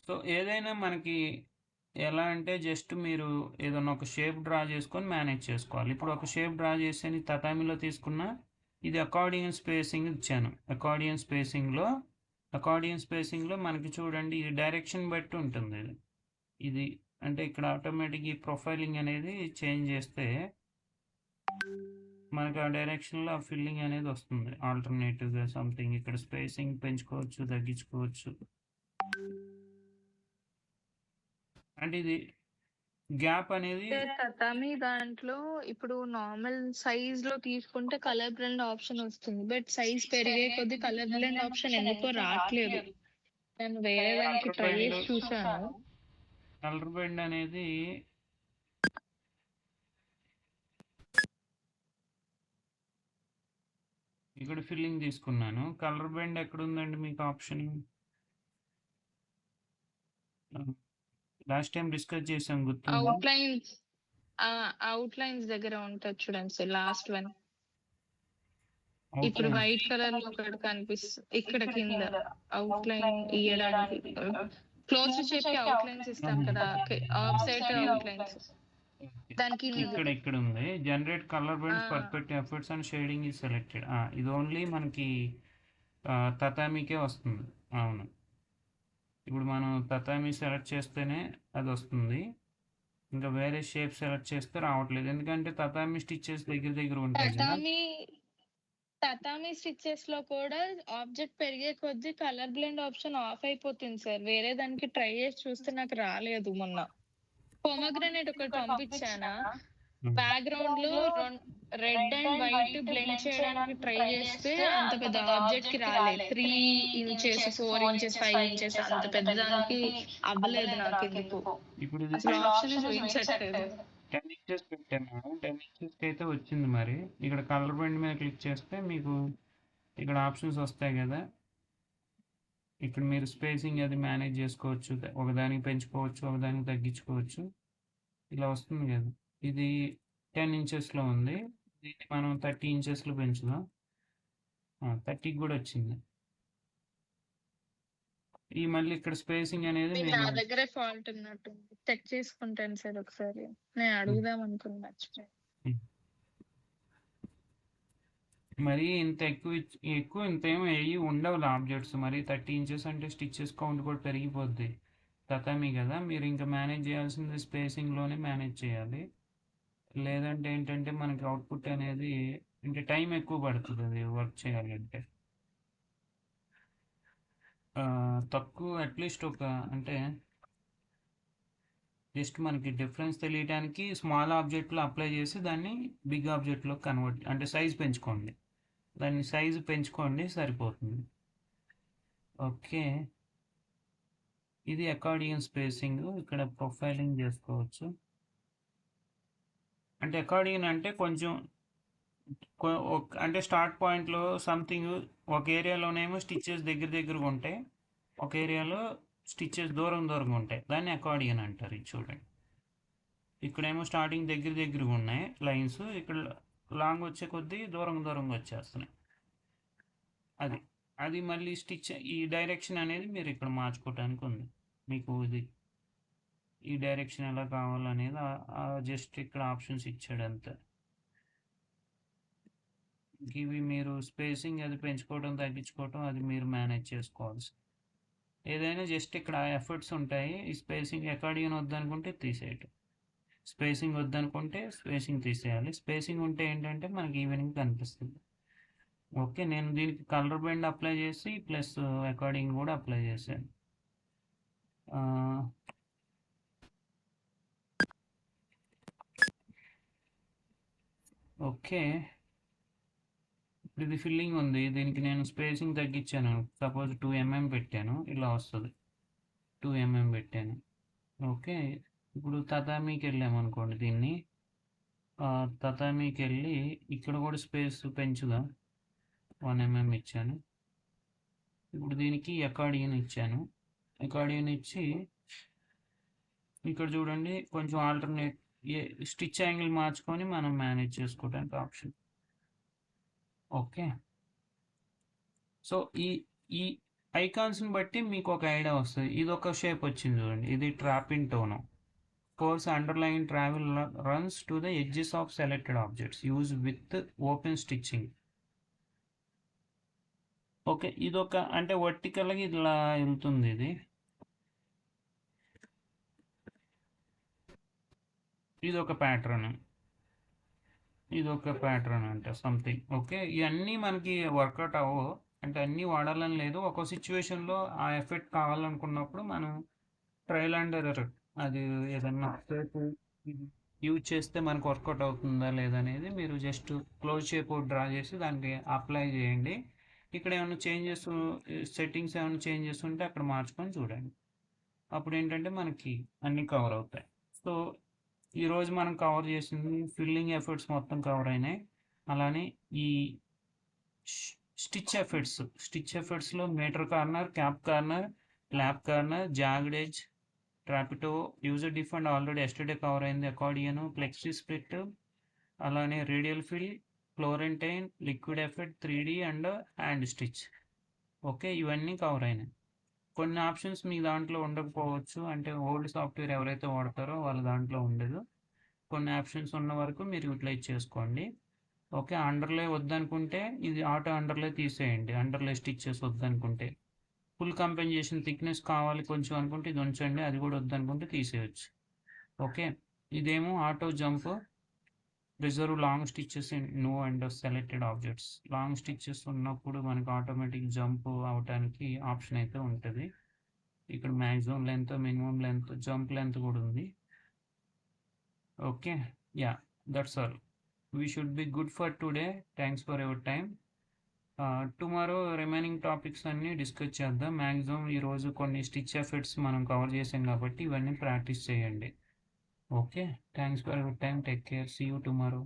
సో ఏదైనా మనకి ఎలా అంటే జస్ట్ మీరు ఏదైనా ఒక షేప్ డ్రా చేసుకొని మేనేజ్ చేసుకోవాలి. ఇప్పుడు ఒక షేప్ డ్రా చేసి తటామిలో తీసుకున్నా, ఇది అకార్డియన్ స్పేసింగ్ ఇచ్చాను. అకార్డియన్ స్పేసింగ్లో మనకి చూడండి, ఇది డైరెక్షన్ బట్టి ఉంటుంది. ఇది అంటే ఇక్కడ ఆటోమేటిక్ ఈ ప్రొఫైలింగ్ అనేది చేంజ్ చేస్తే మనకి ఆ డైరెక్షన్లో ఆ ఫిల్లింగ్ అనేది వస్తుంది. ఆల్టర్నేటివ్గా సంథింగ్ ఇక్కడ స్పేసింగ్ పెంచుకోవచ్చు, తగ్గించుకోవచ్చు. అంటే ఇది గ్యాప్ అనేది తతామి దాంట్లో ఇప్పుడు నార్మల్ సైజ్ లో తీసుకుంటే కలర్ బ్లెండ్ ఆప్షన్ వస్తుంది. బట్ సైజ్ పెరిగే కొద్ది కలర్ బ్లెండ్ ఆప్షన్ ఎందుకో రావట్లేదు. నేను వేరే దానికి ట్రై చేసి చూసాను. కలర్ బెండ్ అనేది ఇక్కడ ఫిల్లింగ్ తీసుకున్నాను. కలర్ బెండ్ ఎక్కడ ఉందండి మీకు ఆప్షన్? లాస్ట్ టైం డిస్కస్ చేసాం, గుర్తుందా? అవుట్ లైన్స్ దగ్గర ఉంటుంది చూడండి సార్, లాస్ట్ వన్. ఇప్పుడు వైట్ కలర్ లో ఒకటి కనిపిస్తుంది ఇక్కడ కింద అవుట్ లైన్ ఇయ్యడానికి. క్లోజ్ షేప్ కి అవుట్ లైన్స్ ఇస్తాం కదా, ఆఫ్ సైడ్ అవుట్ లైన్స్. దానికి ఇక్కడ ఉంది generate colour bends perfect efforts and shading is selected. ఇది ఓన్లీ మనకి తతామికే వస్తుంది. అవును, ఇప్పుడు మనం తతామి సెలెక్ట్ చేస్తేనే అది వస్తుంది. ఇంకా వేరే షేప్ సెలెక్ట్ చేస్తే రావట్లేదు, ఎందుకంటే తతామి స్టిచెస్ దగ్గర ఉంటాయి కదా. తతామి స్టిచెస్ లో కూడా ఆబ్జెక్ట్ పెరిగే కొద్దీ కలర్ బ్లెండ్ ఆప్షన్ ఆఫ్ అయిపోతుంది సార్. వేరే దానికి ట్రై చేసి చూస్తే నాకు రాలేదు. మొన్న పొమగ్రనేట్ ఒకటి పంపించానా, బ్యాక్గ్రౌండ్ లో రెడ్ అండ్ వైట్ బ్లెండ్ చేయడానికి ట్రై చేస్తే అంత పెద్ద ఆబ్జెక్ట్ కి రాలేదు. 3 ఇంచెస్ 4 ఇంచెస్ 5 ఇంచెస్ అంత పెద్ద దానికి అవ్వలేదు నాకు ఎందుకు. ఇప్పుడు అసలు ఆప్షన్ చూపించట్లేదు. 10 ఇంచెస్ పెట్టాను మేడం, 10 ఇంచెస్కి అయితే వచ్చింది. మరి ఇక్కడ కలర్ బెండ్ మీద క్లిక్ చేస్తే మీకు ఇక్కడ ఆప్షన్స్ వస్తాయి కదా. ఇక్కడ మీరు స్పేసింగ్ అది మేనేజ్ చేసుకోవచ్చు, ఒకదానికి పెంచుకోవచ్చు, ఒకదానికి తగ్గించుకోవచ్చు. ఇలా వస్తుంది కదా. ఇది 10 ఇంచెస్లో ఉంది, దీన్ని మనం 30 ఇంచెస్లో పెంచుదాం. 30కి కూడా వచ్చింది. ఈ మళ్ళీ ఇక్కడ స్పేసింగ్ అనేది నా దగ్గరే ఫాల్ట్ ఉన్నట్టు చెక్ చేసుకుంటాను సార్ ఒకసారి. నేను అడుగుదాం అనుకున్నా. మరి ఇంత ఎక్కువ ఇంత ఏమి ఉండవు ఆబ్జెక్ట్స్. మరి 30 ఇంచెస్ అంటే స్టిచెస్ కౌంట్ కూడా పెరిగిపోద్ది. తతామి కదా, మీరు ఇంకా మేనేజ్ చేయాల్సింది స్పేసింగ్లోనే మేనేజ్ చేయాలి. లేదంటే ఏంటంటే మనకి అవుట్పుట్ అనేది అంటే టైం ఎక్కువ పడుతుంది అది వర్క్ చేయాలంటే. తక్కువ అట్లీస్ట్ ఒక అంటే జస్ట్ మనకి డిఫరెన్స్ తెలియడానికి స్మాల్ ఆబ్జెక్ట్లో అప్లై చేసి దాన్ని బిగ్ ఆబ్జెక్ట్లో కన్వర్ట్ అంటే సైజ్ పెంచుకోండి. దాని సైజు పెంచుకోండి సరిపోతుంది. ఓకే, ఇది అకార్డియన్ స్పేసింగ్. ఇక్కడ ప్రొఫైలింగ్ చేసుకోవచ్చు. అంటే అకార్డియన్ అంటే కొంచెం అంటే స్టార్ట్ పాయింట్లో సంథింగ్ ఒక ఏరియాలోనేమో స్టిచ్చెస్ దగ్గరగా ఉంటాయి, ఒక ఏరియాలో స్టిచ్చెస్ దూరంగా ఉంటాయి. దాన్ని అకార్డియన్ అంటారు. ఇది చూడండి, ఇక్కడేమో స్టార్టింగ్ దగ్గరగా ఉన్నాయి లైన్స్, ఇక్కడ లాంగ్ వచ్చే కొద్దీ దూరంగా వచ్చేస్తున్నాయి. అది మళ్ళీ స్టిచ్ ఈ డైరెక్షన్ అనేది మీరు ఇక్కడ మార్చుకోవటానికి ఉంది. మీకు ఇది ఈ డైరెక్షన్ ఎలా కావాలనేది జస్ట్ ఇక్కడ ఆప్షన్స్ ఇచ్చాడు అంతే. ఇవి మీరు స్పేసింగ్ అది పెంచుకోవడం తగ్గించుకోవడం అది మీరు మేనేజ్ చేసుకోవాల్సి. ఏదైనా జస్ట్ ఇక్కడ ఎఫర్ట్స్ ఉంటాయి. ఈ స్పేసింగ్ అకార్డియన్ వద్దనుకుంటే తీసేయటం, స్పేసింగ్ వద్దనుకుంటే స్పేసింగ్ తీసేయాలి. స్పేసింగ్ ఉంటే ఏంటంటే మనకి ఈవెనింగ్ కనిపిస్తుంది. ఓకే, నేను దీనికి కలర్ బెండ్ అప్లై చేసి ప్లస్ అకార్డింగ్ కూడా అప్లై చేశాను. ఓకే, ఇది ఫిల్లింగ్ ఉంది. దీనికి నేను స్పేసింగ్ తగ్గించాను. సపోజ్ 2 mm పెట్టాను, ఇలా వస్తుంది. 2 mm పెట్టాను. ఓకే, ఇప్పుడు తతామీకి వెళ్ళామనుకోండి, దీన్ని తతామీకి వెళ్ళి ఇక్కడ కూడా స్పేస్ పెంచుగా 1 mm ఇచ్చాను. ఇప్పుడు దీనికి అకార్డియన్ ఇచ్చాను. అకార్డియన్ ఇచ్చి ఇక్కడ చూడండి కొంచెం ఆల్టర్నేట్ స్టిచ్ యాంగిల్ మార్చుకొని మనం మేనేజ్ చేసుకోవడానికి ఆప్షన్. ఓకే, సో ఈ ఐకాన్స్ని బట్టి మీకు ఒక ఐడియా వస్తుంది. ఇది ఒక షేప్ వచ్చింది చూడండి, ఇది trapunto. Course underline travel runs to the edges of selected objects use with open stitching. Okay, ఇదొక అంటే వర్టికల్గా ఇలా వెళ్తుంది. ఇదొక ప్యాటర్న్, అంటే సంథింగ్. ఓకే, ఇవన్నీ మనకి వర్కౌట్ అవ్వవు, అంటే అన్నీ వాడాలని లేదు. ఒక సిచ్యువేషన్లో ఆ ఎఫెక్ట్ కావాలనుకున్నప్పుడు మనం ట్రయల్ అండ్ ఎర్రర్, అది ఏదన్నా సేపు యూజ్ చేస్తే మనకు వర్కౌట్ అవుతుందా లేదనేది మీరు జస్ట్ క్లోజ్ షేప్ డ్రా చేసి దానికి అప్లై చేయండి. ఇక్కడ ఏమైనా చేంజెస్ సెట్టింగ్స్ ఏమైనా చేంజెస్ ఉంటే అక్కడ మార్చుకొని చూడండి. అప్పుడు ఏంటంటే మనకి అన్నీ కవర్ అవుతాయి. సో ఈరోజు మనం కవర్ చేసింది ఫిల్లింగ్ ఎఫర్ట్స్ మొత్తం కవర్ అయినాయి. అలానే ఈ స్టిచ్ ఎఫర్ట్స్లో miter corner, cap corner, flap corner, jagged edge, trapunto, user defined already yesterday cover అయింది. అకార్డియన్, ఫ్లెక్సీ స్ప్లిట్, అలానే radial fill, Florentine, liquid effect, 3D and hand stitch. Okay, ఇవన్నీ కవర్ అయినాయి. కొన్ని ఆప్షన్స్ మీ దాంట్లో ఉండకపోవచ్చు, అంటే ఓల్డ్ సాఫ్ట్వేర్ ఎవరైతే వాడతారో వాళ్ళ దాంట్లో ఉండదు. కొన్ని ఆప్షన్స్ ఉన్న వరకు మీరు యూటిలైజ్ చేసుకోండి. ఓకే, అండర్లే వద్దనుకుంటే ఇది ఆటో అండర్లే తీసేయండి. అండర్లే స్టిచ్చెస్ వద్దనుకుంటే, ఫుల్ కంపెన్సేషన్ థిక్నెస్ కావాలి కొంచెం అనుకుంటే ఇది ఉంచండి, అది కూడా వద్దనుకుంటే తీసేయచ్చు. ఓకే, ఇదేమో auto jump, reserve long stitches in no and selected objects. Long stitches ఉన్నప్పుడు మనకు ఆటోమేటిక్ జంప్ అవడానికి ఆప్షన్ అయితే ఉంటుంది. ఇక్కడ maximum length, minimum length, jump length కూడా ఉంది. Okay, yeah, that's all. We should be good for today. Thanks for your time. Tomorrow remaining topics అన్నీ డిస్కస్ చేద్దాం. మ్యాక్సిమం ఈరోజు కొన్ని స్టిచ్ ఎఫెక్ట్స్ మనం కవర్ చేసాం కాబట్టి ఇవన్నీ ప్రాక్టీస్ చేయండి. Okay, thanks for your time. Take care. See you tomorrow.